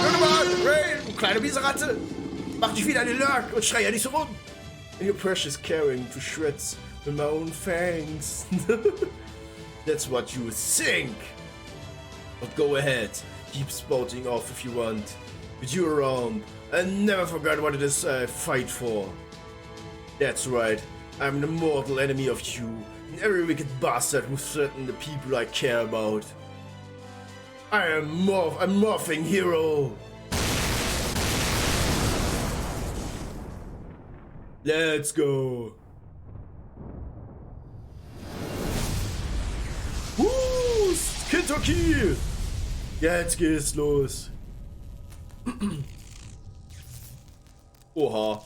Hör mal, Ray, du kleine Wieseratte! Mach dich wieder an den Lurk und schrei ja nicht so rum! And your precious caring to shreds with my own fangs. That's what you think! But go ahead, keep spouting off if you want. With you around, I never forgot what it is I fight for. That's right, I'm the mortal enemy of you, and every wicked bastard who threatens the people I care about. I'm morphing hero! Let's go! Kentucky! Jetzt geht's los! Oha!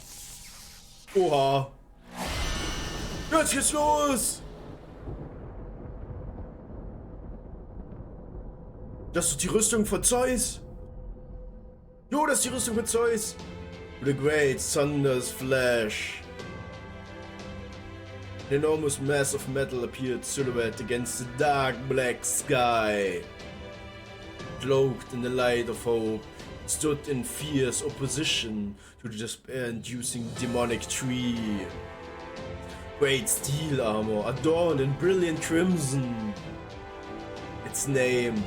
Oha! Jetzt geht's los! Das ist die Rüstung von Zeus! Jo, das ist die Rüstung von Zeus! The great thunder's flash. An enormous mass of metal appeared silhouette against the dark black sky. Cloaked in the light of hope, it stood in fierce opposition to the despair-inducing demonic tree. Great steel armor adorned in brilliant crimson. Its name,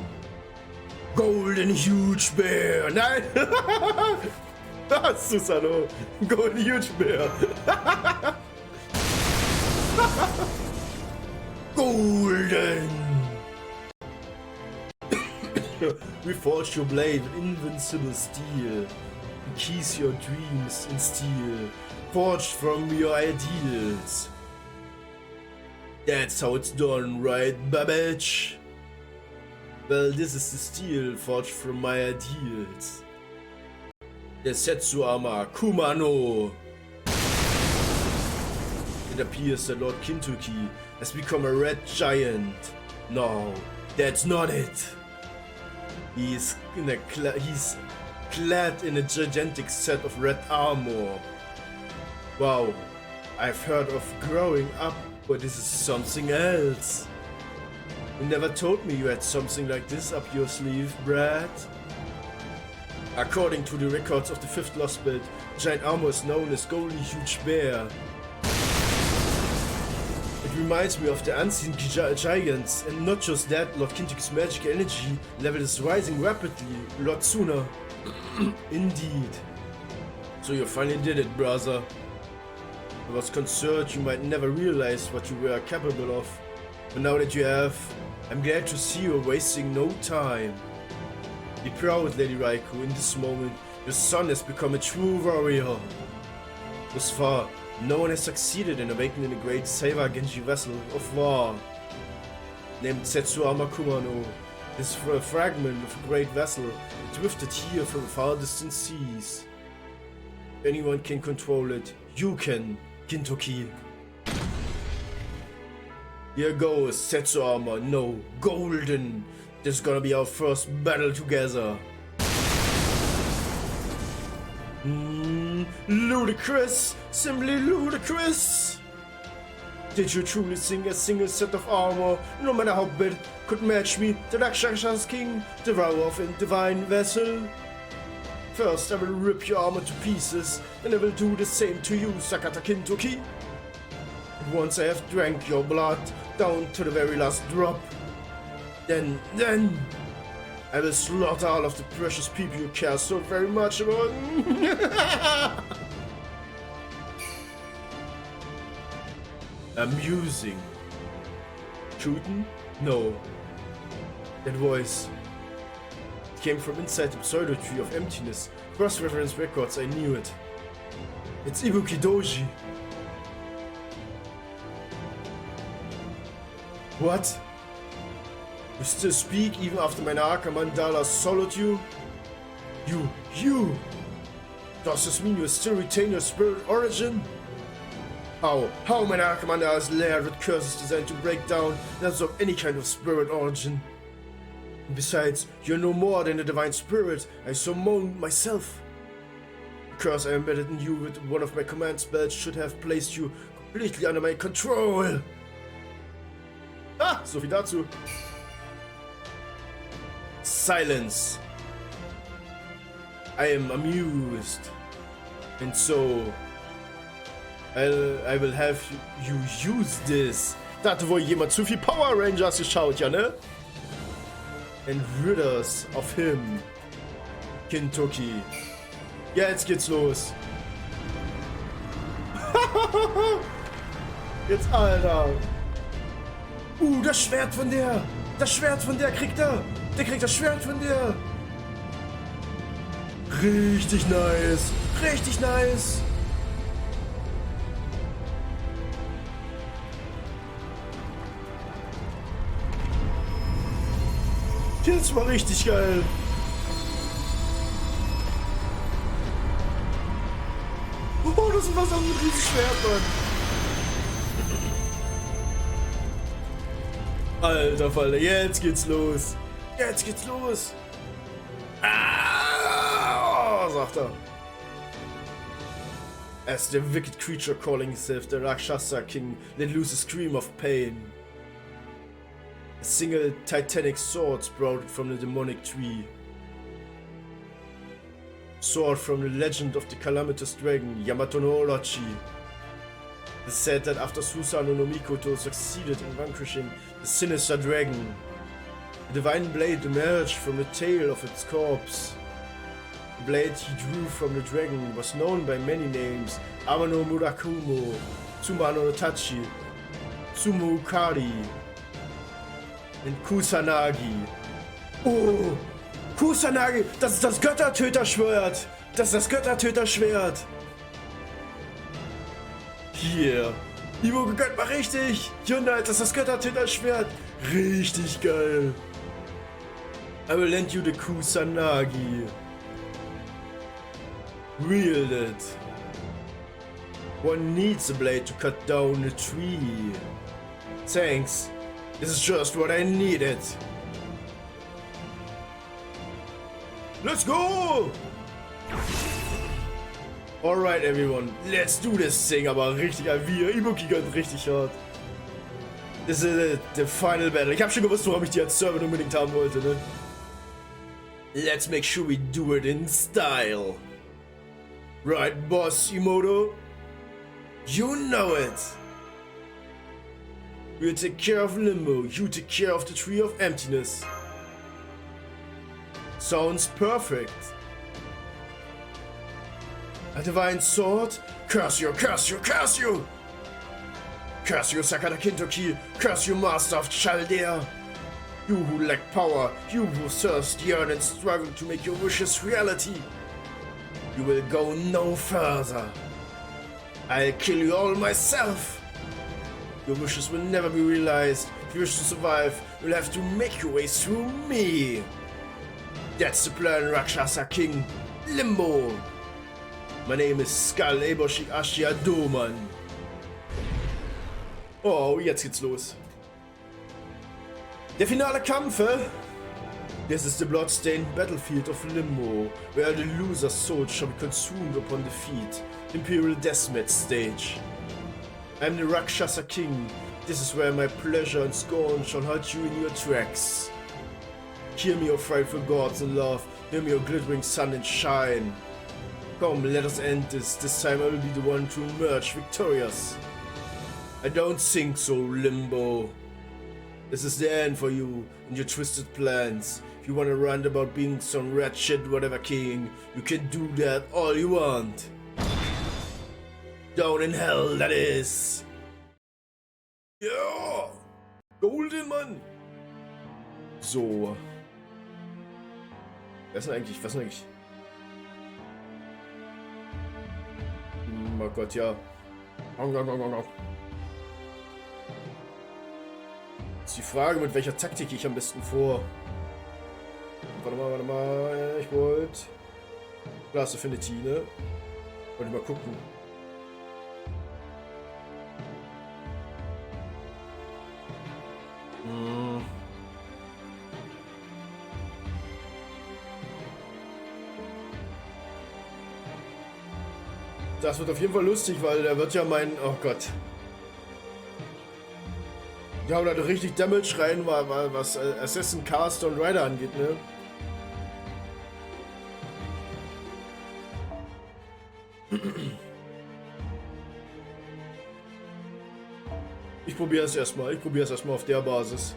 Golden Huge Bear. Nein! Susano, Golden Huge Bear. Golden! We forged your blade with invincible steel. Encase your dreams in steel, forged from your ideals. That's how it's done, right, Babbage? Well, this is the steel forged from my ideals. The Setsuama Kumano. It appears that Lord Kintuki has become a red giant. No, that's not it. He's clad in a gigantic set of red armor. Wow, I've heard of growing up, but this is something else. You never told me you had something like this up your sleeve, Brad. According to the records of the 5th Lost Belt, giant armor is known as Golden Huge Bear. It reminds me of the Unseen Giants, and not just that, Lord Kintuki's magic energy level is rising rapidly, a lot sooner. Indeed. So you finally did it, brother. I was concerned you might never realize what you were capable of, but now that you have, I'm glad to see you're wasting no time. Be proud, Lady Raikou, in this moment, your son has become a true warrior. Thus far, no one has succeeded in awakening the great Seiwa Genji vessel of war. Named Setsuama Kumano, this fragment of a great vessel drifted here from far distant seas. If anyone can control it, you can, Kintoki. Here goes Setsu armor. No, golden. This is gonna be our first battle together. Ludicrous. Simply ludicrous. Did you truly think a single set of armor, no matter how big, could match me, the Rakshasas king, devourer of a divine vessel? First I will rip your armor to pieces, and I will do the same to you, Sakata Kintoki. And once I have drank your blood down to the very last drop, then I will slaughter all of the precious people you care so very much about. Amusing. Shooting? No. That voice came from inside the pseudo tree of emptiness. Cross-reference records, I knew it. It's Ibuki Doji. What? You still speak even after my Arca Mandala swallowed you? You! Does this mean you still retain your spirit origin? How my Arca Mandala is layered with curses designed to break down and absorb any kind of spirit origin? And besides, you're no more than a divine spirit, I summoned myself. The curse I embedded in you with one of my command spells should have placed you completely under my control. So viel dazu. Silence. I am amused. And so I will have you use this. Da hatte wohl jemand zu viel Power Rangers geschaut, ja ne? And rid us of him. Kintoki. Ja, jetzt geht's los. Jetzt, Alter. Das Schwert von der. Das Schwert von der kriegt er. Der kriegt das Schwert von der. Richtig nice. Richtig nice. Das war richtig geil. Oh, das ist was auf ein riesiges Schwert, Mann. Alter Falter, jetzt geht's los. Jetzt geht's los. Sagt er. As the wicked creature calling himself the Rakshasa king let loose a scream of pain. A single titanic sword sprouted from the demonic tree. Sword from the legend of the calamitous dragon Yamato no Orochi. It is said that after Susanoo no Mikoto succeeded in vanquishing the sinister dragon, a divine blade emerged from the tail of its corpse. The blade he drew from the dragon was known by many names: Amano Murakumo, Tsumano no Tachi, Tsumu Ukari, and Kusanagi. Oh! Kusanagi! Das ist das Göttertöterschwert! Das ist das Göttertöterschwert! Hier! Ivo gönnt mal richtig! Hyundai, das ist das Göttertöterschwert! Richtig geil! I will lend you the Kusanagi. Wield it. One needs a blade to cut down a tree. Thanks. This is just what I needed. Let's go! Alright everyone, let's do this thing, aber richtig, wir, Ibuki gönnt richtig hart. Das ist the final battle. Ich hab schon gewusst, warum ich die als Server unbedingt haben wollte, ne? Let's make sure we do it in style. Right, boss Imoto? You know it! We'll take care of Limbo, you take care of the Tree of Emptiness. Sounds perfect. A divine sword? Curse you, curse you, curse you! Curse you, Sakata Kintoki! Curse you, master of Chaldea! You who lack power, you who thirst, yearn and struggle to make your wishes reality. You will go no further. I'll kill you all myself. Your wishes will never be realized. If you wish to survive, you'll have to make your way through me. That's the plan, Rakshasa King. Limbo. My name is Skull Eboshi Ashia Doman. Oh, jetzt geht's los. Der finale Kampf, This is the blood-stained battlefield of Limbo, where the loser's soul shall be consumed upon defeat. Imperial Deathmatch stage. I'm the Rakshasa King. This is where my pleasure and scorn shall halt you in your tracks. Hear me, O frightful gods in love. Hear me, O glittering sun and shine. Come, let us end this. This time I will be the one to emerge victorious. I don't think so, Limbo. This is the end for you and your twisted plans. If you want to rant about being some wretched whatever king, you can do that all you want. Down in hell, that is. Ja! Golden, Mann! So. Was ist denn eigentlich? Oh Gott, ja. Ist die Frage, mit welcher Taktik ich am besten vor. Warte mal. Ich wollte. Blast Affinity, ne? Wollte mal gucken. Das wird auf jeden Fall lustig, weil der wird ja oh Gott. Die haben da richtig Damage rein, was Assassin, Caster und Rider angeht, ne? Ich probiere es erstmal auf der Basis.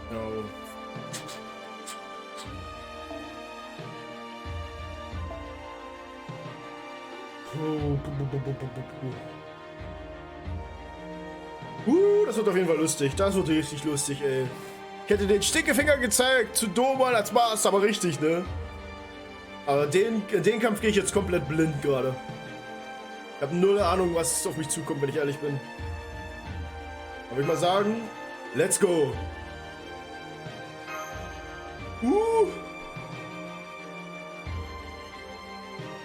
No. Das wird auf jeden Fall lustig. Das wird richtig lustig, ey. Ich hätte den Stinkefinger gezeigt zu Doman als Maß, aber richtig, ne? Aber den Kampf gehe ich jetzt komplett blind gerade. Ich habe null Ahnung, was auf mich zukommt, wenn ich ehrlich bin. Aber ich mal sagen, let's go.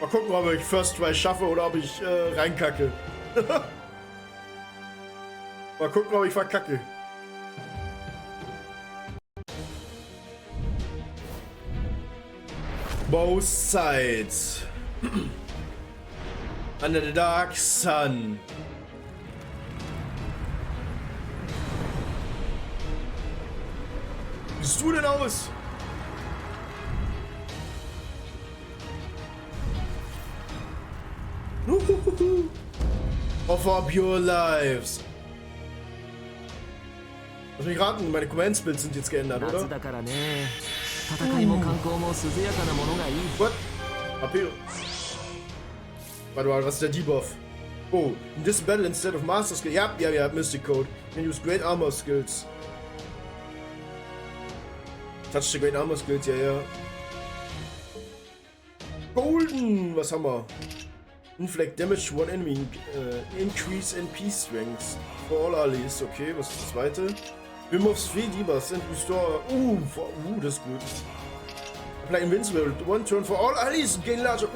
Mal gucken, ob ich First Try schaffe oder ob ich reinkacke. Mal gucken, ob ich verkacke. Both sides. Under the dark sun. Wie siehst du denn aus? Offer up your lives. Lass mich raten, meine Command-Spells sind jetzt geändert, oder? What? AP. Warte mal, was ist der Debuff? Oh, in this battle instead of Master Skill. Ja, Mystic Code. You can use Great Armor Skills. Touch the Great Armor Skills, ja. Golden, was haben wir? Inflict Damage to one enemy. Increase NP Strength. For all allies. Okay, was ist das zweite? Remove 3 Debuffs and restore. Das ist gut. Apply Invincible. One turn for all allies. Gain larger.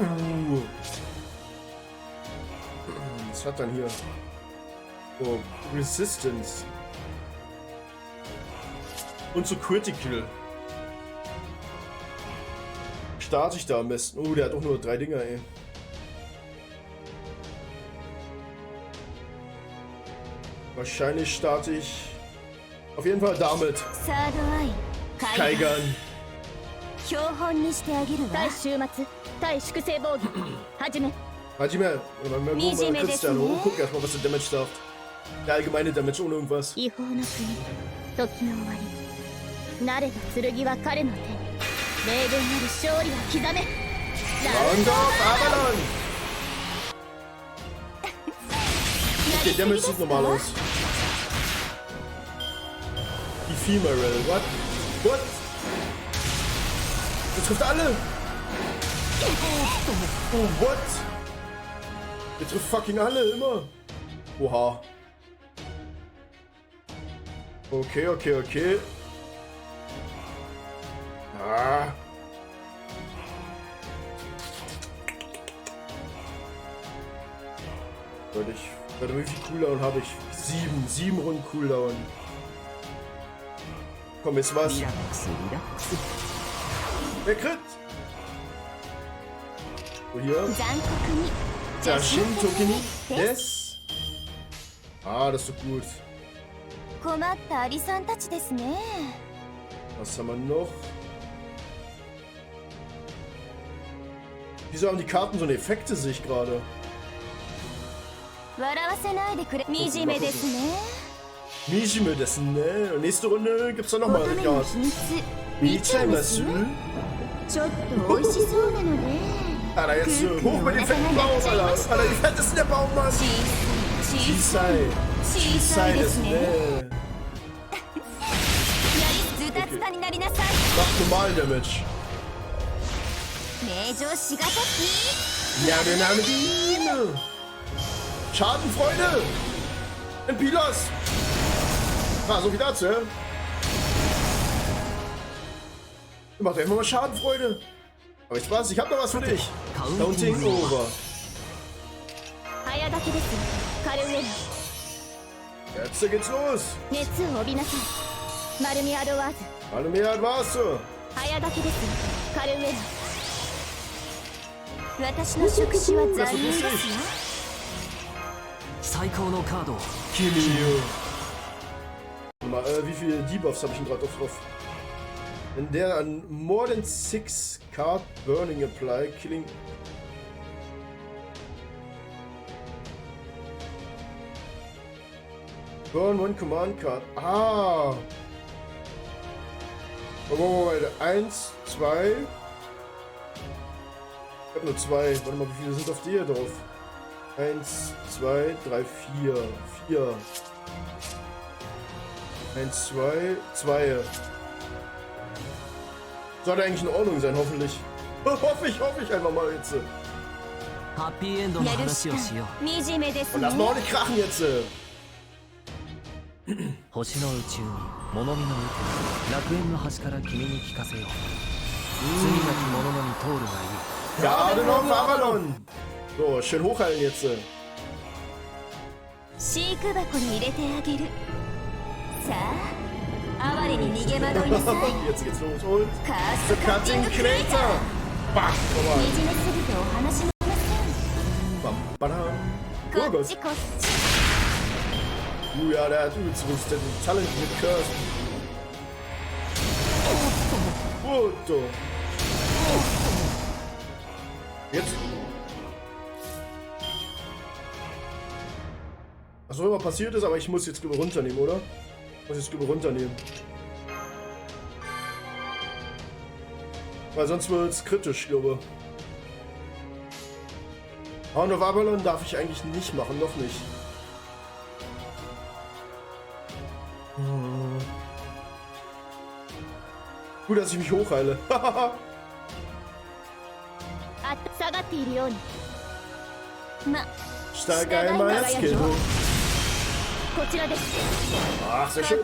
Was hat dann hier? Oh, Resistance. Und so Critical. Starte ich da am besten? Oh, der hat doch nur 3 Dinger, ey. Wahrscheinlich starte ich auf jeden Fall damit. Kaigan. Hajime. Cristiano. Guck erstmal, was der Damage darf. Der allgemeine Damage ohne irgendwas. Round of Avalon. Okay, Damage sieht normal aus. Ephemeral, what? Der trifft alle! Oh, what? Der trifft fucking alle, immer! Oha. Okay. Ah. Warte, wie viel Cooldown habe ich? 7 Runden Cooldown. Komm, jetzt was? Der Crit! Wo hier? Jashin Tokini des. Ah, das ist so gut. Was haben wir noch? Wieso haben die Karten so eine Effekte, sehe ich gerade? Mijime desu ne. Nächste Runde gibt's dann nochmal eine Karte. Michaimasu. Alter, jetzt hoch mit dem fetten Baum, Alter. Alter, die fettesten der Baum, Mann. Chisai desu ne. Macht normal Damage. Schadenfreude! Ein Pilas! Ah, so wie dazu, ja? Du machst einfach mal Schadenfreude. Aber ich weiß, ich hab noch was für dich. Counting over. Jetzt geht's los. Malumiad warst du. Das ist ich. Kimio. Wie viele Debuffs habe ich denn gerade drauf? Wenn der an more than 6 card burning apply, killing. Burn one command card. Ah! Moment, 1, 2. Ich hab nur 2. Warte mal, wie viele sind auf dir drauf? 1, 2, 3, 4. 4. 1, 2, 2. Sollte eigentlich in Ordnung sein, hoffentlich. Hoffe ich einfach mal jetzt. Und lass mal auch nicht krachen jetzt. Ja, noch Avalon. So, schön hochhalten jetzt. Jetzt geht's los und The Cutting Crater. Bach, bam, badam. Oh Gott. Ja, der hat übelst den Talent mit Curse. Foto. Jetzt. Was auch immer passiert ist, aber ich muss jetzt runternehmen, oder? Ich muss jetzt runternehmen. Weil sonst wird es kritisch, glaube ich. Hound of Avalon darf ich eigentlich nicht machen, noch nicht. Gut, dass ich mich hochheile. Steig einmal ins Skill hoch. Ach, sehr schön.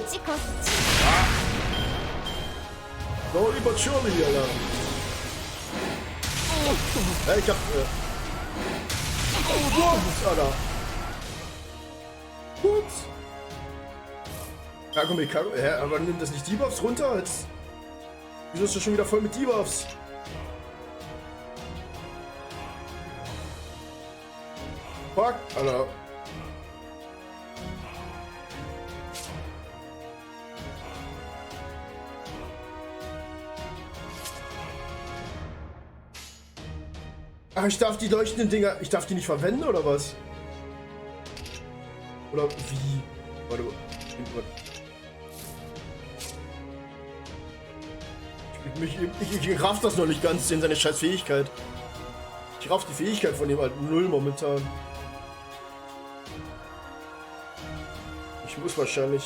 So, but surely, Alter. Ja, ich hab... Alter. Gut. Kagome, aber nimmt das nicht Debuffs runter? Jetzt... Wieso ist das schon wieder voll mit Debuffs? Fuck, Alter. Ach, ich darf die leuchtenden Dinger, ich darf die nicht verwenden, oder was? Oder wie? Warte. Ich raff das noch nicht ganz, in seine scheiß Fähigkeit. Ich raff die Fähigkeit von ihm halt null momentan. Ich muss wahrscheinlich...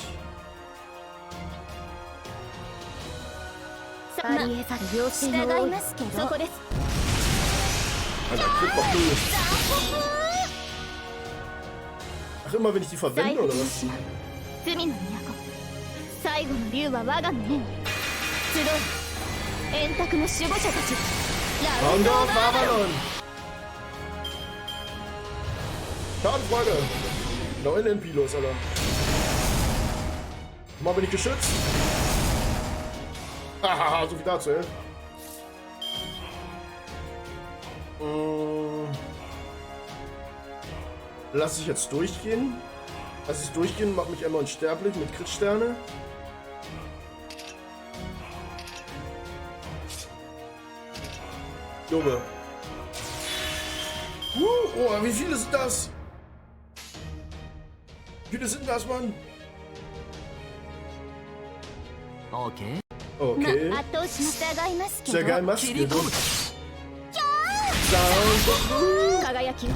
Alter, krieg doch null. Ach, immer wenn ich die verwende, oder was? Round of Avalon! Schadenfreude. Genau in den Pilos, Alter. Mal bin ich geschützt. Hahaha, so viel dazu, ey. Lass ich jetzt durchgehen. Lass ich durchgehen, mach mich einmal unsterblich mit Crit-Sterne. Junge. Oh, wie viele sind das? Wie viele sind das, Mann?
Okay.
Okay. 従いますけど。
輝きを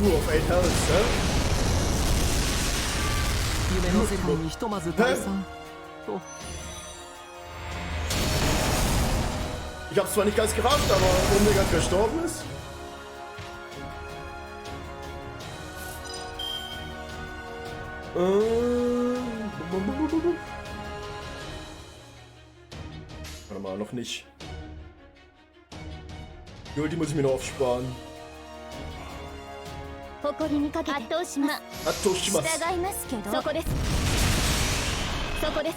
Two of 8 health, ne?
夢の世界にひとまず退散と。
Ich hab's zwar nicht ganz gerafft, aber wenn der ganz gestorben ist. Warte mal, noch nicht. Die Ulti muss ich mir noch aufsparen.
誇りにかけて圧倒します。
圧倒します。
従いますけど。そこです。そこです。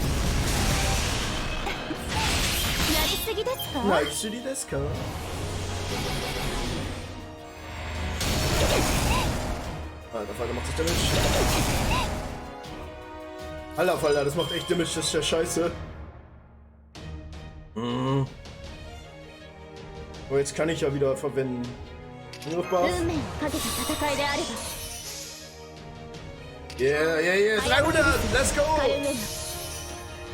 やりすぎですか？
やりすぎですか？ Alter Falter, macht das Damage? Alter Falter, das macht echt Damage, das ist ja scheiße. Aber jetzt kann ich ja wieder verwenden. Nur Spaß. Yeah, yeah, yeah, 300! Let's go!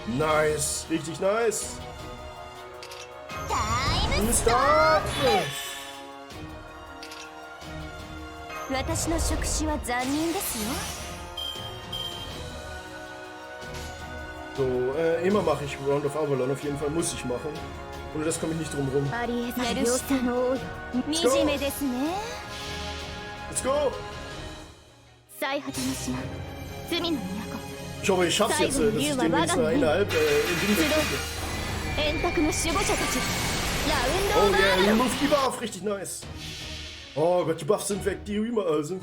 Nice, richtig nice. Stop!
私の触手は残忍ですよ。
So, immer mache ich Round of Avalon, auf jeden Fall muss ich machen. Ohne das komme ich nicht drum rum. Let's go! Ich hoffe, ich schaff's jetzt, dass ich demnächst innerhalb Oh yeah, remove die Buff, richtig nice. Oh Gott, die Buffs sind weg, die überall sind.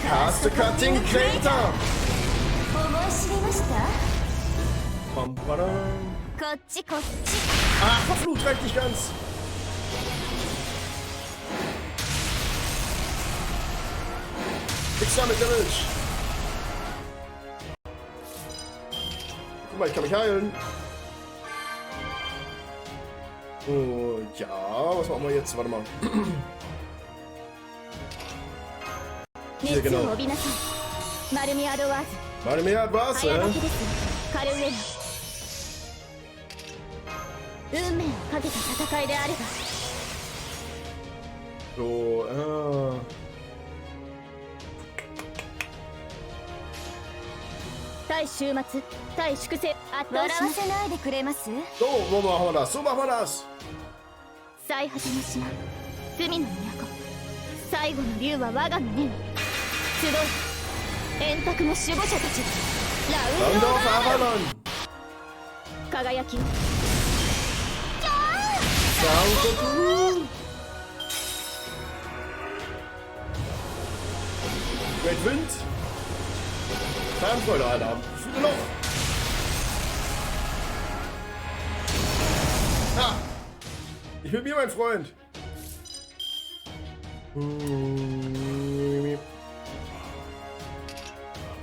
Cast the Cutting Crater! Bam, badam. Ah, verflucht, reicht nicht ganz. Nix damit, Damage. Guck mal, ich kann mich heilen. Und ja, was machen wir jetzt? Warte mal. Hier, genau. Marmiad war's, ne? So, So, wo machen wir das? So machen wir das! Round of Avalon! Great Wind! Schadenfreude, Alter! Viele noch! Ah! Ich bin mir, mein Freund!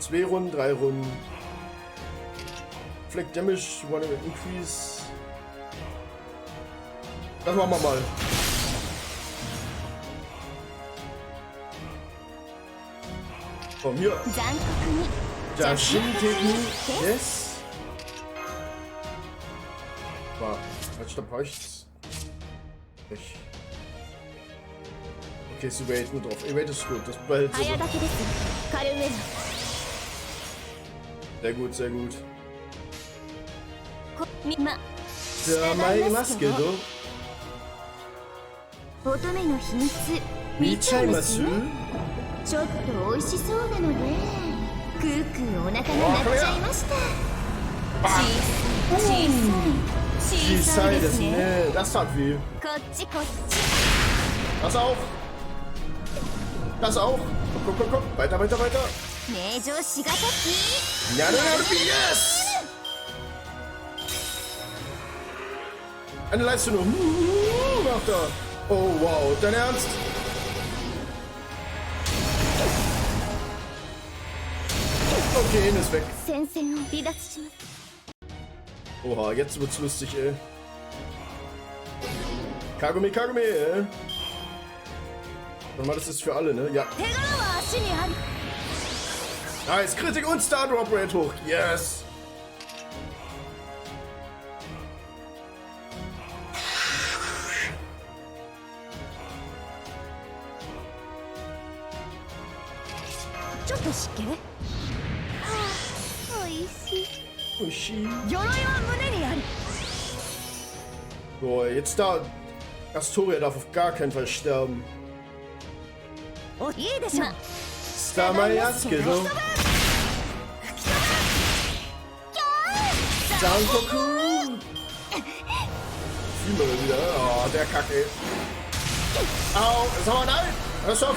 2 Runden, 3 Runden. Fleck Damage, one increase. Das machen wir mal. Komm hier. Jashin-Technik. Yes. Warte, da reicht's. Okay, sie wait nur drauf. Wait ist gut, das behält sie. Sehr gut, sehr gut. Ja, meine Maske, so. Michaimasu?
ちょっと美味しそうなのでクークーお腹が鳴っちゃいました。小さい
小さいですね。Das tat weh.
こっちこっち
Pass auf. Das auch. Komm, komm, komm. Weiter, weiter, weiter.
名城茅ヶ崎
Ja, yes! Eine Leistung nur. Macht er. Oh, wow. Dein Ernst? Okay, ihn ist weg.
戦線を離脱します
Oha, jetzt wird's lustig, ey. Kagome, Kagome, ey. Nochmal, das ist für alle, ne? Ja.
手柄は足にあり
Nice, Kritik und Star Drop Rate hoch. Yes. Uschi. Boah, jetzt da. Astoria darf auf gar keinen Fall sterben. Stamayasuke, Sankoku! Fühl mal wieder. Oh, der Kacke. Au, ist aber nein! Hör's auf!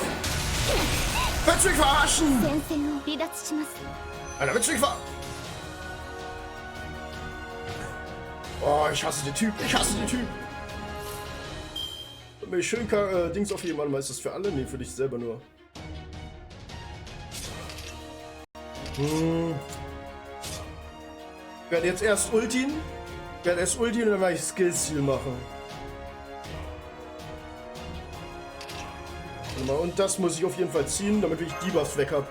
Willst du mich verarschen? Alter, willst du mich verarschen? Oh, ich hasse den Typ. Ich hasse den Typ. Mir schön Dings auf jemanden. Ist das für alle? Nee, für dich selber nur. Ich werde jetzt erst Ultin. Ich werde erst Ultin und dann werde ich Skill-Seal machen. Und das muss ich auf jeden Fall ziehen, damit ich die Buffs weg habe.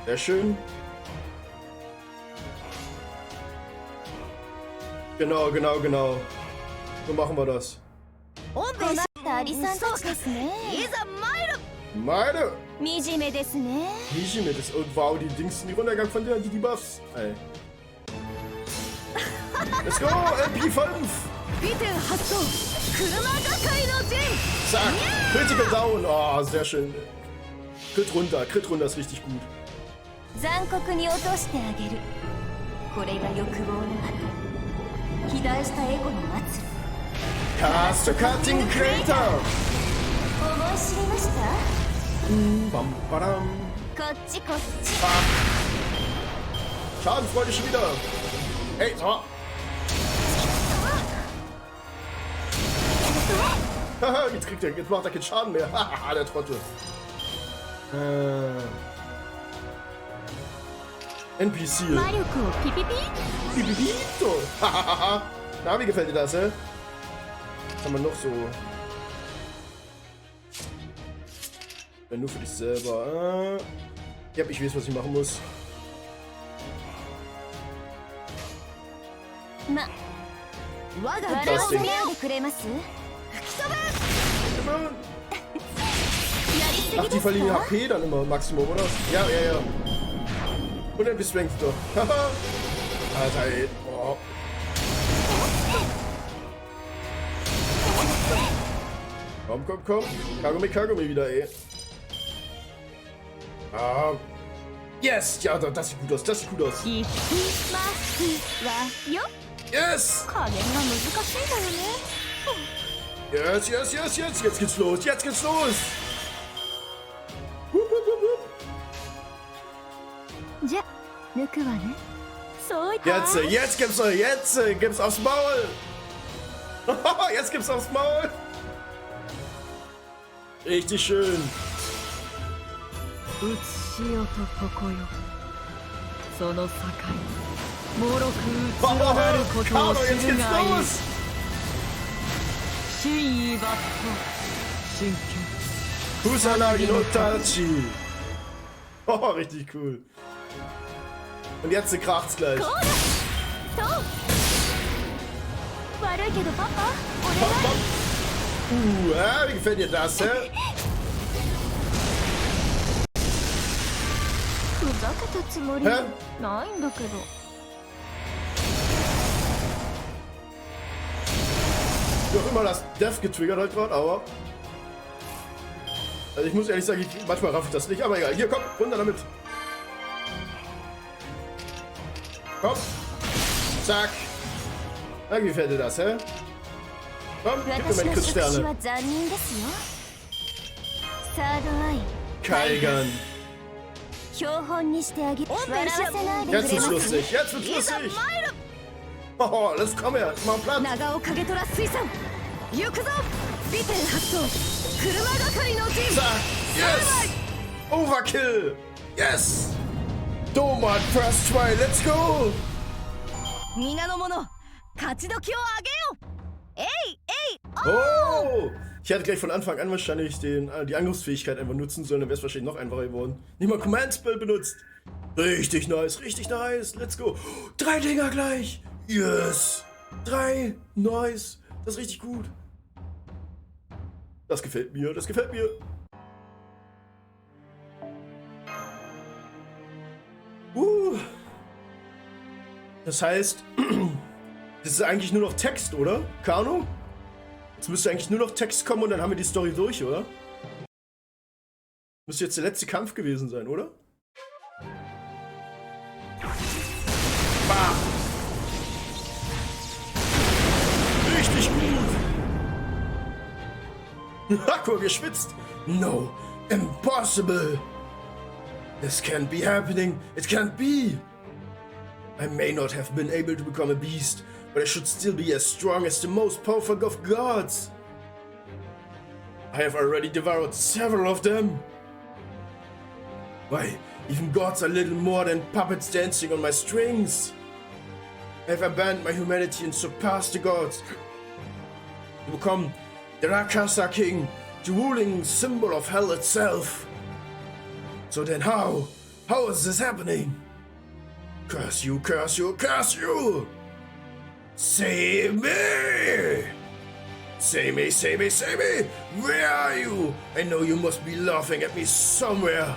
Sehr schön. Genau, genau, genau. So machen wir das. Meine!
Mijime desu ne.
Mijime das. Und wow, die Dings sind die Runtergang von der, die Buffs. Ey. Let's go! MP5! Zack! Critical down! Oh, sehr schön. Crit runter ist richtig gut. Caster Cutting Creator! Bam, badam. Fuck. Schadenfreude schon wieder. Hey, so. Haha, jetzt macht er keinen Schaden mehr. Haha, der Trottel. NPC. Pipipito. Hahaha. Na, wie gefällt dir das, hä? Was haben wir noch so? Wenn nur für dich selber. Ja, ich weiß, was ich machen muss. Das Ding. Ach, die verlieren HP dann immer Maximum, oder? Ja, ja, ja. Und dann bist du doch. Haha. Alter, ey. Oh. Komm, komm, komm. Kagome wieder, ey. Ah. Yes! Ja, das sieht gut aus, das sieht gut aus. Yes! Yes, yes, yes, yes! Jetzt geht's los, jetzt geht's los! Hup, hup, hup, hup. Jetzt gibt's aufs Maul! Jetzt gibt's aufs Maul! Richtig schön! Kano, jetzt geht's los! Kusanagi no Tachi! Oh, richtig cool. Und jetzt kracht's gleich. Wie gefällt dir das, hä? Hä? Wie auch immer das Death getriggert hat gerade, aber... Also ich muss ehrlich sagen, manchmal raff ich das nicht, aber egal. Hier, komm, runter damit. Komm. Zack. Na, wie gefällt dir das, hä? Komm, gib mir meine Kusssterne. Keigern. Jetzt wird's lustig, jetzt wird's lustig. Oh, let's komm her, mach Platz. Zack, yes. Overkill. Yes. Doman, first try, let's go. Oh! Ich hätte gleich von Anfang an wahrscheinlich die Angriffsfähigkeit einfach nutzen sollen, dann wäre es wahrscheinlich noch einfacher geworden. Nicht mal Command Spell benutzt. Richtig nice, let's go. 3 Dinger gleich. Yes. 3, nice. Das ist richtig gut. Das gefällt mir, das gefällt mir. Das heißt, das ist eigentlich nur noch Text, oder? Kano? Jetzt müsste eigentlich nur noch Text kommen und dann haben wir die Story durch, oder? Müsste jetzt der letzte Kampf gewesen sein, oder? Bam! Richtig gut! Guck, ihr schwitzt! No! Impossible! This can't be happening! It can't be! I may not have been able to become a beast, but I should still be as strong as the most powerful of gods. I have already devoured several of them. Why, even gods are little more than puppets dancing on my strings. I have abandoned my humanity and surpassed the gods to become the Rakshasa king, the ruling symbol of hell itself. So then how? How is this happening? Curse you, curse you, curse you! Save me! Save me, save me, save me! Where are you? I know you must be laughing at me somewhere.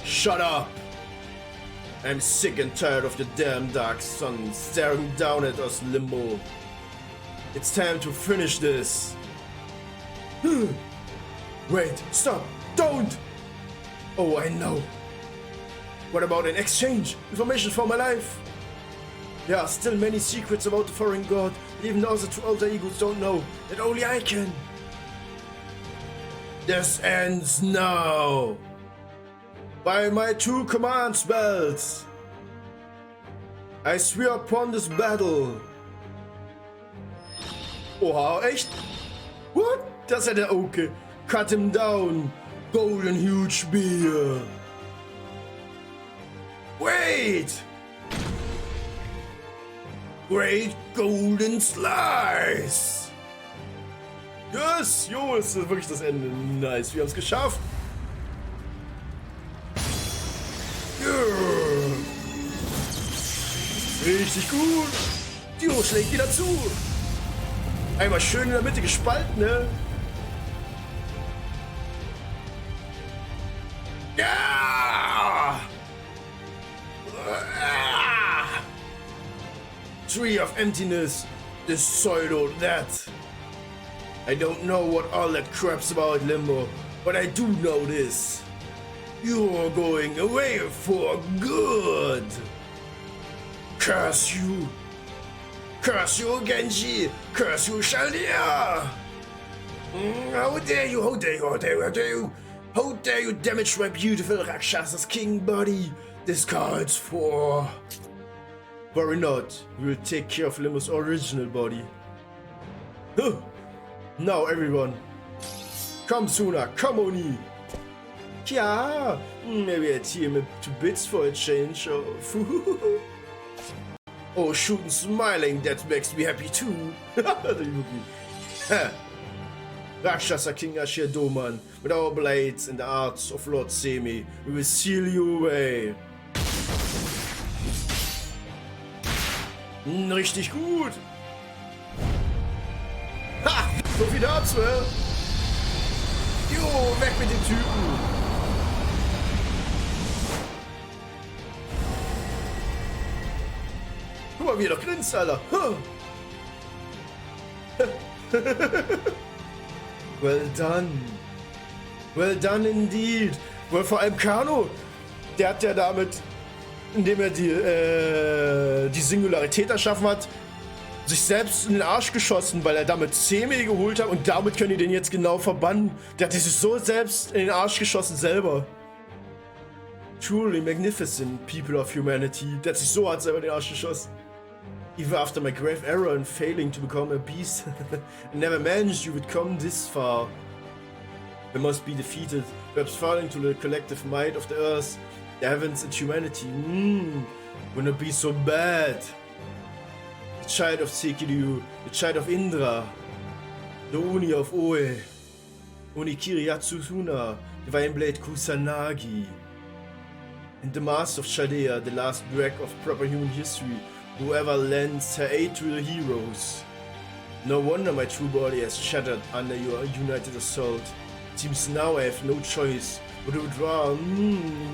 Shut up! I'm sick and tired of the damn dark sun staring down at us, Limbo. It's time to finish this. Wait, stop! Don't! Oh, I know. What about an exchange? Information for my life? There are still many secrets about the foreign god, even those the two alter egos don't know, that only I can. This ends now. By my 2 command spells. I swear upon this battle. Oha, echt? What? Das ist ja der Oke. Cut him down. Golden huge spear. Wait! Great golden slice! Yes! Jo, es ist wirklich das Ende. Nice, wir haben es geschafft. Yeah. Richtig gut. Jo, schlägt wieder zu. Einmal schön in der Mitte gespalten, ne? Ja! Tree of emptiness, this pseudo that. I don't know what all that crap's about, Limbo, but I do know this. You're going away for good. Curse you. Curse you, Genji. Curse you, Shaldia. How dare you, how dare you, how dare you, how dare you. How dare you damage my beautiful Rakshasa's king body. This calls for... Worry not, we will take care of Limbo's original body. Huh. Now everyone, come Suna, come Oni. Yeah, maybe I tear him 2 bits for a change of... Oh, shoot and smiling, that makes me happy too. Rakshasa King Ashir Doman, with our blades and the arts of Lord Semi, we will seal you away. Richtig gut. Ha! So viel dazu, hä? Jo, weg mit den Typen. Guck mal, wie er doch grinst, Alter. Well done. Well done indeed. Weil vor allem Kano, der hat ja damit indem er die Singularität erschaffen hat, sich selbst in den Arsch geschossen, weil er damit Semi geholt hat und damit können die den jetzt genau verbannen. Der hat sich so selbst in den Arsch geschossen selber. Truly magnificent people of humanity. Der hat sich so hart selber in den Arsch geschossen. Even after my grave error in failing to become a beast, I never managed you would come this far. I must be defeated, perhaps falling to the collective might of the earth, the heavens and humanity. Would not be so bad. The child of Sekiryu, the child of Indra, the Uni of Oe, Unikiri Yatsuzuna, Divine Blade Kusanagi, and the master of Chaldea, the last wreck of proper human history, whoever lends her aid to the heroes. No wonder my true body has shattered under your united assault. Seems now I have no choice but to withdraw.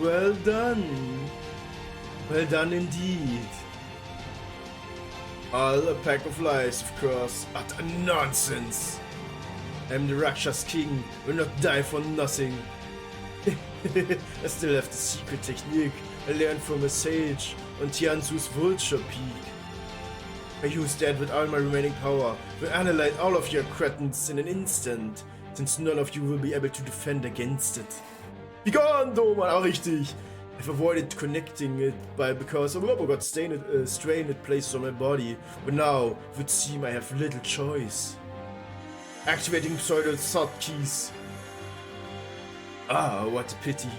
Well done. Well done indeed. All a pack of lies, of course. Utter nonsense. I'm the Rakshas king, will not die for nothing. I still have the secret technique I learned from a sage on Tianzu's vulture peak. I use that with all my remaining power, will annihilate all of your cretins in an instant, since none of you will be able to defend against it. Be gone, Doman, auch richtig. I've avoided connecting it because a rubber got strained at places on my body, but now it would seem I have little choice. Activating pseudo thought keys. Ah, what a pity.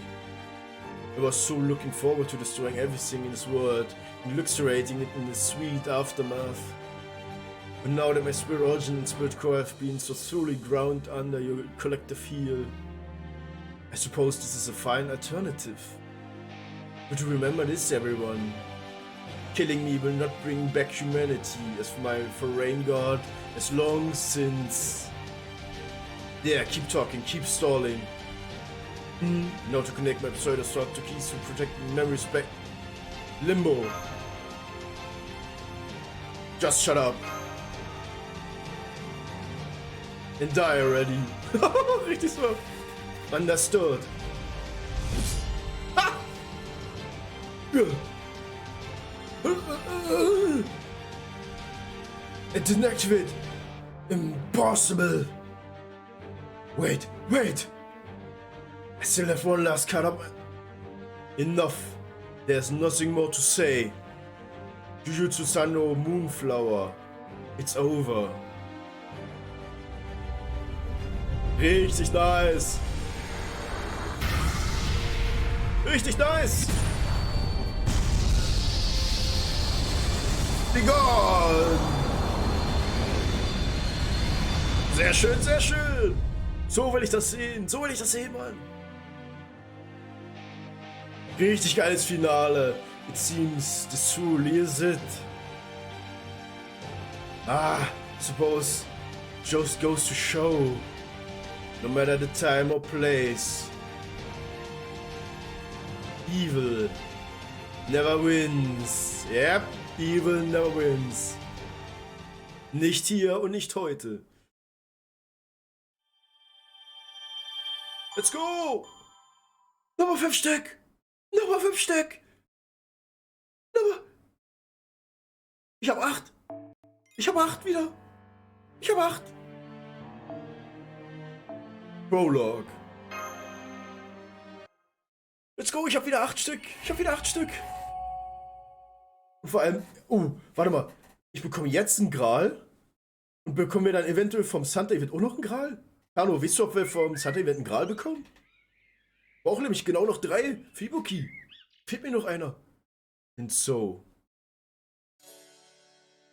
I was so looking forward to destroying everything in this world and luxuriating it in the sweet aftermath. But now that my spirit origin and spirit core have been so thoroughly ground under your collective heel, I suppose this is a fine alternative. But remember this, everyone. Killing me will not bring back humanity as my foreign god has long since. There, keep talking, keep stalling. Now to connect my pseudo-thought to keys to protect memories back. Limbo. Just shut up. And die already. Richtig so. Understood. Ha! It didn't activate. Impossible. Wait. I still have one last card up. Enough. There's nothing more to say. Jujutsu Sano Moonflower. It's over. Richtig nice. Richtig nice. Be gone. Sehr schön, sehr schön. So will ich das sehen. So will ich das sehen, Mann. Richtig geiles Finale. It seems this truly is it. I suppose just goes to show, no matter the time or place, evil never wins. Yep, evil never wins. Nicht hier und nicht heute. Let's go! Nochmal 5 Stück! Nochmal 5 Stück! Nochmal! Ich hab 8! Ich hab 8 wieder! Ich hab 8! Prologue. Let's go! Ich hab wieder 8 Stück! Ich hab wieder 8 Stück! Und vor allem... warte mal. Ich bekomme jetzt einen Gral und bekommen wir dann eventuell vom Santa Event auch noch einen Gral? Hallo, weißt du, ob wir vom Santa Event einen Gral bekommen? Brauche nämlich genau noch 3 Fibuki. Fehlt mir noch einer. And so.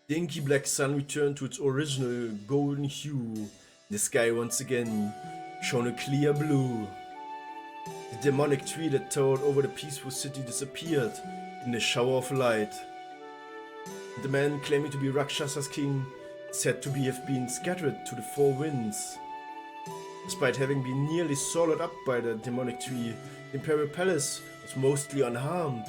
The inky black sun returned to its original golden hue. The sky once again shone a clear blue. The demonic tree that towered over the peaceful city disappeared in a shower of light. The man claiming to be Rakshasa's king said to have been scattered to the 4 winds. Despite having been nearly swallowed up by the demonic tree, the imperial palace was mostly unharmed.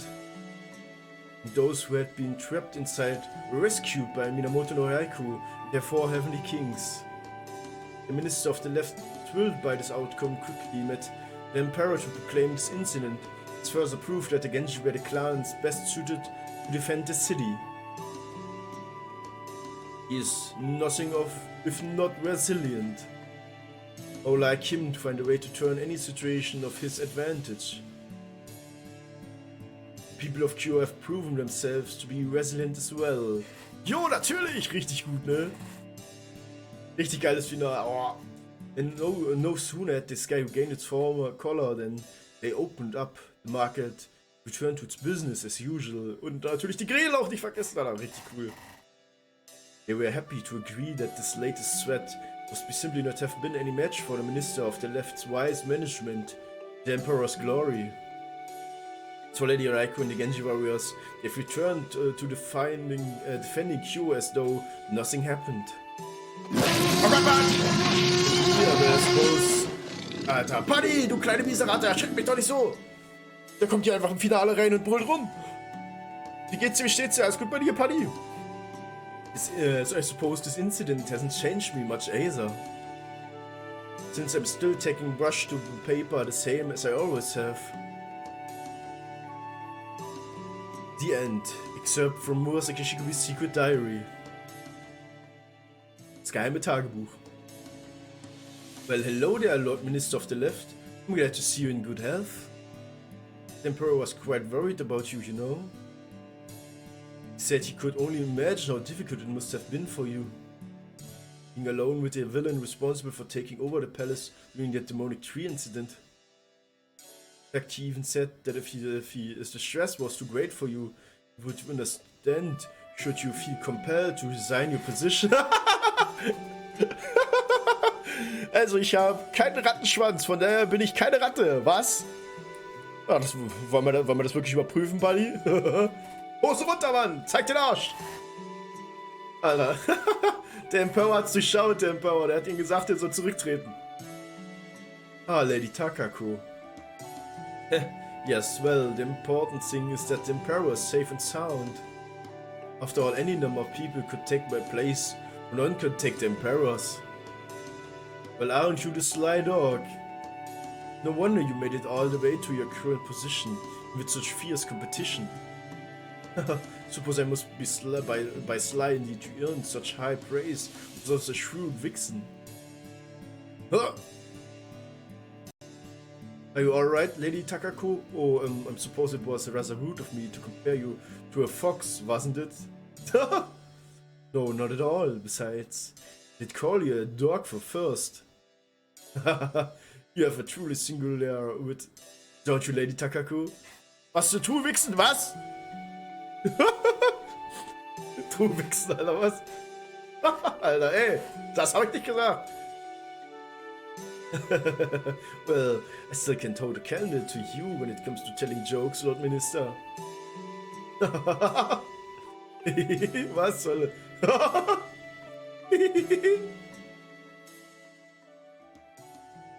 And those who had been trapped inside were rescued by Minamoto no Raikou, their 4 heavenly kings. The minister of the left, thrilled by this outcome, quickly met the emperor to proclaim this incident It's further proof that the Genji were the clans best suited to defend the city. He is nothing if not resilient. Or like him to find a way to turn any situation of his advantage. The people of Kyo have proven themselves to be resilient as well. Jo, natürlich! Richtig gut, ne? Richtig geiles Finale. Oh. And no sooner had the sky gained its former color than they opened up the market, returned to its business as usual. Und natürlich die Grill auch nicht vergessen, Alter. Richtig cool. They were happy to agree that this latest threat must be simply not have been any match for the minister of the left's wise management, the Emperor's glory. So Lady Raiko and the Genji warriors, they've returned to defending Kyo as though nothing happened. Ja, wer ist bloß? Alter, Paddy, du kleine Miserate, erschreck mich doch nicht so! Der kommt hier einfach im Finale rein und brüllt rum. Wie geht's dir, wie steht's dir? Alles gut bei dir, Paddy? So I suppose this incident hasn't changed me much either. Since I'm still taking brush to paper the same as I always have. The end. Excerpt from Murasaki Shikubi's secret diary. Das geheime Tagebuch. Well, hello there, Lord Minister of the Left. I'm glad to see you in good health. The Emperor was quite worried about you, you know. He said he could only imagine how difficult it must have been for you. Being alone with the villain responsible for taking over the palace during that demonic tree incident. In fact, he even said that if the stress was too great for you, he would understand should you feel compelled to resign your position. Also ich habe keinen Rattenschwanz, von daher bin ich keine Ratte. Was? Ja, wollen wir das wirklich überprüfen, Buddy? Hose runter, Mann! Zeig den Arsch! Alter. Der Emperor hat's durchschaut, der Emperor. Der hat ihm gesagt, er soll zurücktreten. Ah, Lady Takako. Yes, well, the important thing is that the Emperor is safe and sound. After all, any number of people could take my place, but none could take the Emperor's. Well, aren't you the sly dog? No wonder you made it all the way to your current position, with such fierce competition. Suppose I must be by sly indeed to earn such high praise from such a shrewd vixen. Huh. Are you alright, Lady Takako? Oh, I suppose it was rather rude of me to compare you to a fox, wasn't it? No, not at all. Besides, they'd call you a dog for first. You have a truly singular wit, don't you, Lady Takako? Was du Wichsen, was? Du Wichsen, Alter, was? Alter, ey, das hab ich nicht gesagt. Well, I still can hold a candle to you when it comes to telling jokes, Lord Minister. Was soll?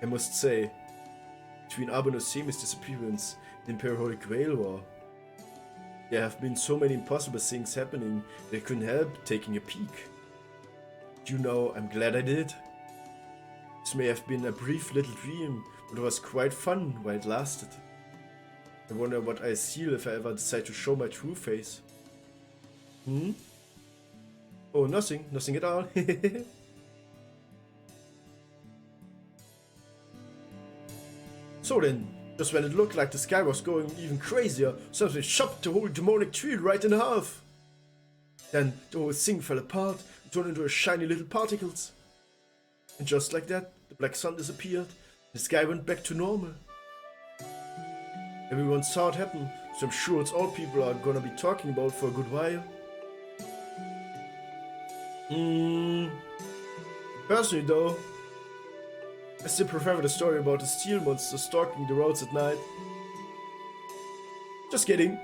I must say, between Abe no Semi's disappearance and the Imperial Grail War, there have been so many impossible things happening that I couldn't help taking a peek. You know, I'm glad I did. This may have been a brief little dream, but it was quite fun while it lasted. I wonder what I'll see if I ever decide to show my true face. Hmm? Oh, nothing at all. So then, just when it looked like the sky was going even crazier, something chopped the whole demonic tree right in half. Then the whole thing fell apart and turned into shiny little particles. And just like that, the black sun disappeared, and the sky went back to normal. Everyone saw it happen, so I'm sure it's all people are gonna be talking about for a good while. Personally though, I still prefer the story about the steel monster stalking the roads at night. Just kidding.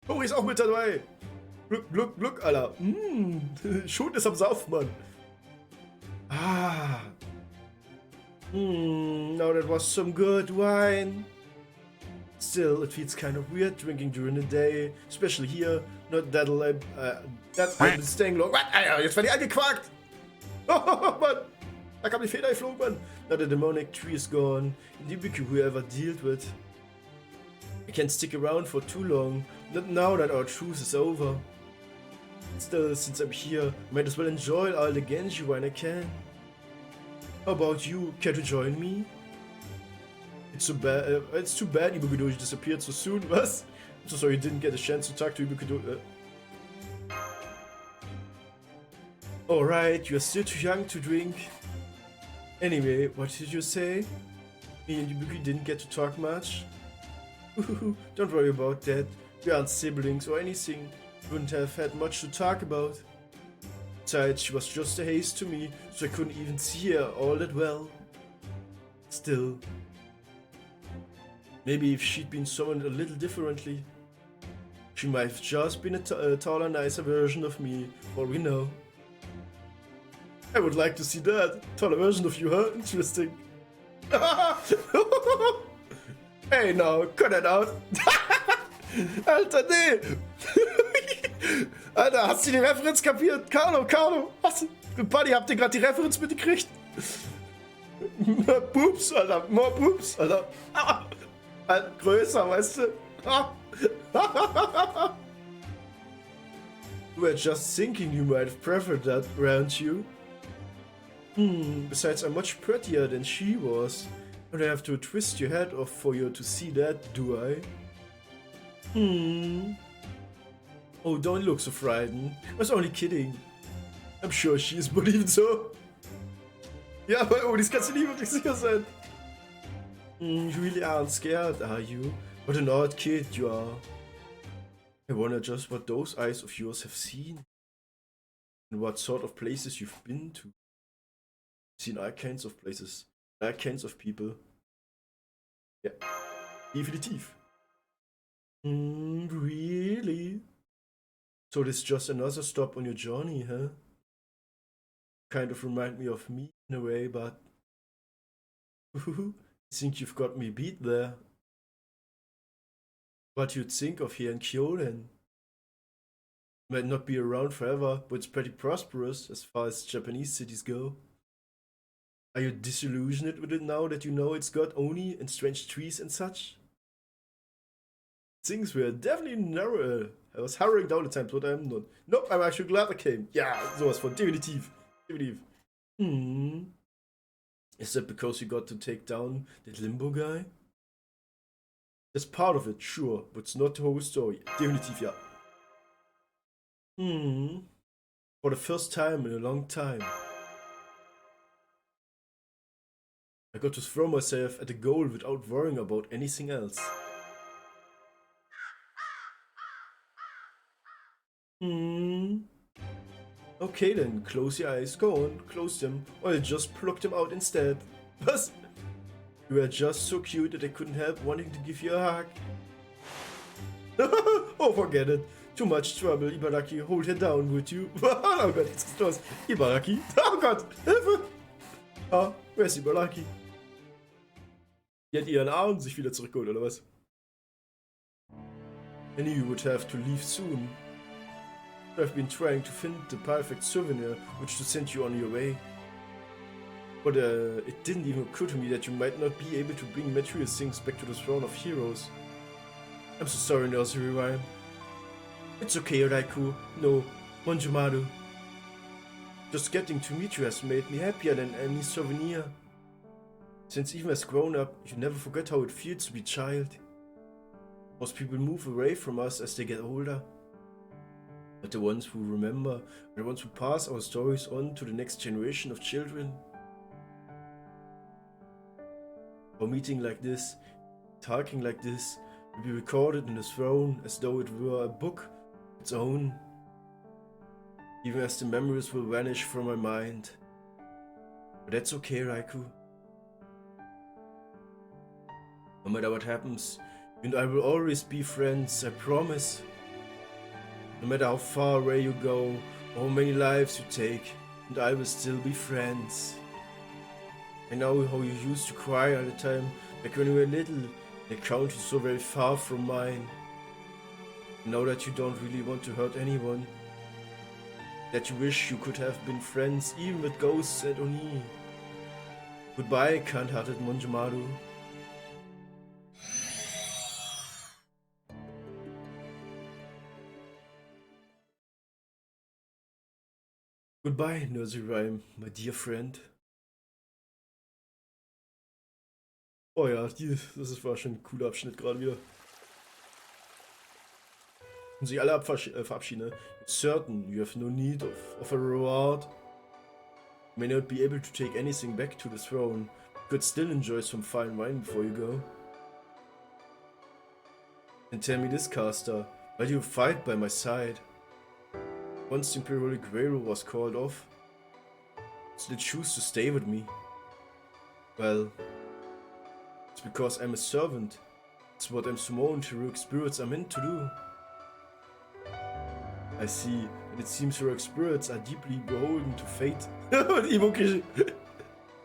Tori ist auch mit dabei. Glück, Alter. Schuld ist am Saufen, Mann. Ah. Now that was some good wine. Still, it feels kind of weird drinking during the day, especially here. Not that I've been staying long. Was? Alter, jetzt war die angequakt. Oh, Mann! Da kam die Feder geflogen, Mann! Now the demonic tree is gone, die Ibuki we ever dealt with. I can't stick around for too long, not now that our truce is over. Still, since I'm here, I might as well enjoy all the Genji when I can. How about you? Care to join me? It's too bad Ibukudoji disappeared so soon, was? I'm so sorry you didn't get a chance to talk to Ibukudoji. Alright, you're still too young to drink. Anyway, what did you say? Me and Ibuki didn't get to talk much? Don't worry about that. We aren't siblings or anything. We wouldn't have had much to talk about. Besides, she was just a haze to me, so I couldn't even see her all that well. Still, maybe if she'd been summoned a little differently, she might have just been a taller, nicer version of me, for all we know. I would like to see that. Taller version of you, huh? Interesting. Hey, now, cut that out. Alter, nee. Alter, hast du die Referenz kapiert? Carlo, hast du... Buddy, habt ihr gerade die Referenz mitgekriegt? More boobs, Alter, more boobs, Alter. Größer, weißt du? You were just thinking you might have preferred that, weren't you? Besides, I'm much prettier than she was. I don't have to twist your head off for you to see that, do I? Oh, don't look so frightened. I was only kidding. I'm sure she is, but even so. Ja, aber oh, das kannst du nie wirklich sicher sein. You really aren't scared, are you? What an odd kid you are. I wonder just what those eyes of yours have seen. And what sort of places you've been to. Seen all kinds of places. All kinds of people. Ja, definitiv. Really? So this is just another stop on your journey, huh? Kind of remind me of me in a way, but... I think you've got me beat there. What you'd think of Heian Kyo then? Might not be around forever, but it's pretty prosperous as far as Japanese cities go. Are you disillusioned with it now that you know it's got Oni and strange trees and such? Things were definitely narrow. I was hurrying down the times, but I'm not. Nope, I'm actually glad I came. Ja, sowas von. Definitiv. Is that because you got to take down that limbo guy? That's part of it, sure, but it's not the whole story. Definitiv, ja. For the first time in a long time. I got to throw myself at the goal without worrying about anything else. Okay then, close your eyes, go on, close them, or I'll just pluck them out instead. Was? You were just so cute that I couldn't help wanting to give you a hug. Oh, forget it. Too much trouble, Ibaraki, hold her down, would you? Oh Gott, jetzt geht's los. Ibaraki, oh Gott, Hilfe! Ah, wer ist Ibaraki? Die hat ihren Arm sich wieder zurückgeholt, oder was? I knew you would have to leave soon. I've been trying to find the perfect souvenir which to send you on your way. But it didn't even occur to me that you might not be able to bring material things back to the throne of heroes. I'm so sorry, Nursery Rhyme. It's okay, Raikou. No, Monjumaru. Just getting to meet you has made me happier than any souvenir. Since even as grown up, you never forget how it feels to be a child. Most people move away from us as they get older. But the ones who remember are the ones who pass our stories on to the next generation of children. Our meeting like this, talking like this, will be recorded in the throne as though it were a book of its own. Even as the memories will vanish from my mind. But that's okay, Raikou. No matter what happens, you and I will always be friends, I promise. No matter how far away you go, or how many lives you take, and I will still be friends. I know how you used to cry all the time, like when you were little, and I count you so very far from mine. Now that you don't really want to hurt anyone. That you wish you could have been friends even with ghosts and Oni. Goodbye, kind-hearted Monjumaru. Goodbye, nursery rhyme, my dear friend. Oh ja, war schon ein cooler Abschnitt gerade wieder. Und sich alle verabschieden. Certain, you have no need of a reward. You may not be able to take anything back to the throne. You could still enjoy some fine wine before you go. And tell me this, caster, why do you fight by my side? Once the Imperial Railroad was called off, still choose to stay with me. Well, it's because I'm a servant. It's what I'm summoned heroic spirits are meant to do. I see, and it seems heroic spirits are deeply beholden to fate. Und Ibuki.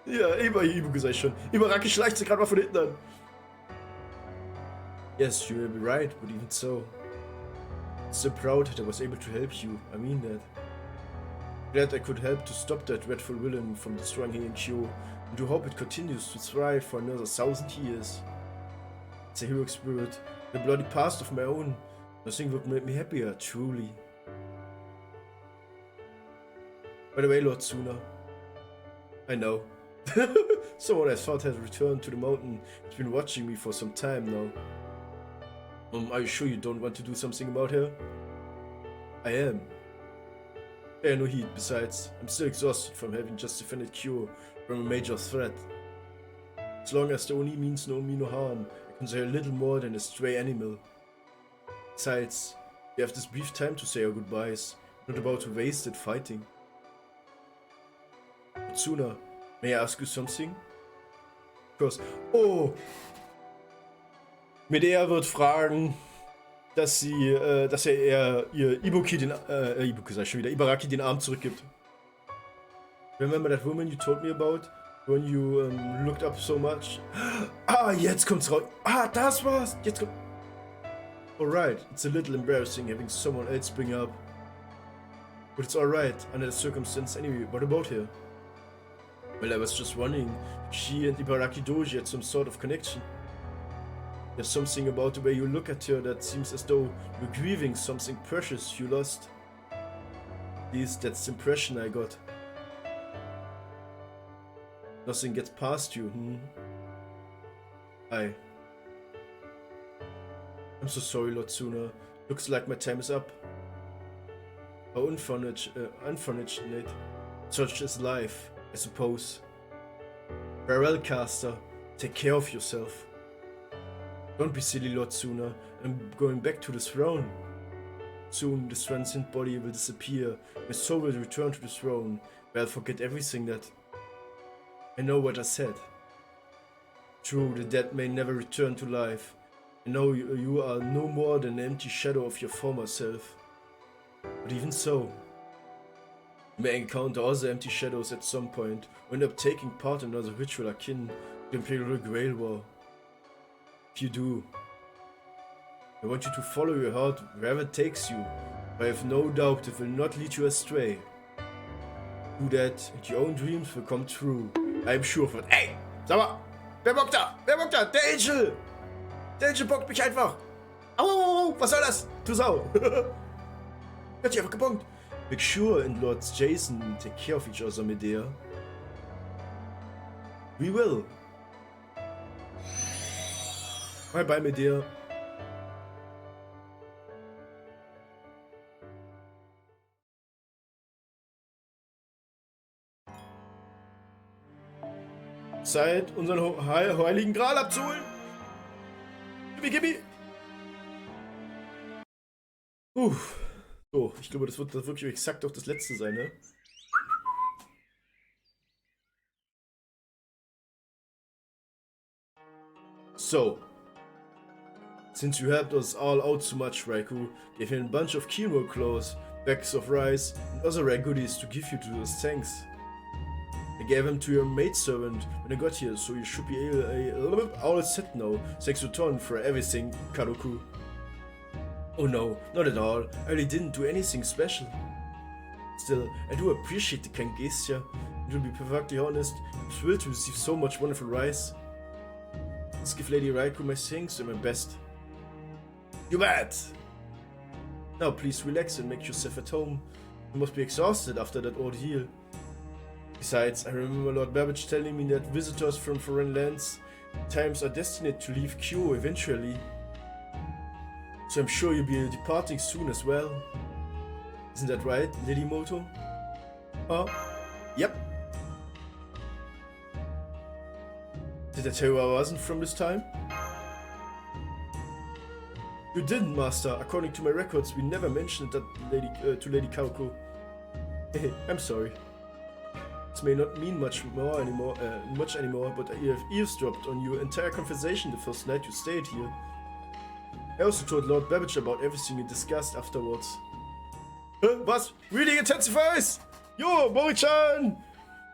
Ja, immer Ibuki sag ich schon. Ibaraki schleicht sich gerade mal von hinten an. Yes, you may be right, but even so. So proud that I was able to help you, I mean that. Glad I could help to stop that dreadful villain from destroying Heian Kyo, and to hope it continues to thrive for another 1,000 years. It's a heroic spirit, a bloody past of my own. Nothing would make me happier, truly. By the way, Lord Tsuna, I know. Someone I thought had returned to the mountain has been watching me for some time now. Are you sure you don't want to do something about her? I am. Bear no heed, besides, I'm still exhausted from having just defended Kyo from a major threat. As long as the Oni means no me no harm, I consider her little more than a stray animal. Besides, we have this brief time to say our goodbyes, not about to waste it fighting. Tsuna, may I ask you something? Of course. Oh! Medea wird fragen, dass er ihr Ibuki Ibaraki den Arm zurückgibt. Remember that woman you told me about? When you looked up so much? Ah, jetzt kommt's raus. Ah, das war's. Jetzt kommt... Alright, it's a little embarrassing having someone else bring up. But it's alright, under the circumstance anyway. What about her? Well, I was just wondering if she and Ibaraki Doji had some sort of connection. There's something about the way you look at her that seems as though you're grieving something precious you lost. At least that's the impression I got. Nothing gets past you, I'm so sorry, Lord Tsuna. Looks like my time is up. How unfortunate. Such is life, I suppose. Farewell, caster. Take care of yourself. Don't be silly, Lord Tsuna. I'm going back to the throne. Soon, this transient body will disappear. My soul will return to the throne, where I'll forget everything that... I know what I said. True, the dead may never return to life. I know you are no more than an empty shadow of your former self. But even so, you may encounter other empty shadows at some point, or end up taking part in another ritual akin to the Imperial Grail War. If you do, I want you to follow your heart wherever it takes you, but I have no doubt it will not lead you astray. Do that, and your own dreams will come true. I'm sure of it. Ey, sag mal, wer bockt da? Wer bockt da? Der Angel! Der Angel bockt mich einfach! Au, was soll das? Du Sau! Hat sich einfach gebonkt. Make sure and Lord Jason take care of each other, Medea. We will. Bye bye, Medea. Zeit, unseren heiligen Gral abzuholen. Gibbi. So, ich glaube, das wird wirklich exakt auch das letzte sein, ne? So. Since you helped us all out so much, Raikou gave him a bunch of kimono clothes, bags of rice, and other rare goodies to give you to as thanks. I gave him to your maidservant when I got here, so you should be all set now. Thanks a ton for everything, Kadoku. Oh no, not at all. I really didn't do anything special. Still, I do appreciate the kind gesture. And to be perfectly honest, I'm thrilled to receive so much wonderful rice. Let's give Lady Raikou my thanks and my best. You bet! Now please relax and make yourself at home. You must be exhausted after that ordeal. Besides, I remember Lord Babbage telling me that visitors from foreign lands times are destined to leave Kyo eventually. So I'm sure you'll be departing soon as well. Isn't that right, Lady Moto? Yep. Did I tell you I wasn't from this time? You didn't, Master. According to my records, we never mentioned that to Lady Kaoko. I'm sorry. This may not mean much anymore, but I have eavesdropped on your entire conversation the first night you stayed here. I also told Lord Babbage about everything you discussed afterwards. Was? Reading intensifies! Jo, Mori-chan!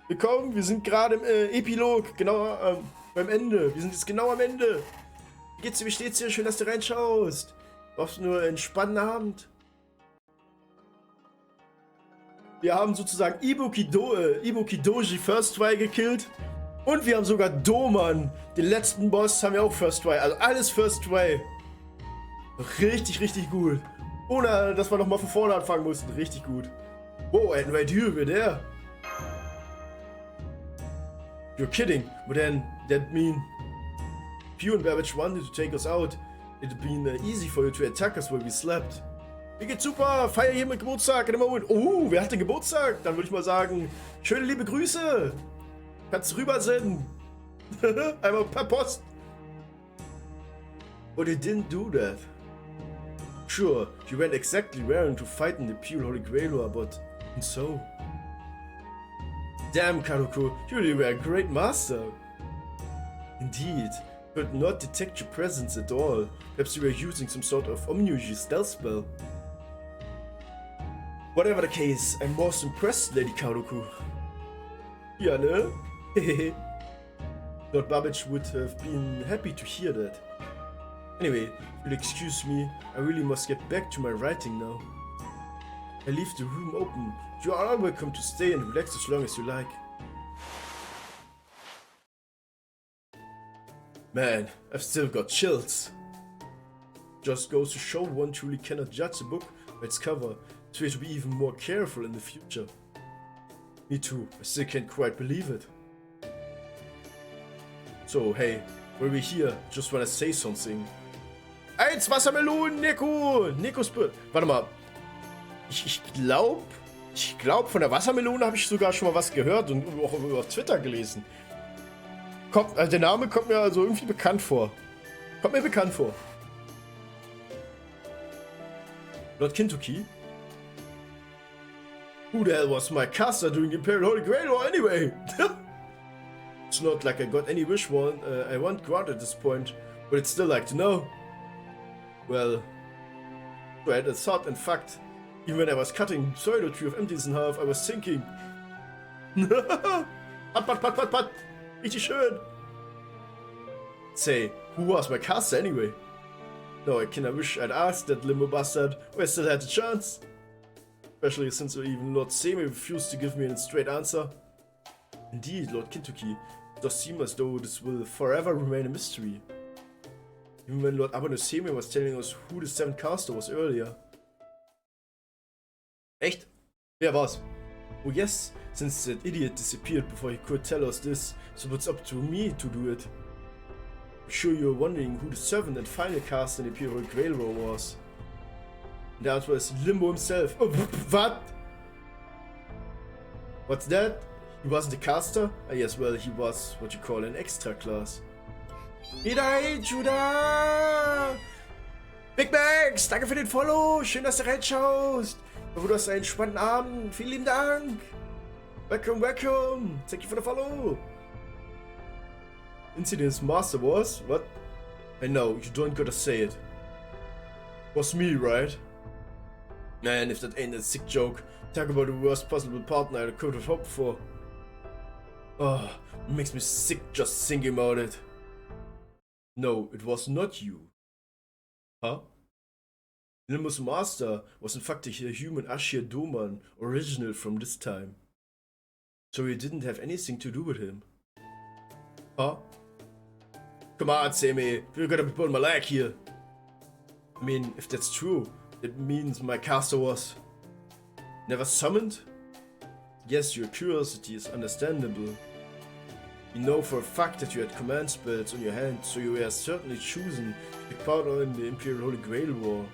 Willkommen, wir sind gerade im Epilog, genau beim Ende. Wir sind jetzt genau am Ende. Wie geht's dir, wie steht's dir? Schön, dass du reinschaust. Brauchst du nur einen spannenden Abend? Wir haben sozusagen Ibuki Doji First Try gekillt. Und wir haben sogar Doman, den letzten Boss, haben wir auch First Try. Also alles First Try. Richtig, richtig gut. Ohne, dass wir nochmal von vorne anfangen mussten. Richtig gut. Wow, and right here, we're there. You're kidding. But then, that mean... If you and Babbage wanted to take us out, it'd been easy for you to attack us while we slept. Mir geht's super, feier hier mit Geburtstag in dem Moment. Oh, wer hat den Geburtstag? Dann würde ich mal sagen, schöne liebe Grüße. Kannst du rüber senden. Einmal per Post. But you didn't do that. Sure, you went exactly where to fight in the pure Holy Grail, but and so. Damn, Karuko, you really were a great master. Indeed, could not detect your presence at all. Perhaps you were using some sort of unusual stealth spell. Whatever the case, I'm most impressed, Lady Karuko. Ja, ne? Lord Babbage would have been happy to hear that. Anyway, if you'll excuse me, I really must get back to my writing now. I leave the room open. You are all welcome to stay and relax as long as you like. Man, I've still got chills. Just goes to show one truly cannot judge a book by its cover, so we have to be even more careful in the future. Me too, I still can't quite believe it. So, hey, while we're here, just wanna say something. 1 Wassermelonen, Nico! Nikos Birb. Warte mal. Ich glaube, von der Wassermelone habe ich sogar schon mal was gehört und auch auf Twitter gelesen. Der Name kommt mir also irgendwie bekannt vor. Kommt mir bekannt vor. Lord Kintoki? Who the hell was my caster during the Imperial Holy Grail War anyway? It's not like I got any wish I want granted at this point, but I'd still like to know. Well, I had a thought, in fact. Even when I was cutting Pseudo Tree of Emptiness in half, I was thinking. Pat. Richtig schön. Say, who was my caster anyway? No, I wish I'd asked that limbo bastard, or I still had the chance. Especially since even Lord Semi refused to give me a straight answer. Indeed, Lord Kintoki, it does seem as though this will forever remain a mystery. Even when Lord Abanosemi was telling us who the 7th caster was earlier. Echt? Wer war's? Oh yes, since that idiot disappeared before he could tell us this, so it's up to me to do it. I'm sure you're wondering who the 7th and final caster in the Imperial Grail War was. And the answer is Limbo himself. Oh, what? What's that? He wasn't a caster? Ah yes, well, he was what you call an extra class. Idai, Judah! Big Max, danke für den Follow! Schön, dass du reinschaust! Du hast einen spannenden Abend. Vielen lieben Dank. Welcome. Thank you for the follow. Incident's master was? What? I know, you don't gotta say it. Was me, right? Man, if that ain't a sick joke. Talk about the worst possible partner I could have hoped for. Oh, it makes me sick just thinking about it. No, it was not you. Huh? Limbo's master was in fact a human Ashir Doman, original from this time. So you didn't have anything to do with him. Huh? Come on, Sammy, you're gonna be pulling my leg here. I mean, if that's true, it means my caster was never summoned? Yes, your curiosity is understandable. You know for a fact that you had command spells on your hand, so you were certainly chosen to take part in the Imperial Holy Grail War.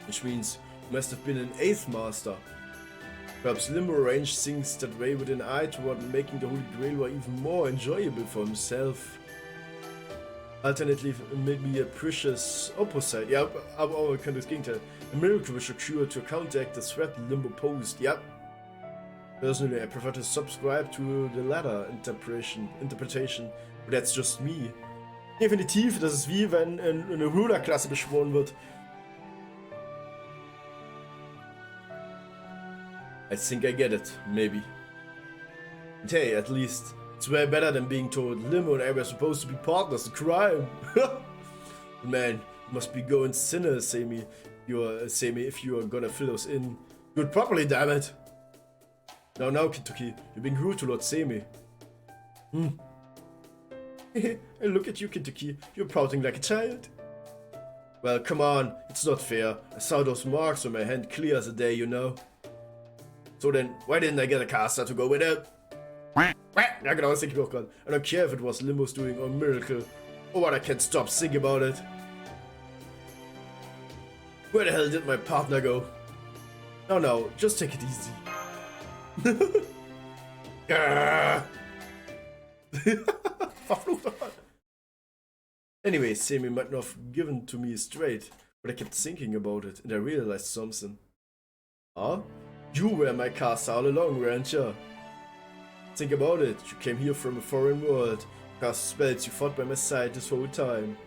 Which means you must have been an 8th master. Perhaps Limbo arranged things that way with an eye toward making the Holy Grail War even more enjoyable for himself. Alternatively, maybe a precious opposite. Ja, aber auch das Gegenteil. A miracle which occurred to counteract the threat Limbo posed. Yep. Personally, I prefer to subscribe to the latter interpretation, but that's just me. Definitiv, das ist wie wenn eine Ruler-Klasse beschworen wird. I think I get it, maybe. And hey, at least, it's way better than being told Limbo and I were supposed to be partners in crime. Man, you must be going sinner, Sammy. If you are gonna fill us in. Do it properly, damn it. Now, Kentucky, you're being rude to Lord Sammy. Hey, look at you, Kentucky. You're pouting like a child. Well, come on, it's not fair. I saw those marks on my hand clear as a day, you know. So then, why didn't I get a caster to go with it? Ja, genau, das denke ich auch gerade. I don't care if it was Limbo's doing or a miracle, or what, I can't stop thinking about it. Where the hell did my partner go? No, just take it easy. Verfluchter Mann. Anyway, Sammy might not have given to me straight, but I kept thinking about it and I realized something. Huh? You were my caster all along, weren't you? Think about it, you came here from a foreign world, cast spells, you fought by my side this whole time.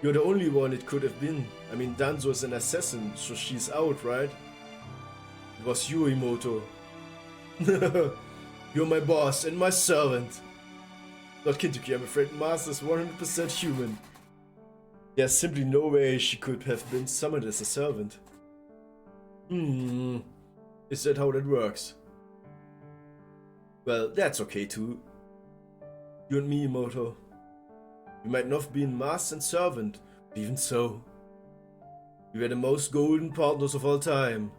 You're the only one it could have been. I mean, Danzo is an assassin, so she's out, right? It was you, Imoto. You're my boss and my servant. Not Kentucky, I'm afraid Master is 100% human. There's simply no way she could have been summoned as a servant. Is that how that works? Well, that's okay too. You and me, Imoto. We might not have been master and servant, but even so. We were the most golden partners of all time.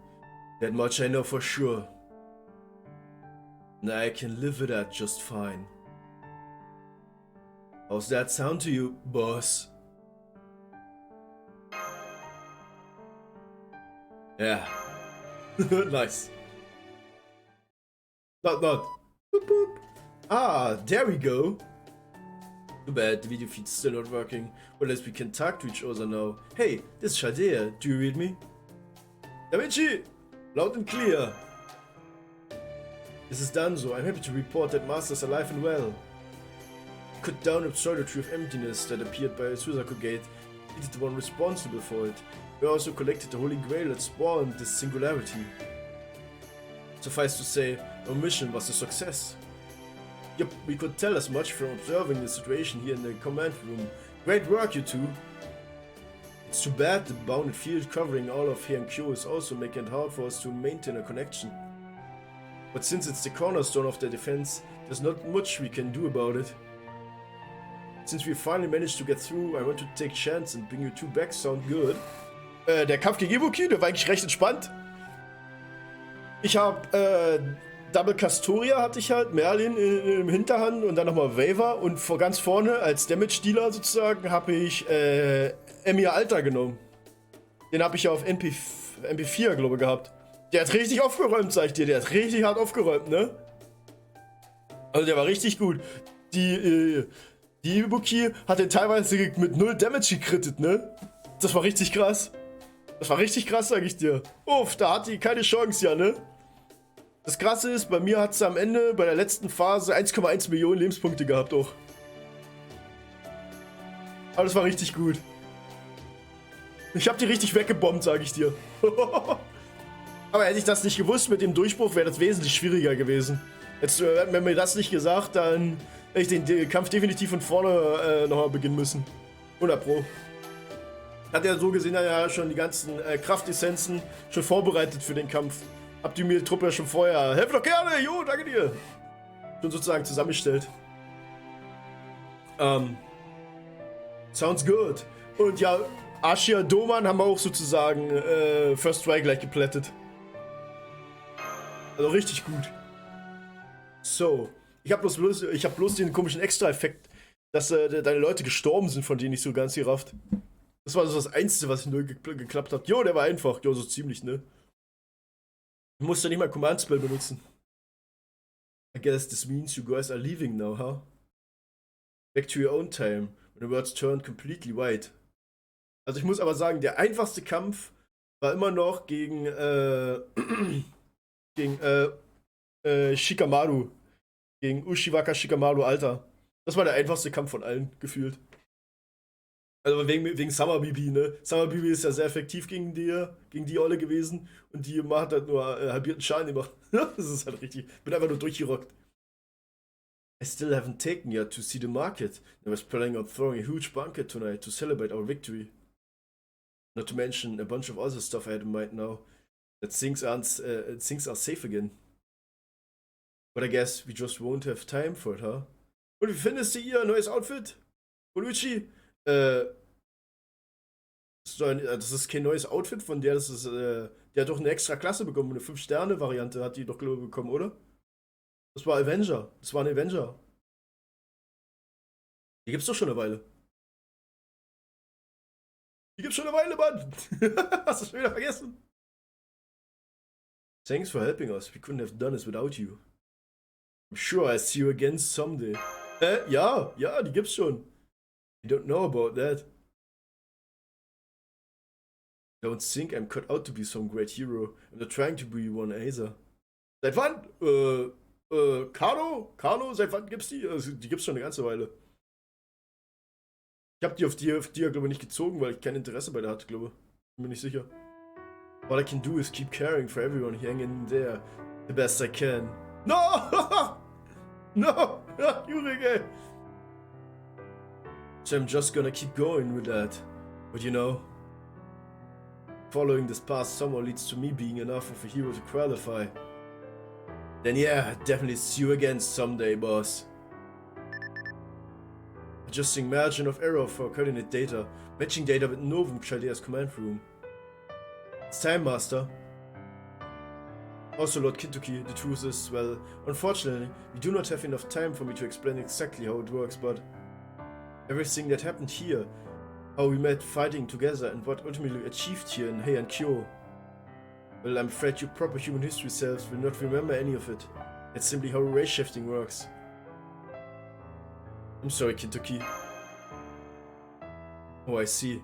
That much I know for sure. And I can live with that just fine. How's that sound to you, boss? Yeah. Nice. Not. Boop, boop. Ah, there we go. Too bad, the video feed's still not working. Well, at least we can talk to each other now. Hey, this is Shadea. Do you read me? Da Vinci! Loud and clear. This is Danzo. I'm happy to report that Master's alive and well. Cut down obscurity of emptiness that appeared by Suzaku Gate. He is the one responsible for it. We also collected the Holy Grail that spawned this singularity. Suffice to say, our mission was a success. Yep, we could tell as much from observing the situation here in the command room. Great work, you two. It's too bad the bounded field covering all of Heian Kyo is also making it hard for us to maintain a connection. But since it's the cornerstone of the defense, there's not much we can do about it. Since we finally managed to get through, I want to take a chance and bring you two back. Sound good? Der Kampf gegen Ibuki, der war eigentlich recht entspannt. Ich habe Double Castoria hatte ich halt, Merlin im Hinterhand und dann nochmal Waver und ganz vorne als Damage-Dealer sozusagen habe ich Emir Alter genommen. Den habe ich ja auf MP4, glaube ich, gehabt. Der hat richtig aufgeräumt, sag ich dir. Der hat richtig hart aufgeräumt, ne? Also der war richtig gut. Die Ibuki hat den teilweise mit 0 Damage gekrittet, ne? Das war richtig krass. Das war richtig krass, sag ich dir. Uff, da hat die keine Chance, ja, ne? Das Krasse ist, bei mir hat sie am Ende, bei der letzten Phase, 1,1 Millionen Lebenspunkte gehabt auch. Aber das war richtig gut. Ich hab die richtig weggebombt, sag ich dir. Aber hätte ich das nicht gewusst mit dem Durchbruch, wäre das wesentlich schwieriger gewesen. Jetzt, wenn mir das nicht gesagt, dann hätte ich den Kampf definitiv von vorne nochmal beginnen müssen. 100 Pro. Hat er so gesehen ja schon die ganzen Kraftessenzen schon vorbereitet für den Kampf. Habt ihr mir die Truppe ja schon vorher, helft doch gerne, jo, danke dir. Schon sozusagen zusammengestellt. Sounds good. Und ja, Ashia Doman haben wir auch sozusagen First Try gleich geplättet. Also richtig gut. So. Ich hab bloß den komischen Extra-Effekt, dass deine Leute gestorben sind, von denen ich so ganz gerafft. Das war so das Einzige, was nur geklappt hat. Jo, der war einfach. Jo, so ziemlich, ne? Du musst ja nicht mal Command-Spell benutzen. I guess this means you guys are leaving now, huh? Back to your own time, when the words turned completely white. Also ich muss aber sagen, der einfachste Kampf war immer noch gegen, Shikamaru. Gegen Ushiwaka Shikamaru, Alter. Das war der einfachste Kampf von allen, gefühlt. Also wegen Summer BB, ne? Summer BB ist ja sehr effektiv gegen die Olle gewesen und die hat halt nur halbierten Schaden gemacht. Das ist halt richtig. Bin einfach nur durchgerockt. I still haven't taken yet to see the market. I was planning on throwing a huge banquet tonight to celebrate our victory. Not to mention a bunch of other stuff I had in mind now. That things are safe again. But I guess we just won't have time for it, huh? Und wie findest du ihr neues Outfit? Oluchi? Das ist kein neues Outfit von der, das ist, der hat doch eine extra Klasse bekommen, eine 5-Sterne-Variante hat die doch, glaube ich, bekommen, oder? Das war Avenger. Das war ein Avenger. Die gibt's doch schon eine Weile. Die gibt's schon eine Weile, Mann! Hast du schon wieder vergessen? Thanks for helping us. We couldn't have done this without you. I'm sure I'll see you again someday. Ja, die gibt's schon. You don't know about that. Don't think I'm cut out to be some great hero. I'm not trying to be one either. Seit wann? Kano? Seit wann gibt's die? Also, die gibt's schon eine ganze Weile. Ich hab die auf die glaube ich, nicht gezogen, weil ich kein Interesse bei der hatte, glaube ich. Bin mir nicht sicher. All I can do is keep caring for everyone hanging in there the best I can. No! No! Jurige! So I'm just gonna keep going with that. But you know, following this path somehow leads to me being enough of a hero to qualify. Then yeah, definitely see you again someday, boss. Adjusting margin of error for coordinate data. Matching data with Novum Chaldea's command room. It's time, Master. Also, Lord Kintoki, the truth is, well, unfortunately, we do not have enough time for me to explain exactly how it works, but everything that happened here, how we met fighting together and what ultimately achieved here in Heian Kyo, well, I'm afraid your proper human history selves will not remember any of it. It's simply how race shifting works. I'm sorry, Kintoki. Oh, I see.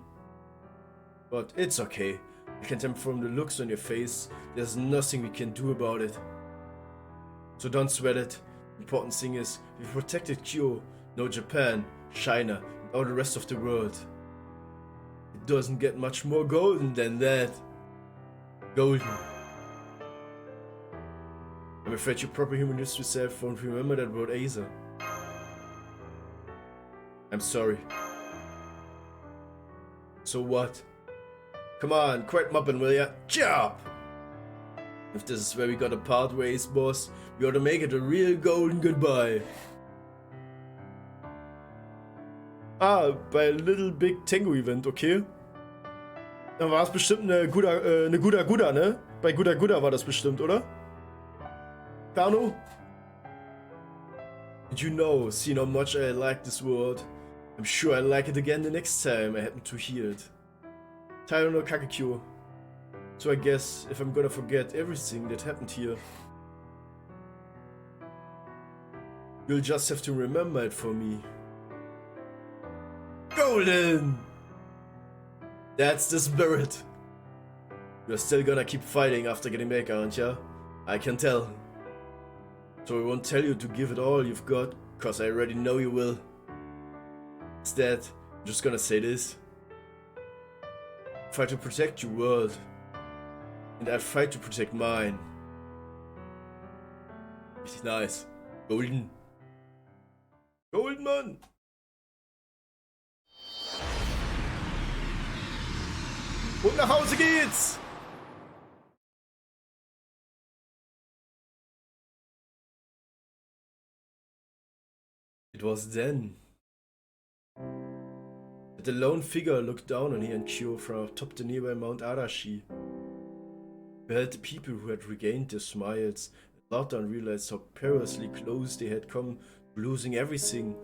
But it's okay. I can tell from the looks on your face, there's nothing we can do about it. So don't sweat it. The important thing is, we've protected Kyo, no Japan, China, and all the rest of the world. It doesn't get much more golden than that. Golden. I'm afraid your proper human history self won't remember that word either. I'm sorry. So what? Come on, quite moppin', will ya? Chop! If this is where we gotta part ways, boss, we ought to make it a real golden goodbye. Ah, bei Little Big Tango Event, okay. Dann war es bestimmt eine Guda, ne? Bei Guda war das bestimmt, oder? Kano? And you know, seeing how much I like this world, I'm sure I'll like it again the next time I happen to hear it. Tairo no Kakekyo. So I guess if I'm gonna forget everything that happened here, you'll just have to remember it for me. Golden! That's the spirit. You're still gonna keep fighting after getting back, aren't ya? I can tell. So I won't tell you to give it all you've got, cause I already know you will. Instead, I'm just gonna say this. Fight to protect your world. And I'll fight to protect mine. Richtig nice. Golden. Golden, Mann! Und nach Hause geht's! It was then that the lone figure looked down on Heian Kyo from atop the nearby Mount Arashi. He beheld the people who had regained their smiles, and laughed and realized how perilously close they had come to losing everything.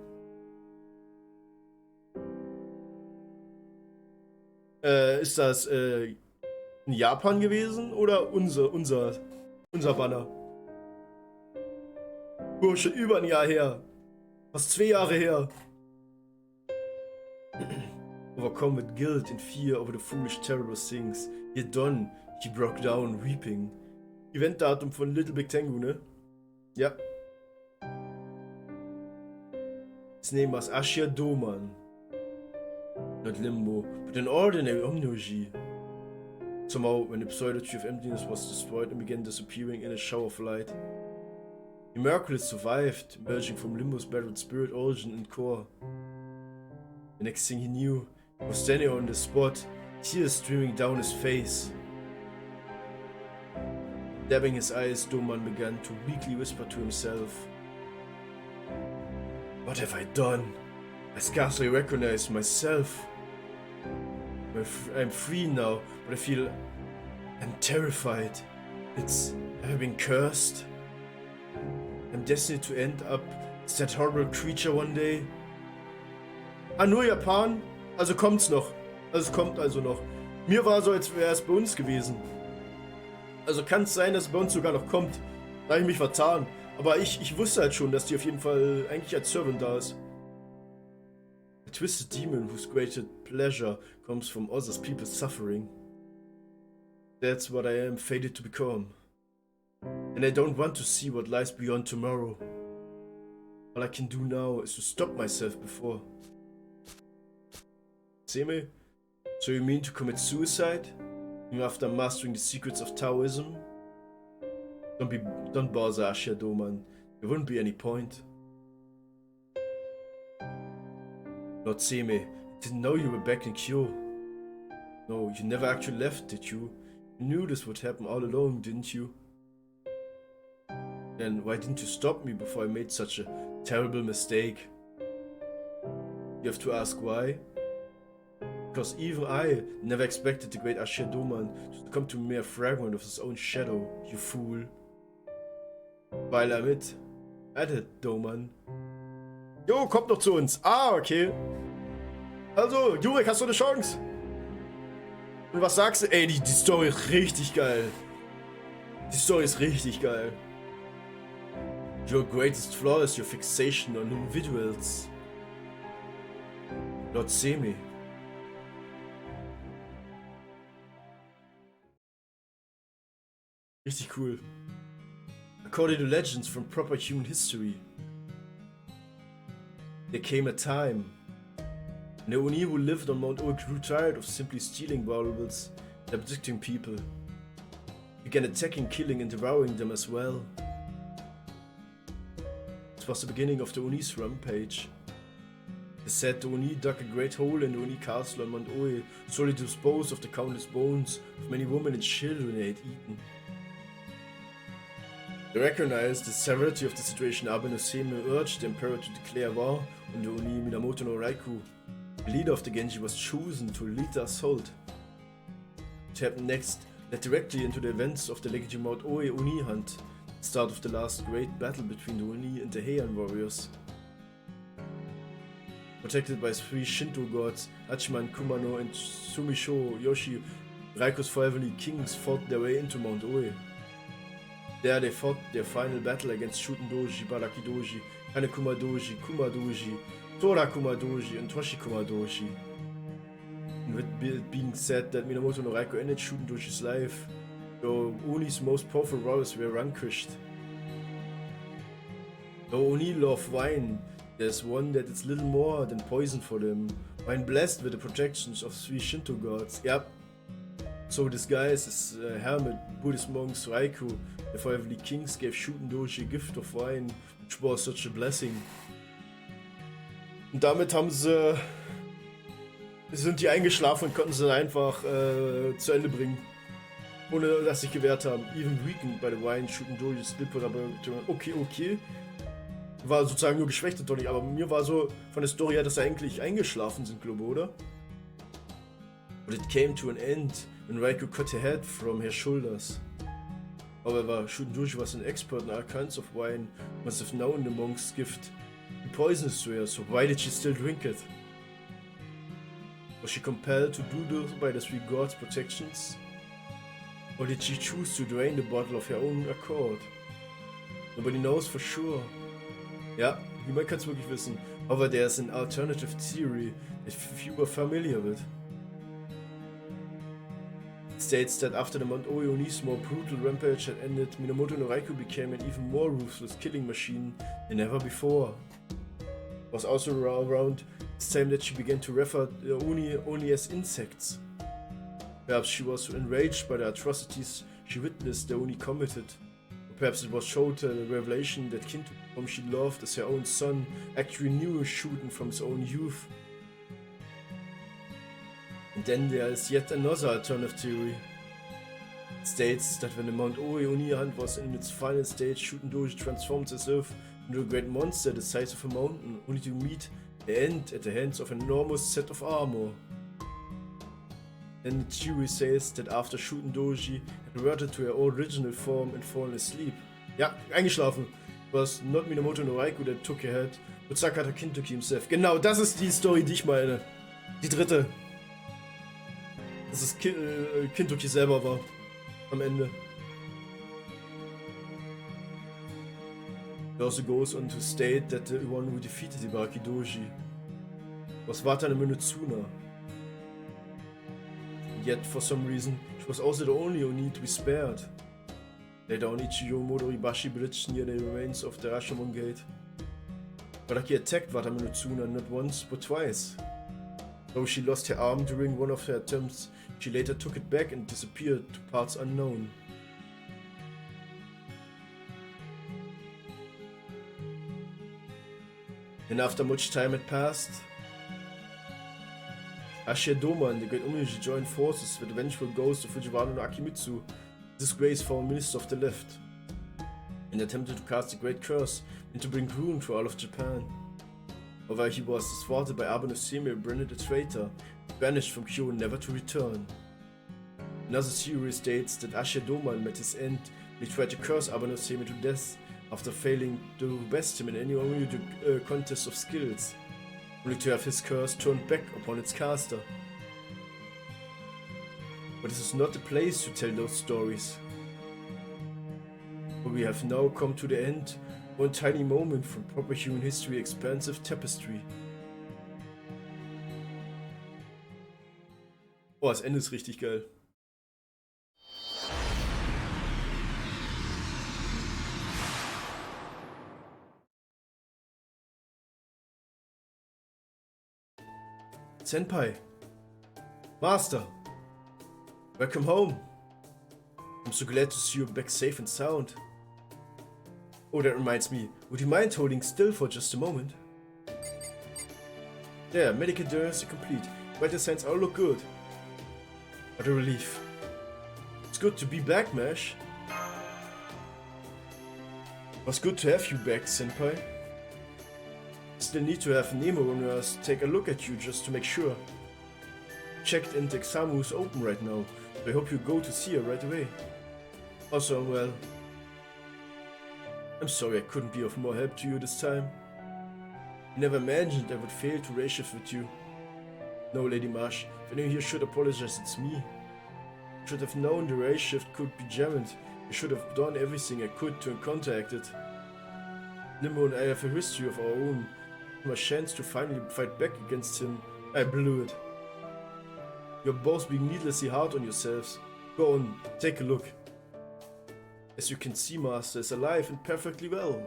Ist das in Japan gewesen oder unser Banner? Oh, schon über ein Jahr her. Fast 2 Jahre her. Overcome with guilt and fear over the foolish, terrible things he had done, he broke down, weeping. Eventdatum von Little Big Tengu, ne? Ja. His name was Ashia Doman. Not Limbo, but an ordinary Omnoji. Somehow, when the pseudo-tree of emptiness was destroyed and began disappearing in a shower of light, the miraculous survived, emerging from Limbo's battered spirit, origin, and core. The next thing he knew, he was standing on the spot, tears streaming down his face. Dabbing his eyes, Doman began to weakly whisper to himself. What have I done? I scarcely recognize myself. I'm free now, but I feel I'm terrified. Have I been cursed? I'm destined to end up as that horrible creature one day. Ah, nur Japan? Also kommt's noch. Also es kommt also noch. Mir war so, als wäre es bei uns gewesen. Also kann es sein, dass es bei uns sogar noch kommt. Da habe ich mich vertan. Aber ich wusste halt schon, dass die auf jeden Fall eigentlich als Servant da ist. A twisted demon whose greatest pleasure comes from others people's suffering. That's what I am fated to become. And I don't want to see what lies beyond tomorrow. All I can do now is to stop myself before. Seme, so you mean to commit suicide? Even after mastering the secrets of Taoism? Don't bother Ashia Doman. There wouldn't be any point. Lord Seme, I didn't know you were back in Kyo. No, you never actually left, did you? You knew this would happen all along, didn't you? Then why didn't you stop me before I made such a terrible mistake? You have to ask why? Because even I never expected the great Ashia Doman to succumb to a mere fragment of his own shadow, you fool. Weil er mit. Doman. Jo, kommt noch zu uns. Ah, okay. Also, Jurek, hast du eine Chance? Und was sagst du? Ey, die Story ist richtig geil. Die Story ist richtig geil. Your greatest flaw is your fixation on individuals. Lord Seme. Richtig cool. According to legends from proper human history, there came a time when the Oni who lived on Mount Oak grew tired of simply stealing valuables and abducting people. Began attacking, killing and devouring them as well. It was the beginning of the Oni's rampage. They said the Oni dug a great hole in the Oni castle on Mount Oe solely to dispose of the countless bones of many women and children they had eaten. They recognized the severity of the situation. Abe no Seme urged the emperor to declare war on the Oni. Minamoto no Raikou, the leader of the Genji, was chosen to lead the assault. What happened next led directly into the events of the legendary Mount Oe Oni hunt, the start of the last great battle between the Oni and the Heian warriors. Protected by 3 Shinto gods, Hachiman, Kumano and Sumisho Yoshi, Raikou's 5 Oni kings fought their way into Mount Oe. There they fought their final battle against Shuten Doji, Baraki Doji, Hanekuma Doji, Kuma Doji, Torakuma Doji, and Toshikuma Doji. And with it being said that Minamoto no Raikou ended Shuten Doji's life, the Oni's most powerful warriors were vanquished. Though Oni love wine, there's one that is little more than poison for them. Wine blessed with the protections of 3 Shinto gods. Yep. So disguised as hermit Buddhist monks Raikou, the 5 Heavenly Kings gave Shuten Doji a gift of wine, which was such a blessing. Und damit haben sie sind die eingeschlafen und konnten sie einfach zu Ende bringen. Ohne dass sie sich gewehrt haben. Even weakened by the wine, shooting Doji, Slipper, aber okay. War sozusagen nur geschwächt, doch nicht. Aber mir war so von der Story her, dass sie eigentlich eingeschlafen sind, glaube ich, oder? But it came to an end when Raikou cut her head from her shoulders. However, Shundoji was an expert in all kinds of wine, must have known the monk's gift. Be poisonous to her, so why did she still drink it? Was she compelled to do this by the three gods' protections? Or did she choose to drain the bottle of her own accord? Nobody knows for sure. Ja, niemand kann es wirklich wissen. However, there's an alternative theory that few are familiar with. It states that after the Mount Oioni's more brutal rampage had ended, Minamoto no Raikou became an even more ruthless killing machine than ever before. It was also around this time that she began to refer to Oni only as insects. Perhaps she was enraged by the atrocities she witnessed the Oni committed. Or perhaps it was showed the revelation that Kinto, whom she loved as her own son, actually knew a shooting from his own youth. And then there is yet another alternative theory. It states that when the Mount Oi Oni hunt was in its final stage, Shutendoji transformed herself into a great monster the size of a mountain, only to meet the end at the hands of an enormous set of armor. Then the theory says that after Shutendoji had reverted to her original form and fallen asleep. Ja, eingeschlafen. It was not Minamoto no Raikou that took her head, but Sakata Kintoki himself. Genau, das ist die Story, die ich meine. Die dritte. Dass es Kintoki selber war. Am Ende. It also goes on to state that the one who defeated Ibaraki Doji was Watane Minotsuna. Yet, for some reason, she was also the only Oni to be spared. Later on Ichigo Modoribashi bridge near the remains of the Rashomon Gate. Baraki attacked Watame no Tsuna not once but twice. Though she lost her arm during one of her attempts, she later took it back and disappeared to parts unknown. And after much time had passed, Ashidoma and the Great Omnishi joined forces with the vengeful ghost of Fujiwara no Akimitsu, disgraced former minister of the left, and attempted to cast a great curse and to bring ruin to all of Japan. However, he was thwarted by Abe no Seimei, branded a traitor, banished from Kyo never to return. Another theory states that Ashidoma met his end when he tried to curse Abe no Seimei to death after failing to best him in any contest of skills, only to have his curse turned back upon its caster. But this is not the place to tell those stories. For we have now come to the end, one tiny moment from proper human history expansive tapestry. Oh, das Ende ist richtig geil. Senpai, Master, welcome home. I'm so glad to see you back safe and sound. Oh, that reminds me, would you mind holding still for just a moment? There, medical durs are complete. Vital signs all look good. What a relief. It's good to be back, Mash. It was good to have you back, Senpai. Still need to have Nemo runners take a look at you just to make sure. Checked and the exam is open right now, so I hope you go to see her right away. Also, well, I'm sorry I couldn't be of more help to you this time. I never imagined I would fail to race shift with you. No, Lady Marsh, if anyone here should apologize, it's me. I should have known the race shift could be jammed. I should have done everything I could to counteract it. Limbo and I have a history of our own. My chance to finally fight back against him, I blew it. You're both being needlessly hard on yourselves. Go on, take a look. As you can see, Master is alive and perfectly well.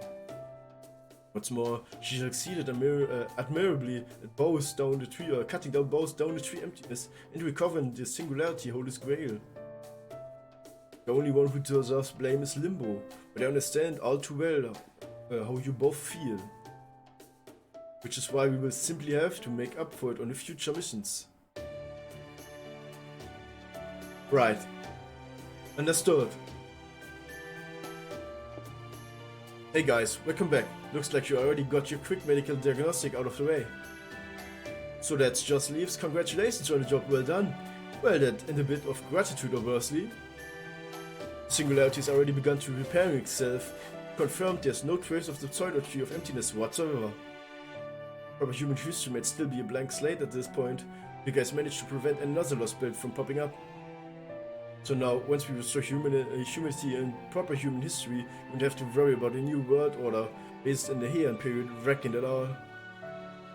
What's more, she succeeded admirably at both down the tree, cutting down both down the tree emptiness and recovering the singularity Holy Grail. The only one who deserves blame is Limbo, but I understand all too well how you both feel. Which is why we will simply have to make up for it on the future missions. Right. Understood. Hey guys, welcome back. Looks like you already got your quick medical diagnostic out of the way. So that just leaves congratulations on the job well done. Well, that and a bit of gratitude obviously. Singularity's already begun to repairing itself. Confirmed there's no trace of the pseudo-tree of emptiness whatsoever. Proper human history might still be a blank slate at this point. You guys managed to prevent another lost build from popping up. So now, once we restore humanity and proper human history, we don't have to worry about a new world order based in the Heian period wrecking it all.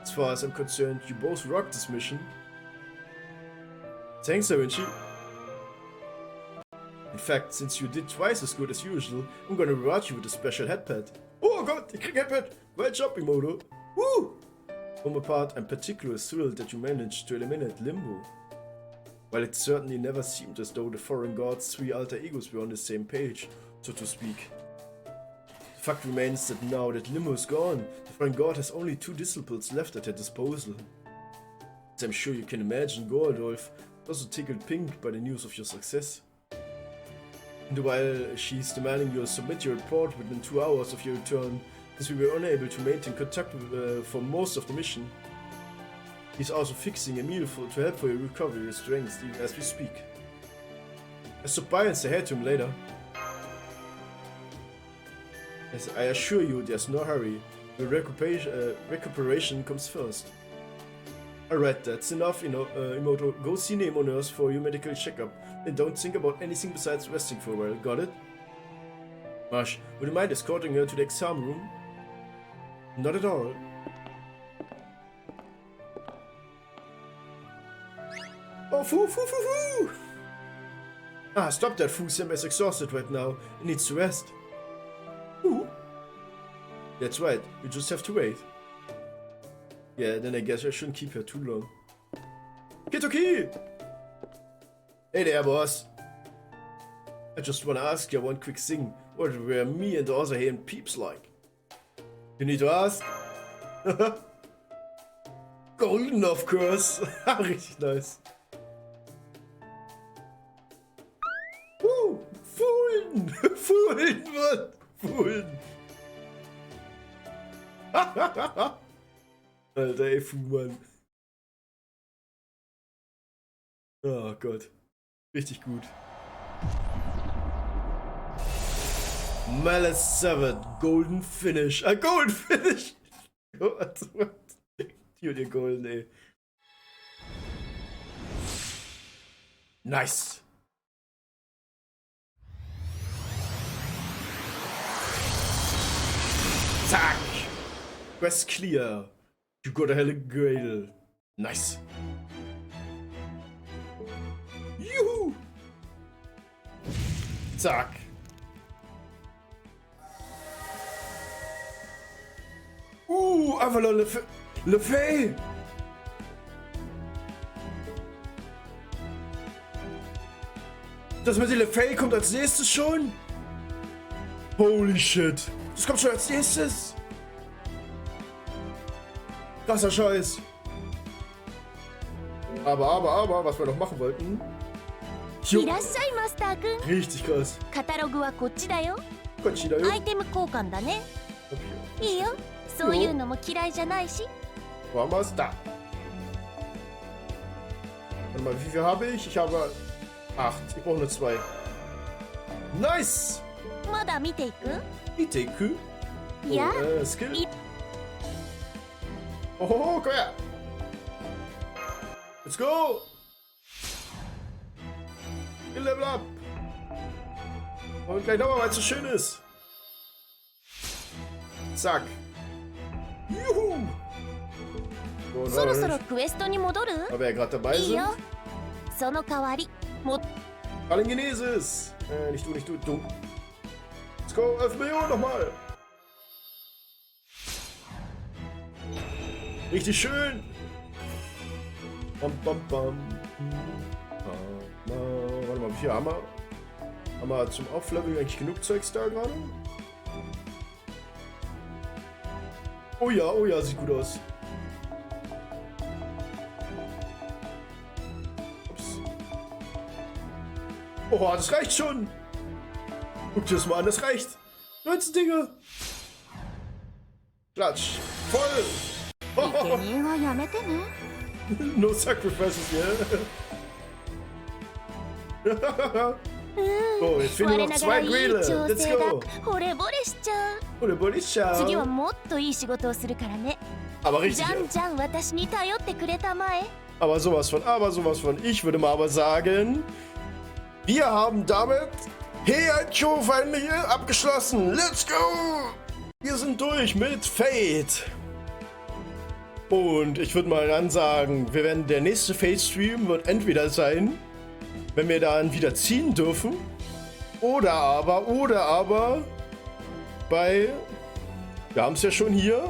As far as I'm concerned, you both rocked this mission. Thanks, Da Vinci. In fact, since you did twice as good as usual, I'm gonna reward you with a special headpad. Oh god, ich krieg Headpad! Great job, Imoto! Woo! For my part, I'm particularly thrilled that you managed to eliminate Limbo. While it certainly never seemed as though the foreign god's three alter egos were on the same page, so to speak. The fact remains that now that Limbo is gone, the foreign god has only two disciples left at her disposal. As I'm sure you can imagine, Goldolf was also tickled pink by the news of your success. And while she's demanding you submit your report within 2 hours of your return, since we were unable to maintain contact for most of the mission, he's also fixing a meal to help for your recovery and strength even as we speak. I'll stop by and say hi to him later. As I assure you, there's no hurry. The recuperation comes first. Alright, that's enough, Imoto. Go see Nemo Nurse for your medical checkup, and don't think about anything besides resting for a while, got it? Marsh, would you mind escorting her to the exam room? Not at all. Oh, foo! Ah, stop that foo. Sam is exhausted right now and needs to rest. Ooh. That's right, you just have to wait. Yeah, then I guess I shouldn't keep her too long. Kitoki! Hey there, boss. I just wanna ask you one quick thing. What were me and the other Heian peeps like? You need to ask? Golden, of course. Richtig nice. Fohlen! Fohlen, Mann! Fohlen! Alter, ey, Mann. Oh Gott. Richtig gut. Weihnachtsevent, Golden Finish. Golden Finish! Gott, die und ihr Golden, ey. Nice! Zack! Quest clear. You got a hell Gradle. Nice. Juhu! Zack. Avalon LeFay! Das mit LeFay kommt als nächstes schon? Holy shit. Das kommt schon als nächstes. Krasser Scheiß. Aber, was wir noch machen wollten. Richtig krass.
カタログはこっちだよ。
こっちだよ。
アイテム交換だね。いいよ。そういうのも嫌いじゃないし。
Wollen wir es da? Warte mal, wie viel habe ich? Ich habe 8. Ich brauche nur 2. Nice!
まだ見ていく？
見ていく？
いや。
Skill? Oh, komm her! Let's go! Level up! Und gleich nochmal, weil es so schön ist. Zack. Juhu! So,
そろそろクエストに戻る？
weil wir ja gerade dabei
いい
sind.
よ。その代わり、も
Palingenesis! Nicht du. Let's go, 11 Millionen nochmal! Richtig schön! Bam. Warte mal, wie viel haben wir? Haben wir zum Aufleveln eigentlich genug Zeugs da gerade? Oh ja, sieht gut aus. Ups. Oh, das reicht schon. Guck dir das mal an, das reicht. 19 Dinge. Klatsch. Voll. Oh. No sacrifices, yeah. So, jetzt fehlen nur noch 2 Grille. Let's go. Aber richtig. Aber sowas von. Ich würde mal aber sagen, wir haben damit Heian Kyo finally abgeschlossen. Let's go. Wir sind durch mit Fate. Und ich würde mal dann sagen, der nächste Fate-Stream wird entweder sein, wenn wir dann wieder ziehen dürfen, oder aber bei, wir haben es ja schon hier,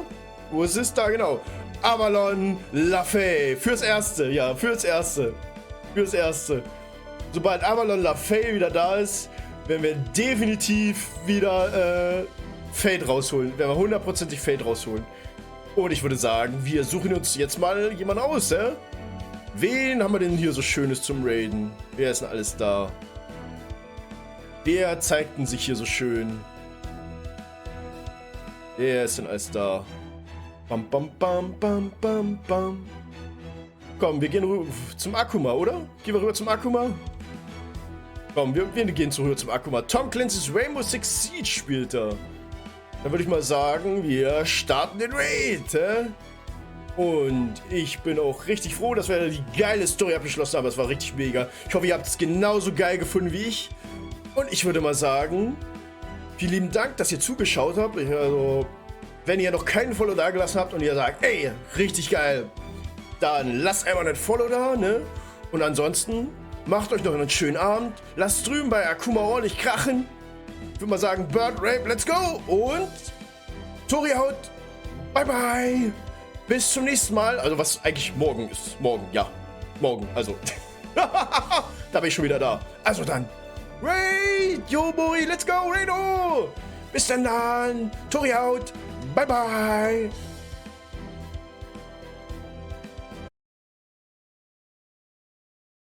wo ist es da genau? Avalon Lafay, fürs Erste. Sobald Avalon Lafay wieder da ist, werden wir definitiv wieder Fate rausholen, werden wir hundertprozentig Fate rausholen. Und ich würde sagen, wir suchen uns jetzt mal jemanden aus, Wen haben wir denn hier so Schönes zum Raiden? Wer ist denn alles da? Wer zeigt denn sich hier so schön? Wer ist denn alles da? Bam, bam, bam, bam, bam, bam. Komm, wir gehen rüber zum Akuma, oder? Gehen wir rüber zum Akuma? Komm, wir gehen rüber zum Akuma. Tom Clancy's Rainbow Six Siege spielt da. Dann würde ich mal sagen, wir starten den Raid, Und ich bin auch richtig froh, dass wir die geile Story abgeschlossen haben. Das war richtig mega. Ich hoffe, ihr habt es genauso geil gefunden wie ich. Und ich würde mal sagen, vielen lieben Dank, dass ihr zugeschaut habt. Also, wenn ihr noch keinen Follow da gelassen habt und ihr sagt, ey, richtig geil, dann lasst einfach einen Follow da, Und ansonsten, macht euch noch einen schönen Abend. Lasst drüben bei Akuma ordentlich krachen. Ich würde mal sagen, Bird Rape, let's go! Und Tori haut, bye bye! Bis zum nächsten Mal, also was eigentlich morgen ist. Morgen, also. Da bin ich schon wieder da. Also dann, Raid, yo boy, let's go, Raido! Bis dann, Tori haut, bye bye!